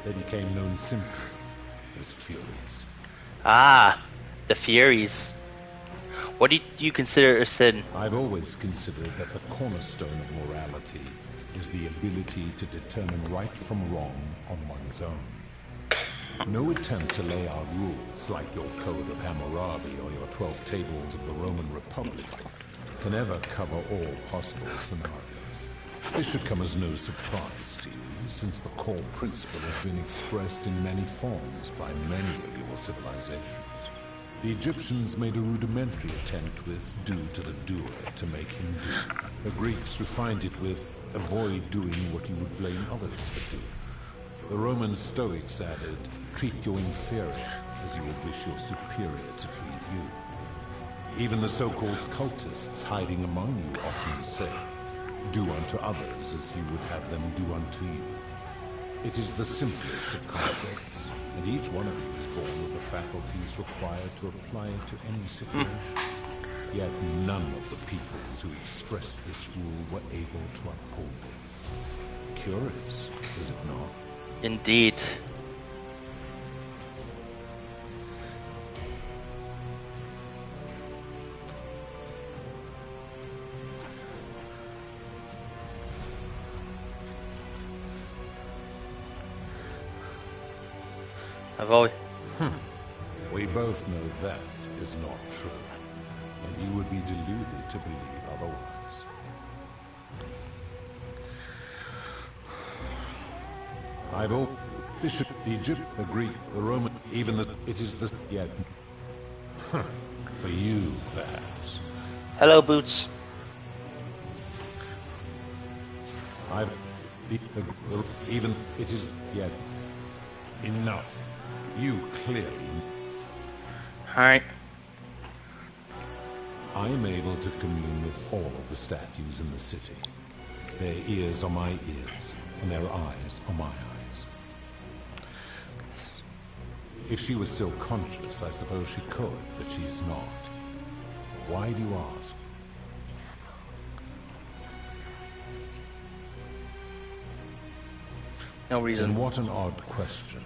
They became known simply as Furies. Ah, the Furies. What do you consider a sin? I've always considered that the cornerstone of morality is the ability to determine right from wrong on one's own. No attempt to lay out rules like your Code of Hammurabi or your 12 Tables of the Roman Republic can ever cover all possible scenarios. This should come as no surprise to you, since the core principle has been expressed in many forms by many of your civilizations. The Egyptians made a rudimentary attempt with "do to the doer" to make him do. The Greeks refined it with "avoid doing what you would blame others for doing." The Roman Stoics added, "treat your inferior as you would wish your superior to treat you." Even the so-called cultists hiding among you often say, "Do unto others as you would have them do unto you." It is the simplest of concepts, and each one of you is born with the faculties required to apply it to any situation. Yet none of the peoples who expressed this rule were able to uphold it. Curious, is it not? Indeed. I've always... We both know that is not true, and you would be deluded to believe otherwise. This should the Egypt, the Greek, the Roman, even the... It is the... Yet... For you, perhaps. Hello, Boots. Even... It is... Yet... Enough. You clearly... Alright. I am able to commune with all of the statues in the city. Their ears are my ears, and their eyes are my eyes. If she was still conscious, I suppose she could, but she's not. Why do you ask? No reason. Then what an odd question.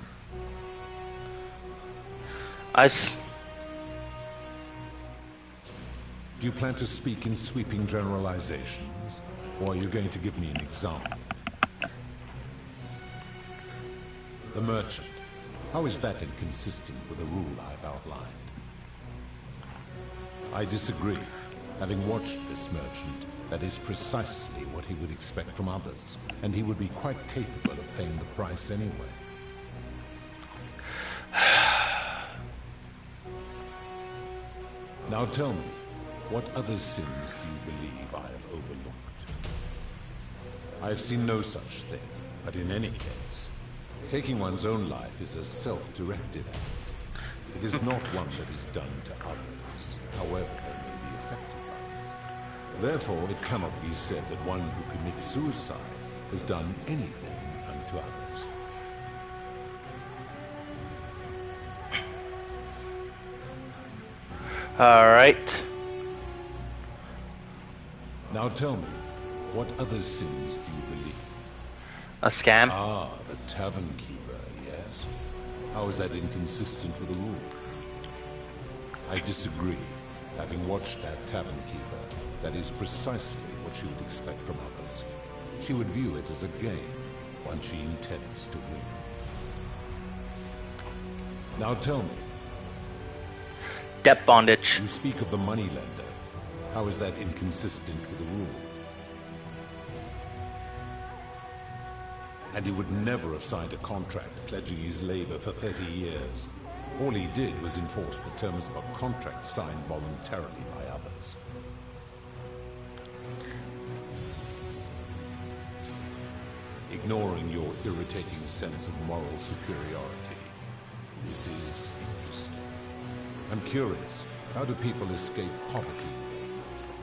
Do you plan to speak in sweeping generalizations, or are you going to give me an example? The merchant. How is that inconsistent with the rule I've outlined? I disagree. Having watched this merchant, that is precisely what he would expect from others, and he would be quite capable of paying the price anyway. Now tell me, what other sins do you believe I have overlooked? I have seen no such thing, but in any case, taking one's own life is a self-directed act. It is not one that is done to others, however they may be affected by it. Therefore, it cannot be said that one who commits suicide has done anything unto others. Alright. Now tell me, what other sins do you believe? A scam? Ah, the tavern keeper, yes. How is that inconsistent with the rule? I disagree. Having watched that tavern keeper, that is precisely what she would expect from others. She would view it as a game, one she intends to win. Now tell me. Debt bondage. You speak of the moneylender. How is that inconsistent with the rule? And he would never have signed a contract pledging his labor for 30 years. All he did was enforce the terms of a contract signed voluntarily by others. Ignoring your irritating sense of moral superiority, this is interesting. I'm curious, how do people escape poverty where you're from?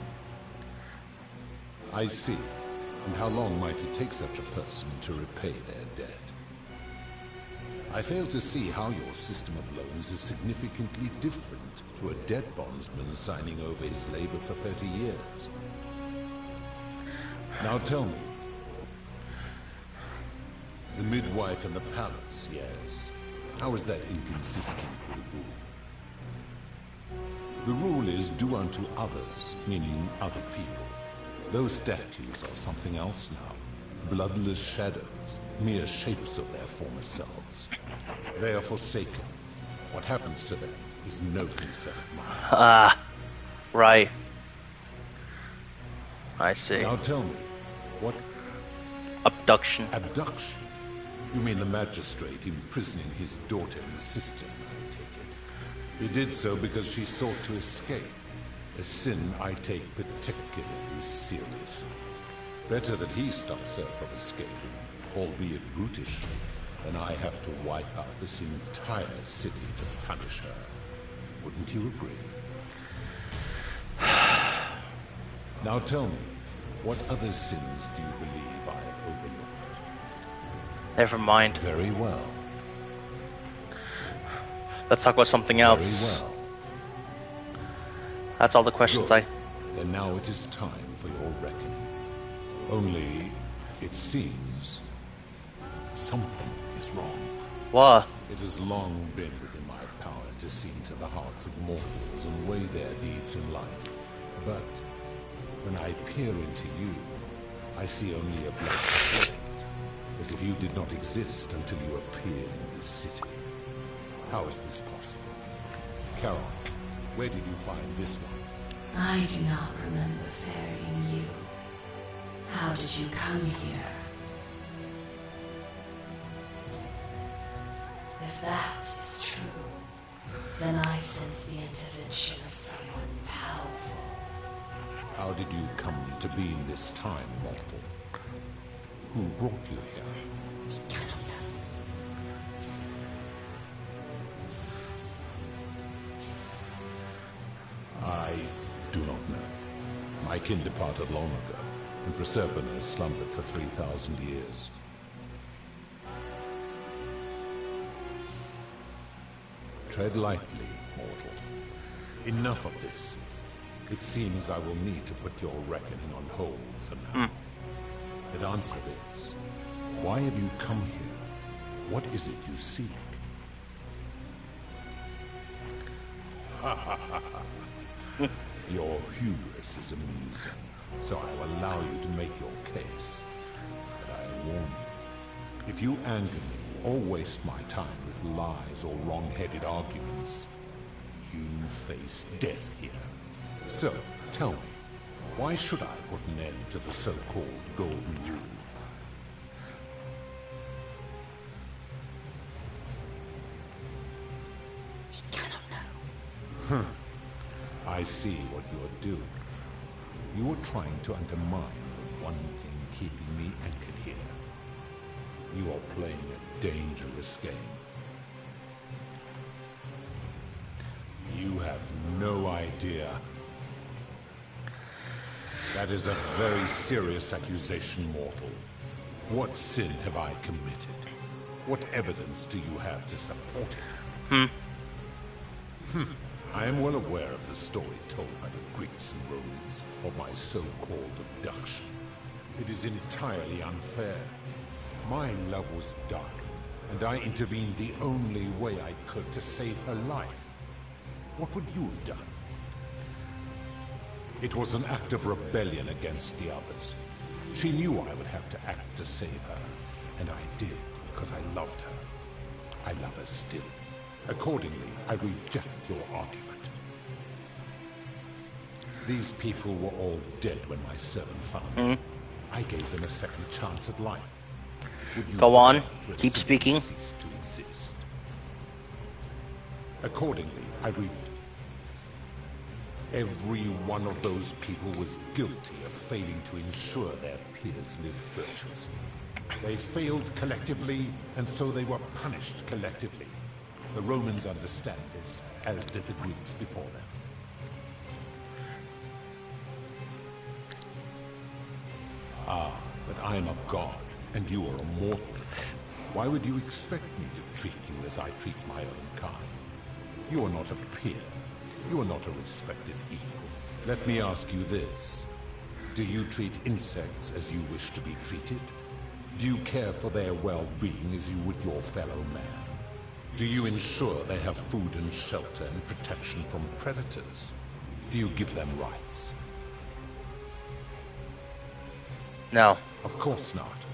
I see. And how long might it take such a person to repay their debt? I fail to see how your system of loans is significantly different to a debt bondsman signing over his labor for 30 years. Now tell me. The midwife and the palace, yes. How is that inconsistent with the rule? The rule is do unto others, meaning other people. Those statues are something else now. Bloodless shadows, mere shapes of their former selves. They are forsaken. What happens to them is no concern of mine. Ah, right. I see. Now tell me, what... Abduction. Abduction? You mean the magistrate imprisoning his daughter in the cistern, I take it. He did so because she sought to escape. A sin I take particularly seriously. Better that he stops her from escaping, albeit brutishly, than I have to wipe out this entire city to punish her. Wouldn't you agree? Now tell me, what other sins do you believe I have overlooked? Never mind. Very well. Let's talk about something else. Very well. That's all the questions Good. Then now it is time for your reckoning. Only, it seems, something is wrong. What? It has long been within my power to see into the hearts of mortals and weigh their deeds in life. But when I peer into you, I see only a blank slate, as if you did not exist until you appeared in this city. How is this possible? Carol, where did you find this one? I do not remember ferrying you. How did you come here? If that is true, then I sense the intervention of someone powerful. How did you come to be in this time, mortal? Who brought you here? I do not know. My kin departed long ago, and Proserpina slumbered for 3,000 years. Tread lightly, mortal. Enough of this. It seems I will need to put your reckoning on hold for now. But answer this. Why have you come here? What is it you seek? Your hubris is amusing, so I will allow you to make your case. But I warn you, if you anger me or waste my time with lies or wrong-headed arguments, you face death here. So, tell me, why should I put an end to the so-called Golden Rule? I see what you're doing. You are trying to undermine the one thing keeping me anchored here. You are playing a dangerous game. You have no idea. That is a very serious accusation, mortal. What sin have I committed? What evidence do you have to support it? I am well aware of the story told by the Greeks and Romans of my so-called abduction. It is entirely unfair. My love was dying, and I intervened the only way I could to save her life. What would you have done? It was an act of rebellion against the others. She knew I would have to act to save her, and I did because I loved her. I love her still. Accordingly, I reject your argument. These people were all dead when my servant found them. I gave them a second chance at life. Would you go on, keep speaking. Cease to exist? Accordingly, I every one of those people was guilty of failing to ensure their peers lived virtuously. They failed collectively, and so they were punished collectively. The Romans understand this, as did the Greeks before them. that I am a god and you are a mortal, why would you expect me to treat you as I treat my own kind? You are not a peer. You are not a respected equal. Let me ask you this. Do you treat insects as you wish to be treated? Do you care for their well-being as you would your fellow man? Do you ensure they have food and shelter and protection from predators? Do you give them rights? No. Of course not.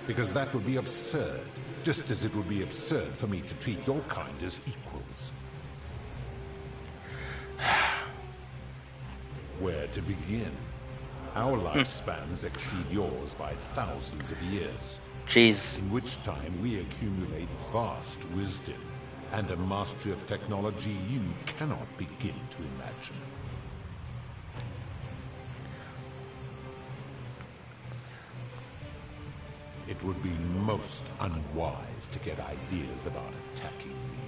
Because that would be absurd. Just as it would be absurd for me to treat your kind as equals. Where to begin? Our lifespans exceed yours by thousands of years. Jeez. In which time we accumulate vast wisdom and a mastery of technology you cannot begin to imagine. It would be most unwise to get ideas about attacking me.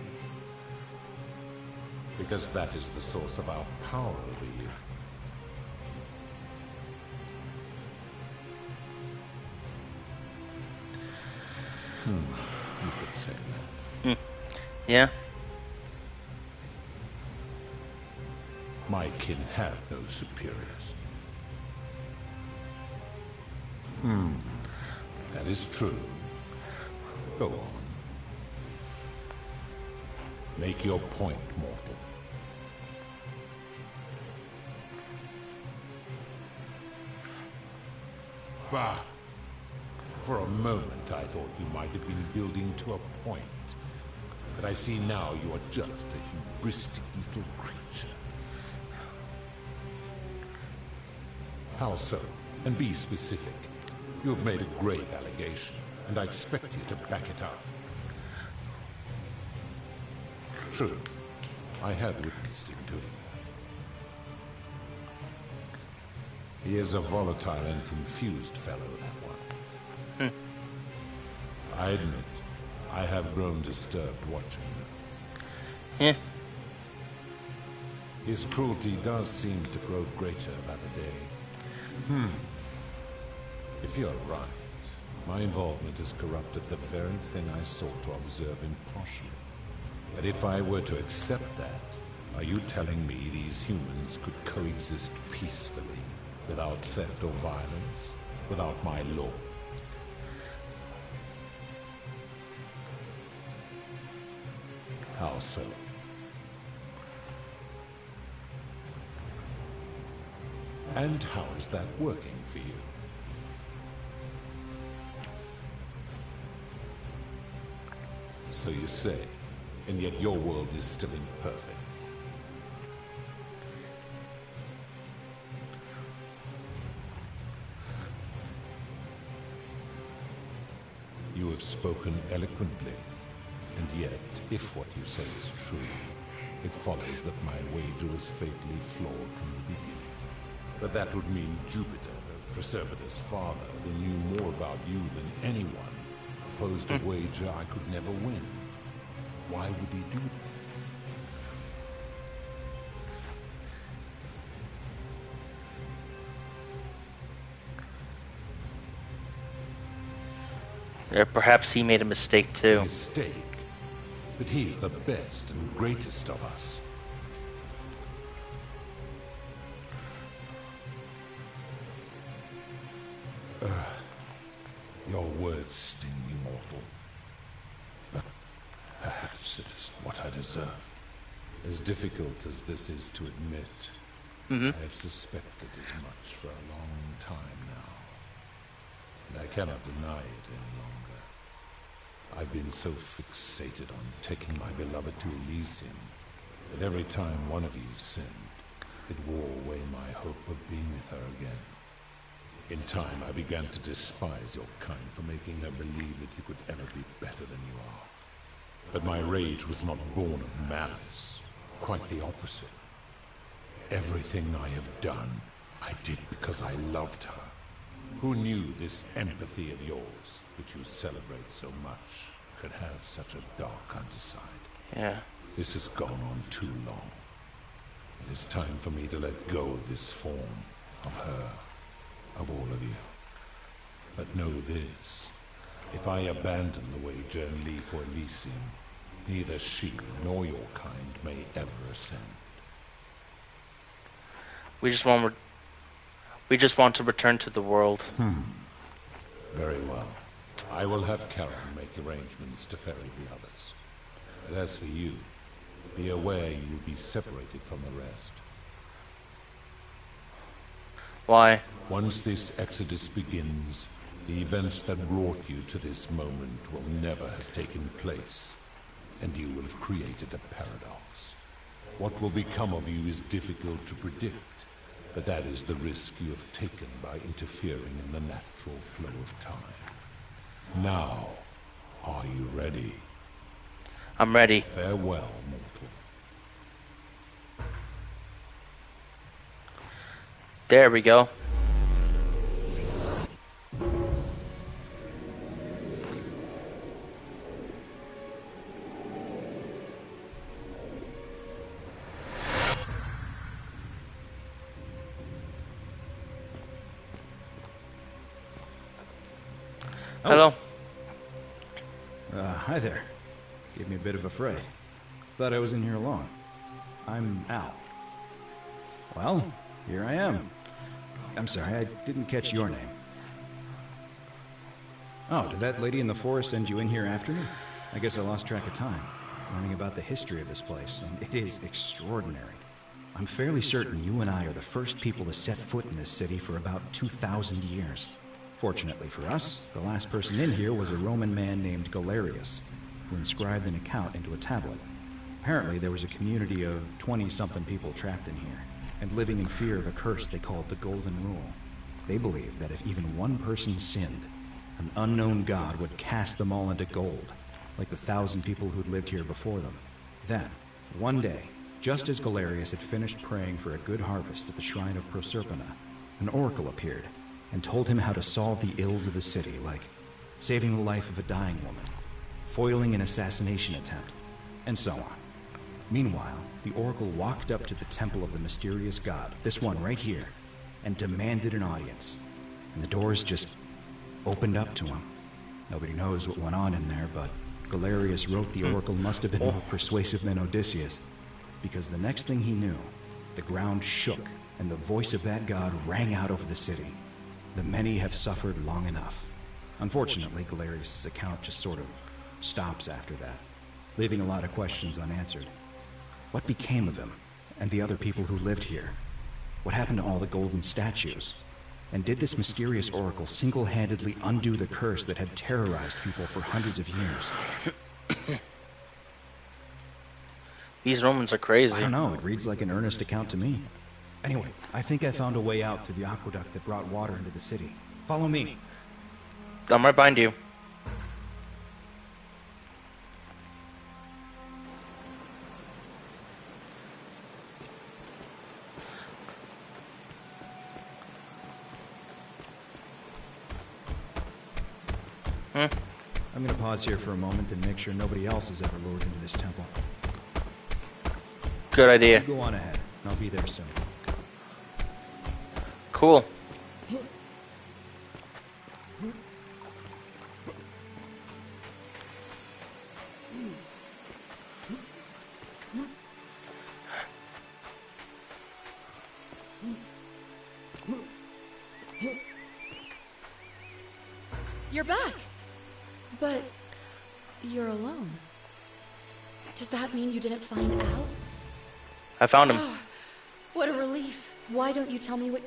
Because that is the source of our power over you. You could say that. Yeah. My kin have no superiors. That is true. Go on. Make your point, mortal. Bah! For a moment I thought you might have been building to a point. But I see now you are just a hubristic little creature. How so? And be specific. You have made a grave allegation, and I expect you to back it up. True. I have witnessed him doing that. He is a volatile and confused fellow, that one. I admit, I have grown disturbed watching him. His cruelty does seem to grow greater by the day. If you're right, my involvement has corrupted the very thing I sought to observe impartially. But if I were to accept that, are you telling me these humans could coexist peacefully, without theft or violence, without my law? How so? And how is that working for you? So you say, and yet your world is still imperfect. You have spoken eloquently, and yet, if what you say is true, it follows that my wager was fatally flawed from the beginning. But that would mean Jupiter, Proserpita's father, who knew more about you than anyone, proposed a wager I could never win. Why would he do that? Perhaps he made a mistake too. A mistake? But he is the best and greatest of us. Your words sting me, mortal. But perhaps it is what I deserve. As difficult as this is to admit, I have suspected as much for a long time now. And I cannot deny it any longer. I've been so fixated on taking my beloved to Elysium that every time one of you sinned, it wore away my hope of being with her again. In time, I began to despise your kind for making her believe that you could ever be better than you are. But my rage was not born of malice. Quite the opposite. Everything I have done, I did because I loved her. Who knew this empathy of yours, which you celebrate so much, could have such a dark underside? Yeah. This has gone on too long. It is time for me to let go of this form, of her, of all of you. But know this. If I abandon the way Zhenli for Elysium, neither she nor your kind may ever ascend. We just want to return to the world. Very well. I will have Karen make arrangements to ferry the others. But as for you, be aware you will be separated from the rest. Why? Once this exodus begins, the events that brought you to this moment will never have taken place, and you will have created a paradox. What will become of you is difficult to predict, but that is the risk you have taken by interfering in the natural flow of time. Now, are you ready? I'm ready. Farewell, mortal. There we go. Hello. Hi there. Gave me a bit of a fright. Thought I was in here alone. I'm Al. Well, here I am. I'm sorry, I didn't catch your name. Oh, did that lady in the forest send you in here after me? I guess I lost track of time, learning about the history of this place, and it is extraordinary. I'm fairly certain you and I are the first people to set foot in this city for about 2,000 years. Fortunately for us, the last person in here was a Roman man named Galerius, who inscribed an account into a tablet. Apparently, there was a community of 20-something people trapped in here, and living in fear of a curse they called the Golden Rule. They believed that if even one person sinned, an unknown god would cast them all into gold, like the 1,000 people who'd lived here before them. Then, one day, just as Galerius had finished praying for a good harvest at the shrine of Proserpina, an oracle appeared and told him how to solve the ills of the city, like saving the life of a dying woman, foiling an assassination attempt, and so on. Meanwhile, the oracle walked up to the temple of the mysterious god, this one right here, and demanded an audience. And the doors just opened up to him. Nobody knows what went on in there, but Galerius wrote the oracle must have been more persuasive than Odysseus, because the next thing he knew, the ground shook, and the voice of that god rang out over the city. The many have suffered long enough. Unfortunately, Galerius' account just sort of stops after that, leaving a lot of questions unanswered. What became of him, and the other people who lived here? What happened to all the golden statues? And did this mysterious oracle single-handedly undo the curse that had terrorized people for hundreds of years? These Romans are crazy. I don't know, it reads like an earnest account to me. Anyway, I think I found a way out through the aqueduct that brought water into the city. Follow me. I'm right behind you. I'm gonna pause here for a moment and make sure nobody else is ever lured into this temple. Good idea. You go on ahead. I'll be there soon. Cool. You're back! But you're alone. Does that mean you didn't find Al? I found him. Oh, what a relief. Why don't you tell me what...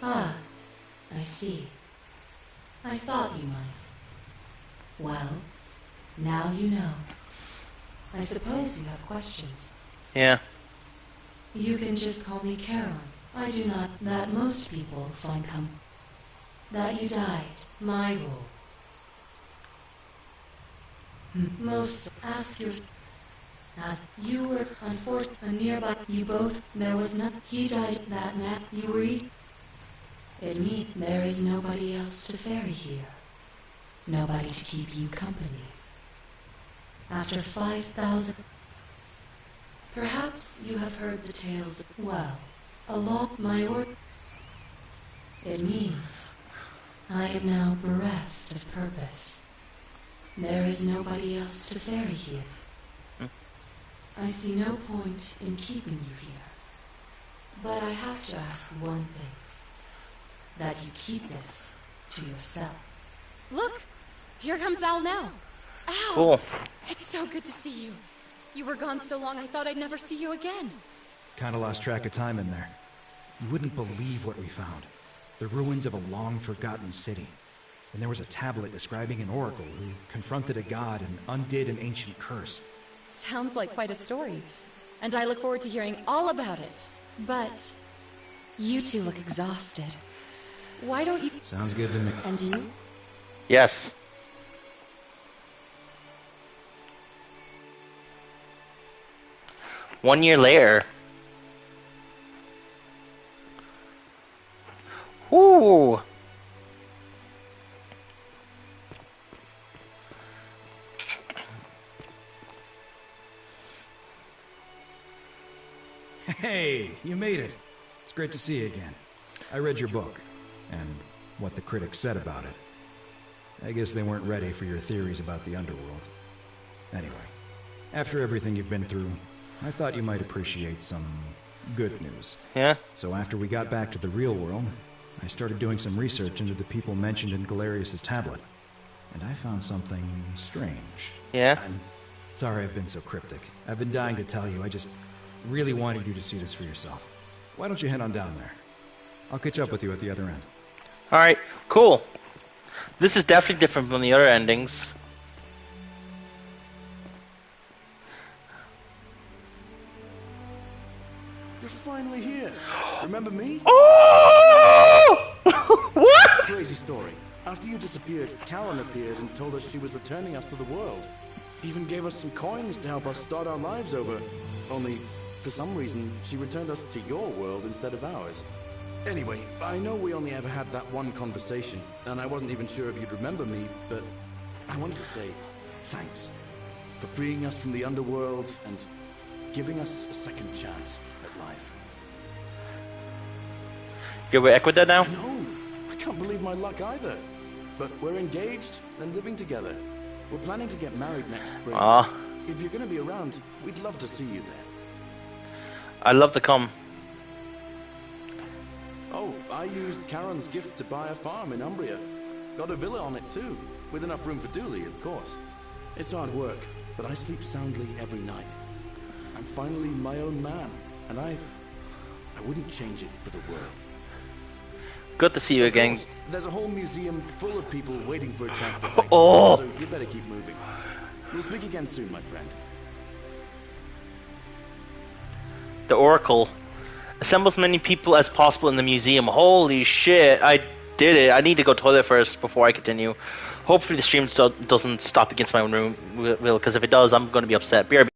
Ah, I see. I thought you might. Well, now you know. I suppose you have questions. Yeah. You can just call me Caroline. I do not... That most people find that you died. My rule. Most ask your... As you were unfortunate nearby, you both, there was none. He died, that man, you were It means there is nobody else to ferry here. Nobody to keep you company. After 5,000... Perhaps you have heard the tales, well, along my It means I am now bereft of purpose. There is nobody else to ferry here. I see no point in keeping you here. But I have to ask one thing. That you keep this to yourself. Look! Here comes Al now. Al! Cool. It's so good to see you. You were gone so long I thought I'd never see you again. Kinda lost track of time in there. You wouldn't believe what we found. The ruins of a long-forgotten city. And there was a tablet describing an oracle who confronted a god and undid an ancient curse. Sounds like quite a story. And I look forward to hearing all about it. But you two look exhausted. Why don't you... Sounds good to me. And you? Yes. One year later. Ooh. Hey, you made it. It's great to see you again. I read your book, and what the critics said about it. I guess they weren't ready for your theories about the underworld. Anyway, after everything you've been through, I thought you might appreciate some good news. Yeah? So after we got back to the real world, I started doing some research into the people mentioned in Galerius' tablet. And I found something strange. Yeah? I'm sorry I've been so cryptic. I've been dying to tell you, I just really wanted you to see this for yourself. Why don't you head on down there? I'll catch up with you at the other end. Alright, cool. This is definitely different from the other endings. You're finally here. Remember me? Oh! What? It's a crazy story. After you disappeared, Karen appeared and told us she was returning us to the world. Even gave us some coins to help us start our lives over. Only, for some reason, she returned us to your world instead of ours. Anyway, I know we only ever had that one conversation, and I wasn't even sure if you'd remember me, but I wanted to say thanks for freeing us from the underworld and giving us a second chance at life. You're with Ecuador now? No, I can't believe my luck either. But we're engaged and living together. We're planning to get married next spring. If you're going to be around, we'd love to see you there. I'd love to come. Oh, I used Karen's gift to buy a farm in Umbria. Got a villa on it too, with enough room for Dooley, of course. It's hard work, but I sleep soundly every night. I'm finally my own man, and I wouldn't change it for the world. Good to see you again. There's a whole museum full of people waiting for a chance to thank Oh. you, so you better keep moving. We'll speak again soon, my friend. The Oracle. Assemble as many people as possible in the museum. Holy shit, I did it. I need to go to the toilet first before I continue. Hopefully the stream doesn't stop against my own will, because if it does, I'm going to be upset. BRB.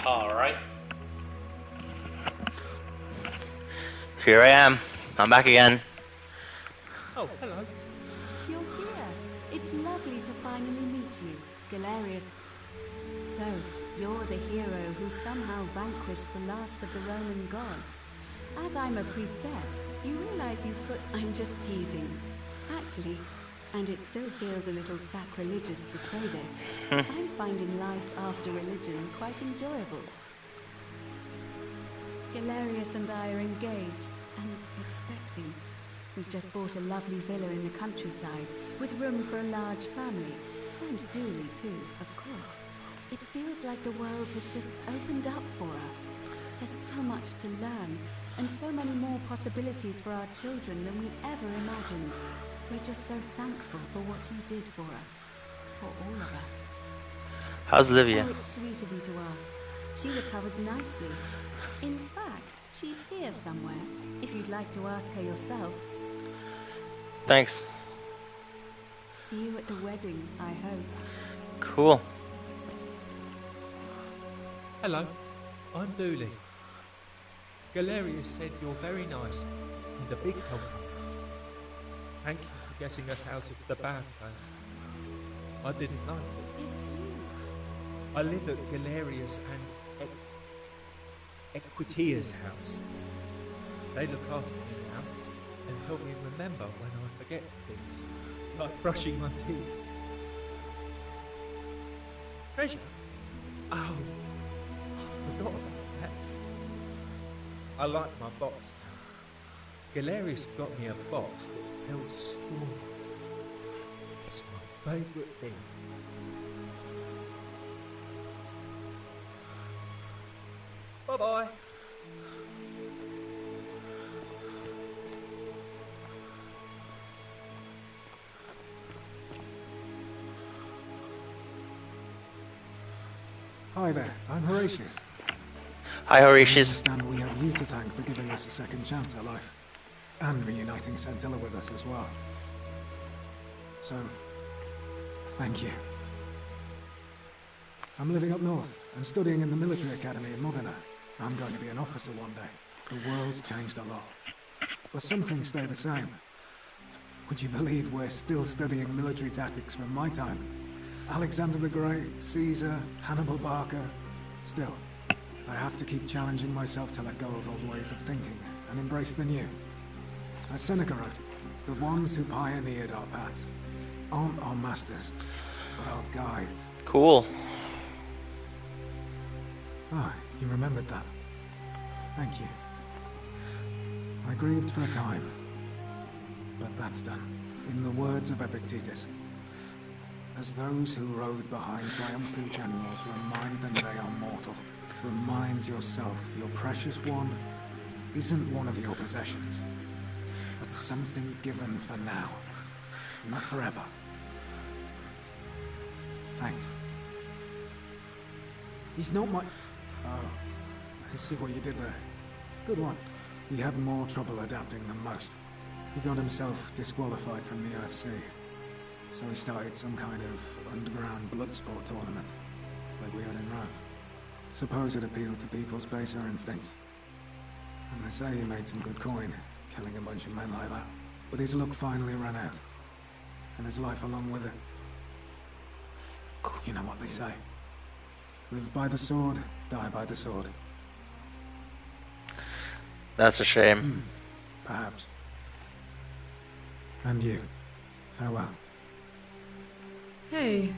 Alright. Here I am. I'm back again. Oh, hello. You're here. It's lovely to finally meet you, Galerius. So, you're the hero who somehow vanquished the last of the Roman gods. As I'm a priestess, you realize you've put... I'm just teasing. Actually, and it still feels a little sacrilegious to say this, I'm finding life after religion quite enjoyable. Galerius and I are engaged and expecting. We've just bought a lovely villa in the countryside, with room for a large family, and Dooley too, of course. It feels like the world has just opened up for us. There's so much to learn, and so many more possibilities for our children than we ever imagined. We're just so thankful for what you did for us. For all of us. How's Livia? Oh, it's sweet of you to ask. She recovered nicely. In fact, she's here somewhere, if you'd like to ask her yourself. Thanks. See you at the wedding, I hope. Cool. Hello, I'm Dooley. Galerius said you're very nice and a big helper. Thank you for getting us out of the bad place. I didn't like it. It's you. I live at Galerius and Equitia's house. They look after me now and help me remember when I forget things, like brushing my teeth. Treasure? Oh, I forgot about that. I like my box now. Galerius got me a box that tells stories. It's my favourite thing. Bye-bye. Hi there, I'm Horatius. Hi, Horatius. I understand we have you to thank for giving us a second chance at life. And reuniting Scintilla with us as well. So, thank you. I'm living up north and studying in the military academy in Modena. I'm going to be an officer one day. The world's changed a lot. But some things stay the same. Would you believe we're still studying military tactics from my time? Alexander the Great, Caesar, Hannibal Barca. Still, I have to keep challenging myself to let go of old ways of thinking and embrace the new. As Seneca wrote, the ones who pioneered our paths aren't our masters, but our guides. Cool. Ah, you remembered that. Thank you. I grieved for a time, but that's done. In the words of Epictetus, as those who rode behind triumphal generals remind them they are mortal, remind yourself your precious one isn't one of your possessions, but something given for now, not forever. Thanks. He's not my... Oh, I see what you did there. Good one. He had more trouble adapting than most. He got himself disqualified from the UFC. So he started some kind of underground blood sport tournament, like we had in Rome. Suppose it appealed to people's baser instincts. And they say he made some good coin, killing a bunch of men like that. But his luck finally ran out, and his life along with it. You know what they say. Live by the sword, die by the sword. That's a shame. Perhaps. And you. Farewell. Hey.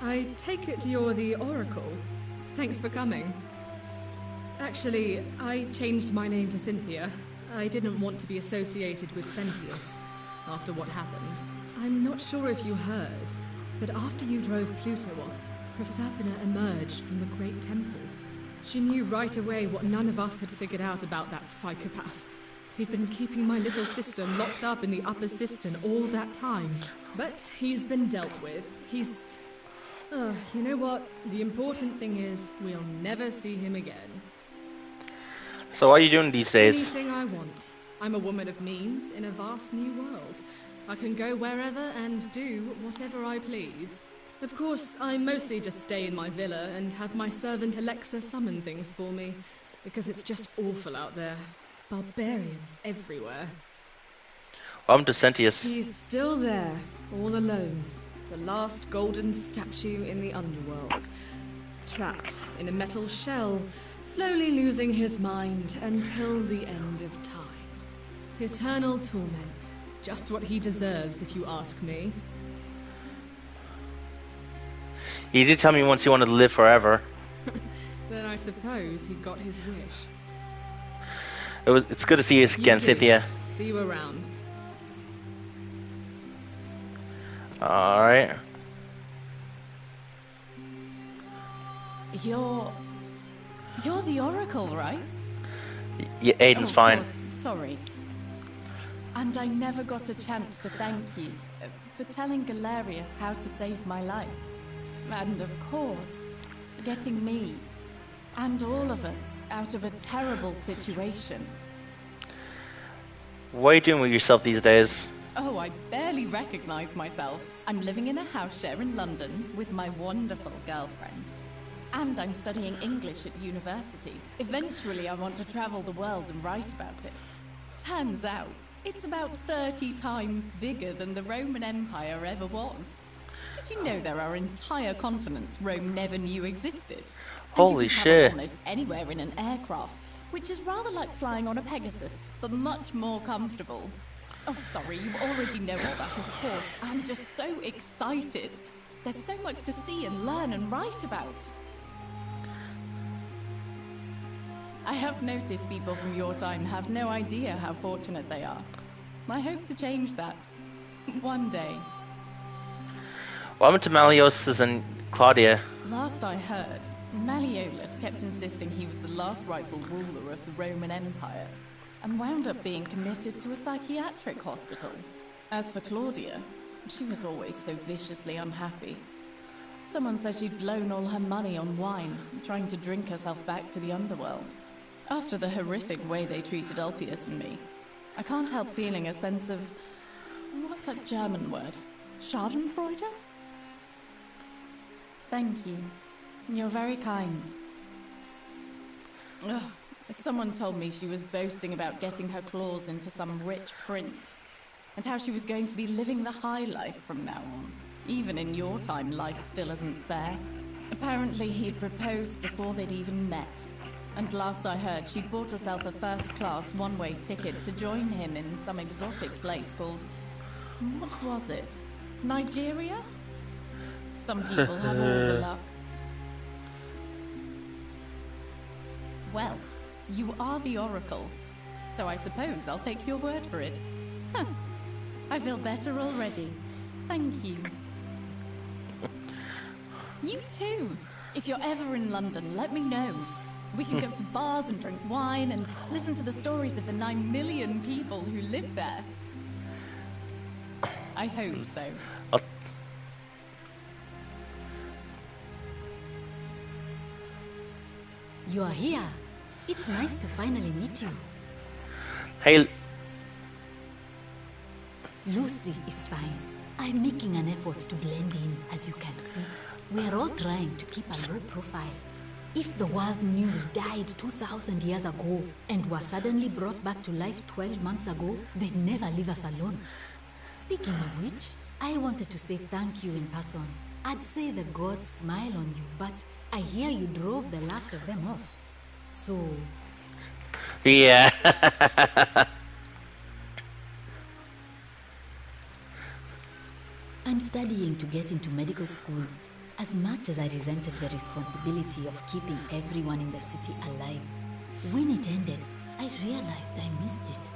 I take it you're the Oracle. Thanks for coming. Actually, I changed my name to Cynthia. I didn't want to be associated with Sentius after what happened. I'm not sure if you heard, but after you drove Pluto off, Proserpina emerged from the Great Temple. She knew right away what none of us had figured out about that psychopath. He'd been keeping my little sister locked up in the upper cistern all that time. But he's been dealt with. He's... you know what? The important thing is, we'll never see him again. So what are you doing these days? Anything I want. I'm a woman of means in a vast new world. I can go wherever and do whatever I please. Of course, I mostly just stay in my villa and have my servant Alexa summon things for me, because it's just awful out there. Barbarians everywhere. Welcome to Sentius. He's still there, all alone. The last golden statue in the underworld. Trapped in a metal shell, slowly losing his mind until the end of time. Eternal torment. Just what he deserves, if you ask me. He did tell me once he wanted to live forever. Then I suppose he got his wish. It's good to see you again, Cynthia. See you around. Alright. You're the Oracle, right? Yeah, Aiden's fine. Course. Sorry. And I never got a chance to thank you for telling Galerius how to save my life. And of course, getting me and all of us out of a terrible situation. What are you doing with yourself these days? Oh, I barely recognize myself. I'm living in a house share in London with my wonderful girlfriend. And I'm studying English at university. Eventually, I want to travel the world and write about it. Turns out, it's about 30 times bigger than the Roman Empire ever was. Did you know there are entire continents Rome never knew existed? Holy and you can shit. travel almost anywhere in an aircraft, which is rather like flying on a Pegasus, but much more comfortable. Oh, sorry, you already know all that, of course. I'm just so excited. There's so much to see and learn and write about. I have noticed people from your time have no idea how fortunate they are. I hope to change that. One day. Welcome to Malleolus and Claudia. Last I heard, Malleolus kept insisting he was the last rightful ruler of the Roman Empire, and wound up being committed to a psychiatric hospital. As for Claudia, she was always so viciously unhappy. Someone said she'd blown all her money on wine, trying to drink herself back to the underworld. After the horrific way they treated Ulpius and me, I can't help feeling a sense of... what's that German word? Schadenfreude? Thank you. You're very kind. Ugh. Someone told me she was boasting about getting her claws into some rich prince, and how she was going to be living the high life from now on. Even in your time, life still isn't fair. Apparently he'd proposed before they'd even met, and last I heard she'd bought herself a first-class one-way ticket to join him in some exotic place called... what was it? Nigeria? Some people have all the luck. Well, you are the Oracle, so I suppose I'll take your word for it. Huh. I feel better already. Thank you. You too. If you're ever in London, let me know. We can go to bars and drink wine and listen to the stories of the 9 million people who live there. I hope so. You are here. It's nice to finally meet you. Hey. Lucy is fine. I'm making an effort to blend in, as you can see. We are all trying to keep a low profile. If the world knew we died 2,000 years ago and were suddenly brought back to life 12 months ago, they'd never leave us alone. Speaking of which, I wanted to say thank you in person. I'd say the gods smile on you, but I hear you drove the last of them off. So... yeah. I'm studying to get into medical school. As much as I resented the responsibility of keeping everyone in the city alive, when it ended, I realized I missed it.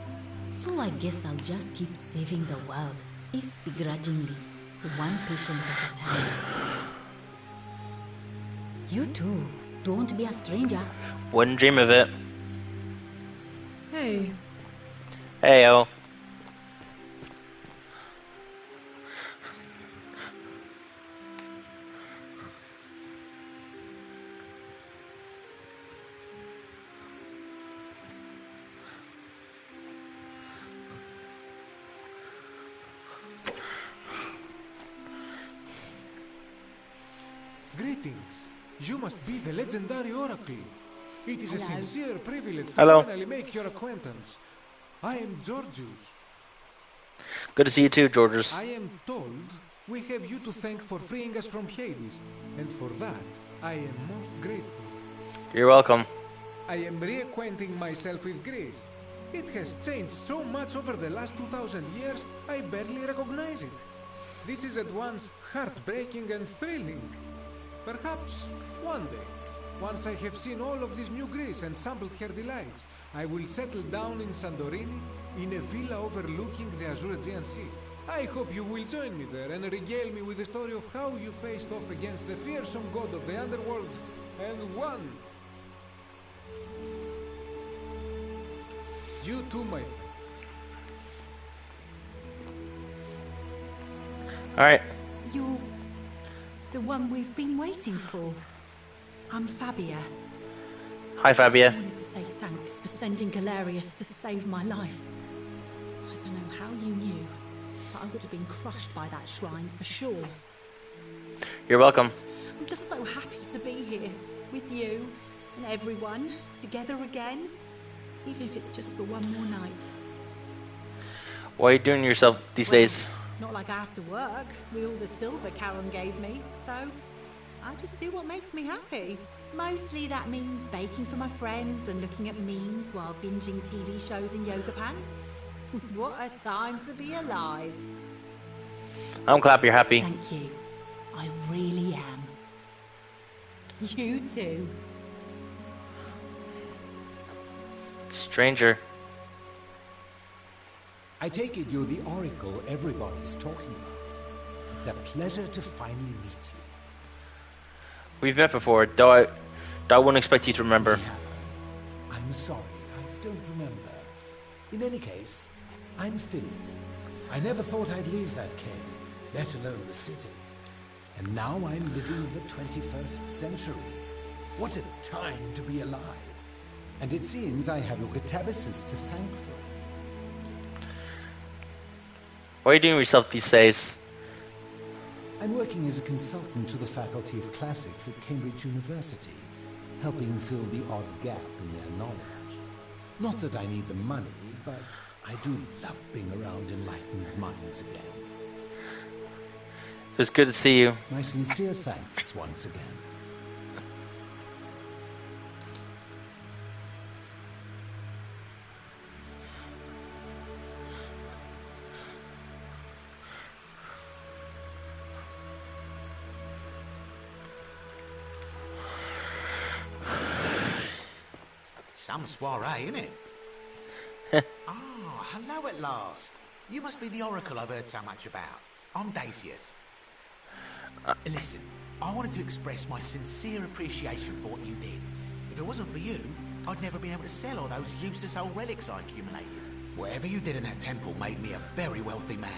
So I guess I'll just keep saving the world, if begrudgingly, one patient at a time. You too, don't be a stranger. Wouldn't dream of it. Hey. Heyo. Greetings. You must be the legendary Oracle. It is a sincere privilege to finally make your acquaintance. I am Georgius. Good to see you too, Georgius. I am told we have you to thank for freeing us from Hades, and for that I am most grateful. You're welcome. I am reacquainting myself with Greece. It has changed so much over the last 2,000 years, I barely recognize it. This is at once heartbreaking and thrilling. Perhaps one day, once I have seen all of this new Greece and sampled her delights, I will settle down in Santorini in a villa overlooking the Azure Aegean Sea. I hope you will join me there and regale me with the story of how you faced off against the fearsome god of the underworld and won. You too, my friend. Alright. You're the one we've been waiting for. I'm Fabia. Hi, Fabia. I wanted to say thanks for sending Galerius to save my life. I don't know how you knew, but I would have been crushed by that shrine for sure. You're welcome. I'm just so happy to be here with you and everyone together again, even if it's just for one more night. What are you doing to yourself these days? It's not like I have to work with all the silver Karen gave me, so I just do what makes me happy. Mostly that means baking for my friends and looking at memes while binging TV shows in yoga pants. What a time to be alive. I'm glad you're happy. Thank you. I really am. You too. Stranger. I take it you're the Oracle everybody's talking about. It's a pleasure to finally meet you. We've met before, though I wouldn't expect you to remember. I'm sorry, I don't remember. In any case, I'm Philip. I never thought I'd leave that cave, let alone the city. And now I'm living in the 21st century. What a time to be alive. And it seems I have your Gatabases to thank for it. What are you doing with yourself these days? I'm working as a consultant to the Faculty of Classics at Cambridge University, helping fill the odd gap in their knowledge. Not that I need the money, but I do love being around enlightened minds again. It was good to see you. My sincere thanks once again. Some soiree, innit? Oh, hello at last. You must be the Oracle I've heard so much about. I'm Dacius. Listen, I wanted to express my sincere appreciation for what you did. If it wasn't for you, I'd never been able to sell all those useless old relics I accumulated. Whatever you did in that temple made me a very wealthy man.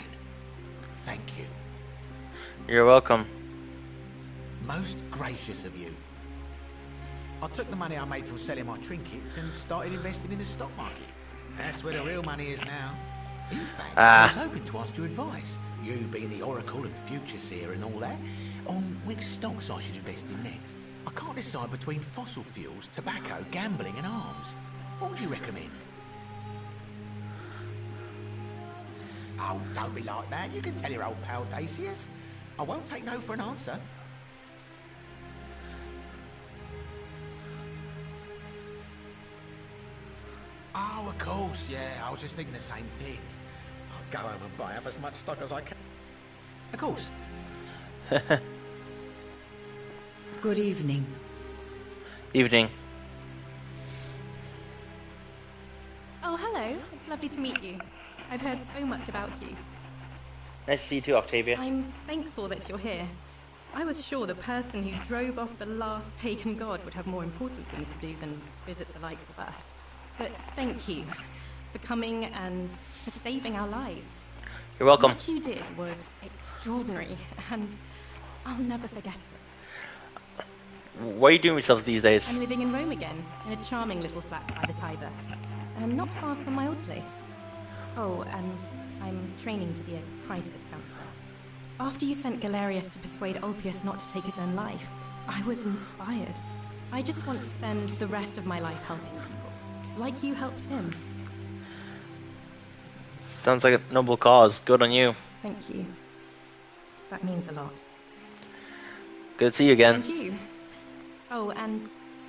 Thank you. You're welcome. Most gracious of you. I took the money I made from selling my trinkets and started investing in the stock market. That's where the real money is now. In fact, I was hoping to ask your advice, you being the Oracle and Future Seer and all that, on which stocks I should invest in next. I can't decide between fossil fuels, tobacco, gambling and arms. What would you recommend? Oh, don't be like that. You can tell your old pal Dacius. I won't take no for an answer. Oh, of course, yeah. I was just thinking the same thing. I'll go home and buy up as much stock as I can. Of course. Good evening. Evening. Oh, hello. It's lovely to meet you. I've heard so much about you. Nice to see you too, Octavia. I'm thankful that you're here. I was sure the person who drove off the last pagan god would have more important things to do than visit the likes of us. But thank you for coming and for saving our lives. You're welcome. What you did was extraordinary, and I'll never forget it. What are you doing with yourself these days? I'm living in Rome again, in a charming little flat by the Tiber. Not far from my old place. Oh, and I'm training to be a crisis counselor. After you sent Galerius to persuade Ulpius not to take his own life, I was inspired. I just want to spend the rest of my life helping people, like you helped him. Sounds like a noble cause. Good on you. Thank you. That means a lot. Good to see you again. And you. Oh, and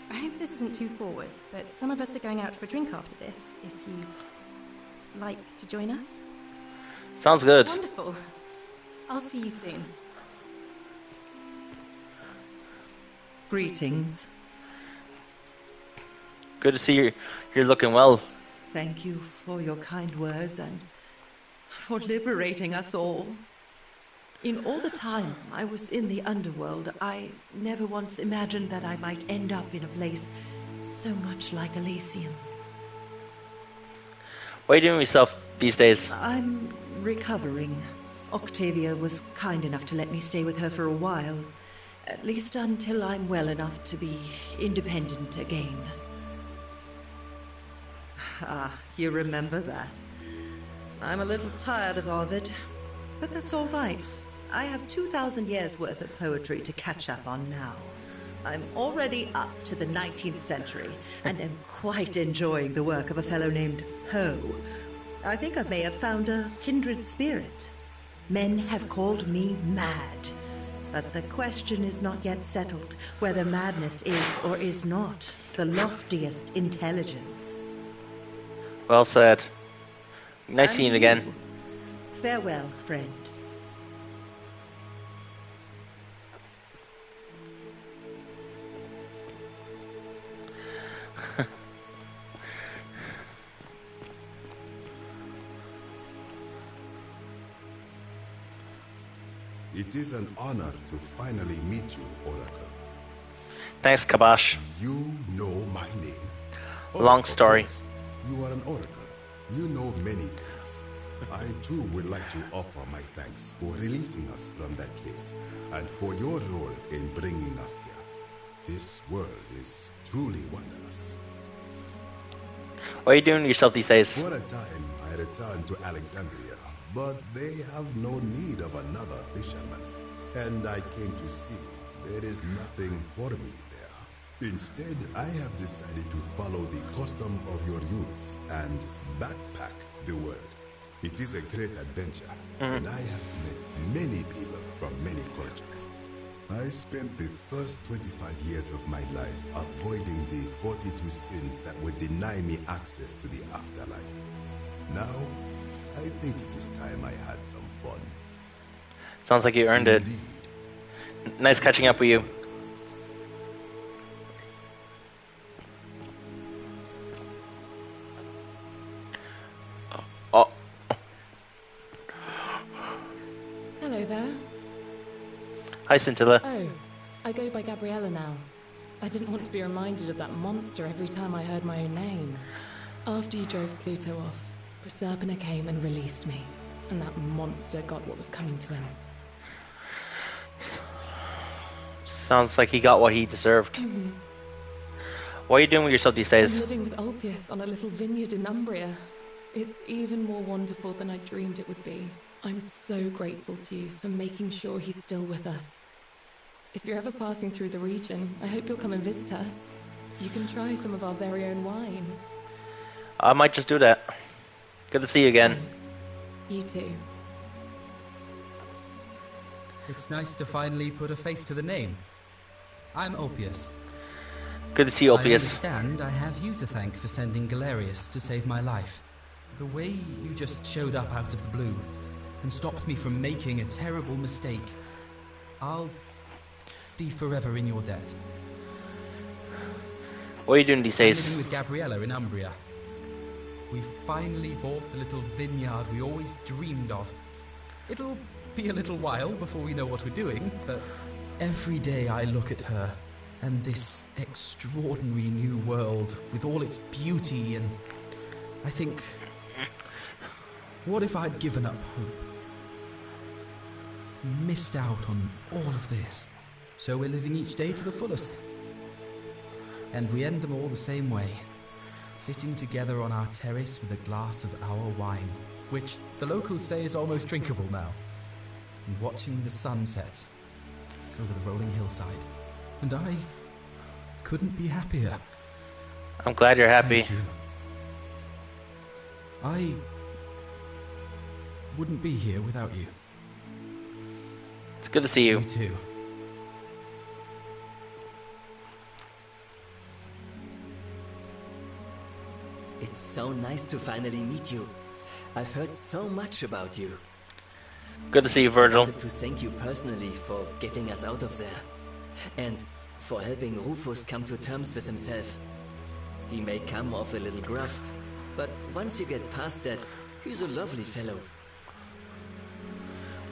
I hope this isn't too forward, but some of us are going out for a drink after this, if you'd like to join us. Sounds good. Wonderful. I'll see you soon. Greetings. Good to see you. You're looking well. Thank you for your kind words and for liberating us all. In all the time I was in the underworld, I never once imagined that I might end up in a place so much like Elysium. What are you doing with yourself these days? I'm recovering. Octavia was kind enough to let me stay with her for a while. At least until I'm well enough to be independent again. Ah, you remember that. I'm a little tired of Ovid, but that's all right. I have 2,000 years worth of poetry to catch up on now. I'm already up to the 19th century, and am quite enjoying the work of a fellow named Poe. I think I may have found a kindred spirit. Men have called me mad, but the question is not yet settled whether madness is or is not the loftiest intelligence. Well said. Nice seeing you again. Farewell, friend. It is an honor to finally meet you, Oracle. Thanks, Kabash. You know my name. Long story. You are an oracle. You know many things. I too would like to offer my thanks for releasing us from that place and for your role in bringing us here. This world is truly wondrous. What are you doing to yourself these days? For a time, I returned to Alexandria, but they have no need of another fisherman, and I came to see there is nothing for me there. Instead, I have decided to follow the custom of your youths and backpack the world. It is a great adventure, and I have met many people from many cultures. I spent the first 25 years of my life avoiding the 42 sins that would deny me access to the afterlife. Now, I think it is time I had some fun. Sounds like you earned it. Nice catching up with you. Oh. Hello there. Hi, Scintilla. Oh, I go by Gabriella now. I didn't want to be reminded of that monster every time I heard my own name. After you drove Pluto off, Proserpina came and released me, and that monster got what was coming to him. Sounds like he got what he deserved. What are you doing with yourself these days? I'm living with Ulpius on a little vineyard in Umbria. It's even more wonderful than I dreamed it would be. I'm so grateful to you for making sure he's still with us. If you're ever passing through the region, I hope you'll come and visit us. You can try some of our very own wine. I might just do that. Good to see you again. Thanks. You too. It's nice to finally put a face to the name. I'm Ulpius. Good to see you, Ulpius. I understand I have you to thank for sending Galerius to save my life. The way you just showed up out of the blue and stopped me from making a terrible mistake. I'll be forever in your debt. What are you doing these days? I'm living with Gabriella in Umbria. We finally bought the little vineyard we always dreamed of. It'll be a little while before we know what we're doing, but every day I look at her and this extraordinary new world with all its beauty, and I think, what if I'd given up hope? Missed out on all of this. So we're living each day to the fullest. And we end them all the same way. Sitting together on our terrace with a glass of our wine, which the locals say is almost drinkable now. and watching the sunset over the rolling hillside. And I couldn't be happier. I'm glad you're happy. Thank you. I wouldn't be here without you. It's good to see you. You too. It's so nice to finally meet you. I've heard so much about you. Good to see you, Virgil. I wanted to thank you personally for getting us out of there. And for helping Rufus come to terms with himself. He may come off a little gruff, but once you get past that, he's a lovely fellow.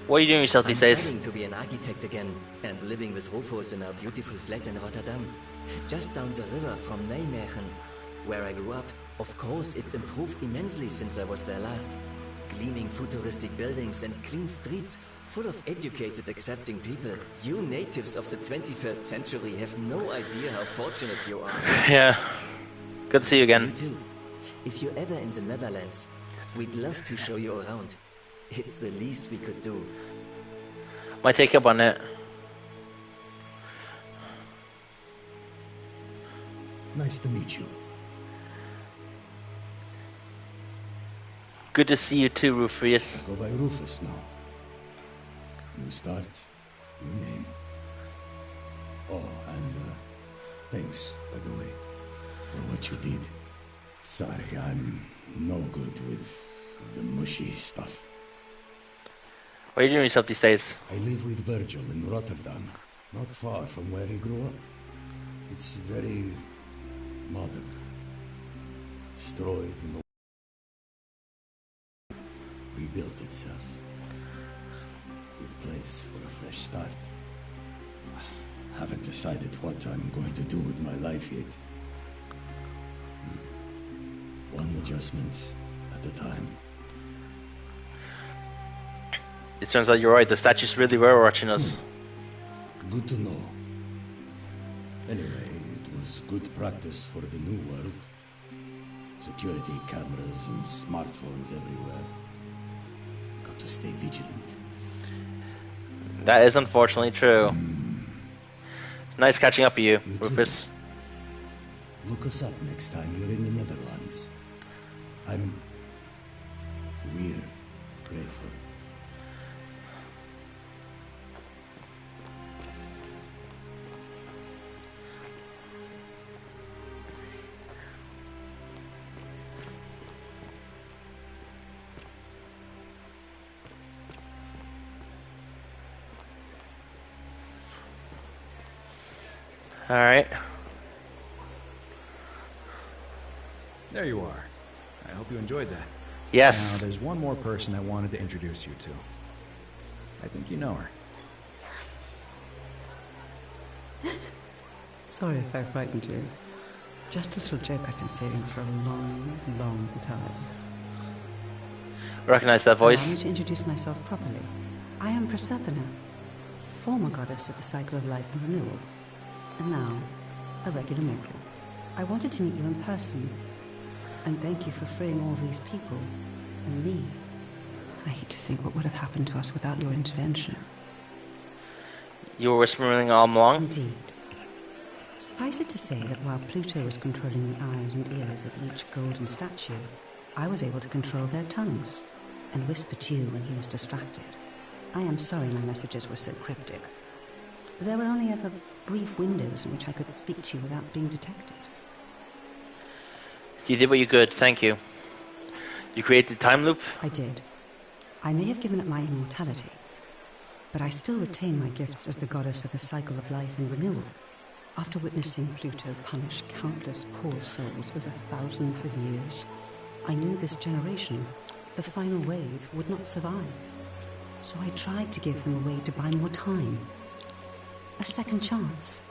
What are you doing yourself these days? I'm studying to be an architect again, and living with Rufus in our beautiful flat in Rotterdam, just down the river from Nijmegen, where I grew up. Of course, it's improved immensely since I was there last. Gleaming futuristic buildings and clean streets full of educated, accepting people. You natives of the 21st century have no idea how fortunate you are. Yeah. Good to see you again. You too. If you're ever in the Netherlands, we'd love to show you around. It's the least we could do. Might take up on it. Nice to meet you. Good to see you too, Rufus. Go by Rufus now. New start, new name. Oh, and thanks, by the way, for what you did. Sorry, I'm no good with the mushy stuff. What are you doing yourself these days? I live with Virgil in Rotterdam, not far from where he grew up. It's very modern. Destroyed in the rebuilt itself. Good place for a fresh start. Haven't decided what I'm going to do with my life yet. One adjustment at a time. It turns out you're right, the statues really were watching us. Good to know. Anyway, it was good practice for the new world. Security cameras and smartphones everywhere. Got to stay vigilant. That is unfortunately true. It's nice catching up with you, Rufus. Look us up next time you're in the Netherlands. We're grateful. All right. There you are. I hope you enjoyed that. Yes. Now, there's one more person I wanted to introduce you to. I think you know her. Sorry if I frightened you. Just a little joke I've been saving for a long, long time. Recognize that voice? Allow me to introduce myself properly. I am Proserpina, former goddess of the cycle of life and renewal, and now a regular mortal. I wanted to meet you in person, and thank you for freeing all these people, and me. I hate to think what would have happened to us without your intervention. You were whispering all along? Indeed. Suffice it to say that while Pluto was controlling the eyes and ears of each golden statue, I was able to control their tongues, and whisper to you when he was distracted. I am sorry my messages were so cryptic. There were only ever brief windows in which I could speak to you without being detected. You did what you could, thank you. You created the time loop? I did. I may have given up my immortality, but I still retain my gifts as the goddess of the cycle of life and renewal. After witnessing Pluto punish countless poor souls over thousands of years, I knew this generation, the final wave, would not survive. So I tried to give them a way to buy more time. A second chance.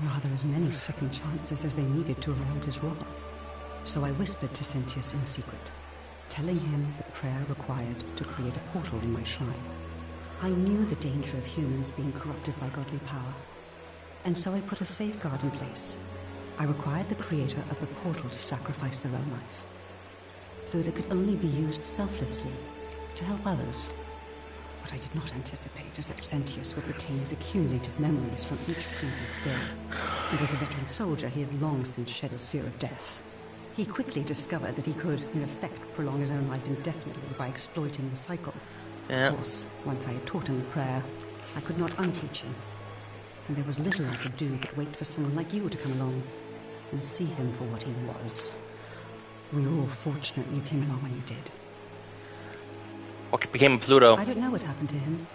Rather, as many second chances as they needed to avoid his wrath. So I whispered to Sentius in secret, telling him the prayer required to create a portal in my shrine. I knew the danger of humans being corrupted by godly power, and so I put a safeguard in place. I required the creator of the portal to sacrifice their own life, so that it could only be used selflessly to help others. What I did not anticipate is that Sentius would retain his accumulated memories from each previous day. And as a veteran soldier, he had long since shed his fear of death. He quickly discovered that he could, in effect, prolong his own life indefinitely by exploiting the cycle. Yeah. Of course, once I had taught him the prayer, I could not unteach him. And there was little I could do but wait for someone like you to come along and see him for what he was. We were all fortunate you came along when you did. What became of Pluto? I don't know what happened to him.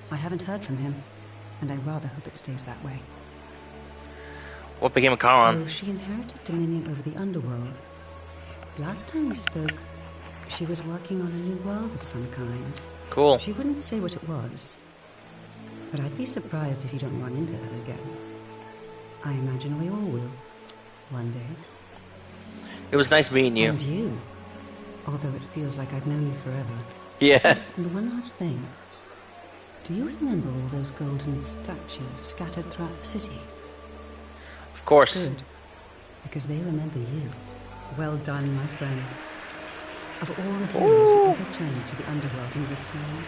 I haven't heard from him, and I rather hope it stays that way. What became of Charon? Oh, she inherited dominion over the underworld. Last time we spoke, she was working on a new world of some kind. Cool. She wouldn't say what it was, but I'd be surprised if you don't run into her again. I imagine we all will, one day. It was nice meeting you. And you, although it feels like I've known you forever. Yeah. And one last thing. Do you remember all those golden statues scattered throughout the city? Of course. Good, because they remember you. Well done, my friend. Of all the heroes who ever journeyed to the underworld and returned,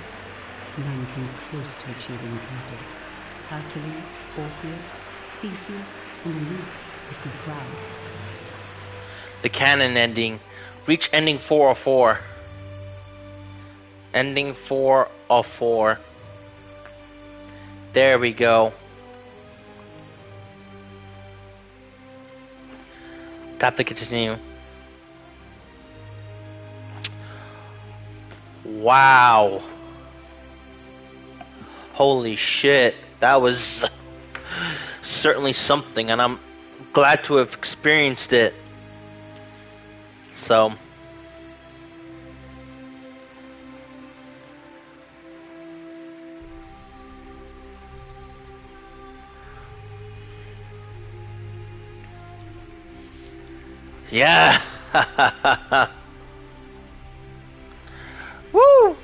none came close to achieving what you did. Hercules, Orpheus, Theseus, and Aeneas would be proud. The canon ending. Reach ending 4 of 4. Ending 4 of 4. There we go. Tap to continue. Wow. Holy shit. That was certainly something, and I'm glad to have experienced it. So. Yeah. Woo.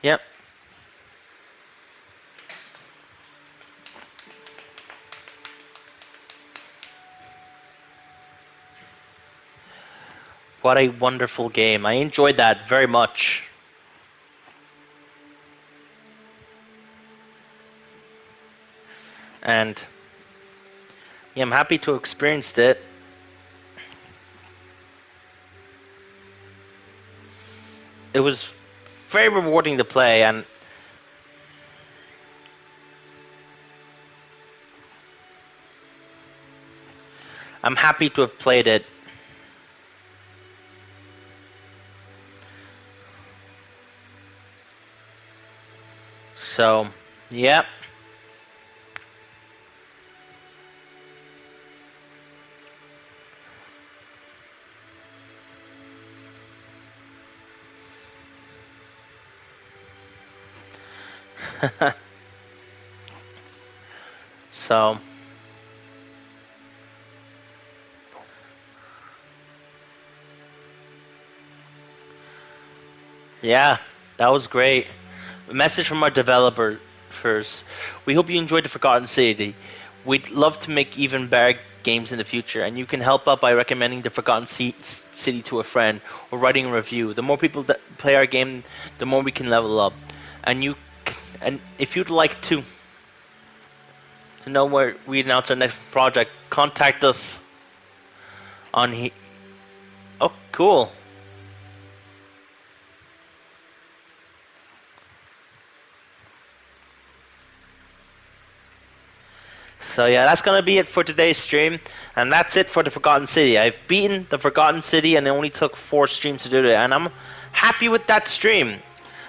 Yep. What a wonderful game. I enjoyed that very much. And yeah, I'm happy to have experienced it. It was very rewarding to play, and I'm happy to have played it. So, yep. So, yeah, that was great. A message from our developers. We hope you enjoyed the Forgotten City. We'd love to make even better games in the future, and you can help out by recommending the Forgotten City to a friend or writing a review. The more people that play our game, the more we can level up. And if you'd like to know where we announce our next project, contact us on Oh, cool. So yeah, that's going to be it for today's stream, and that's it for the Forgotten City. I've beaten the Forgotten City, and it only took 4 streams to do it, and I'm happy with that stream.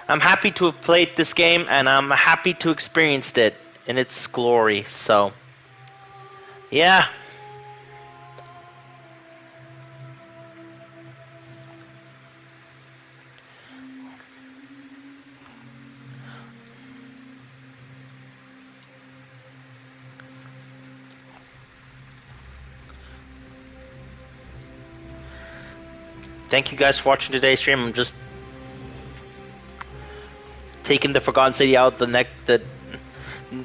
I'm happy to have played this game, and I'm happy to have experienced it in its glory. So, yeah. thank you guys for watching today's stream. I'm just taking the Forgotten City out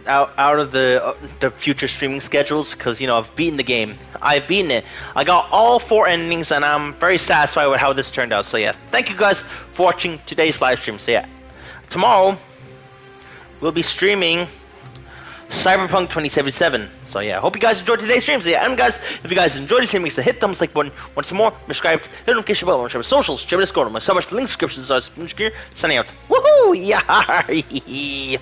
out of the future streaming schedules, because I've beaten the game. I've beaten it. I got all 4 endings, and I'm very satisfied with how this turned out. So yeah, thank you guys for watching today's live stream. So yeah, tomorrow we'll be streaming Cyberpunk 2077. So yeah, hope you guys enjoyed today's stream. So yeah, and guys, if you guys enjoyed the stream, make sure to hit the thumbs like button. Want some more? Subscribe, hit the notification bell, share with socials, share with Discord, my subbers, the link descriptions, signing out. Woohoo! Yeah.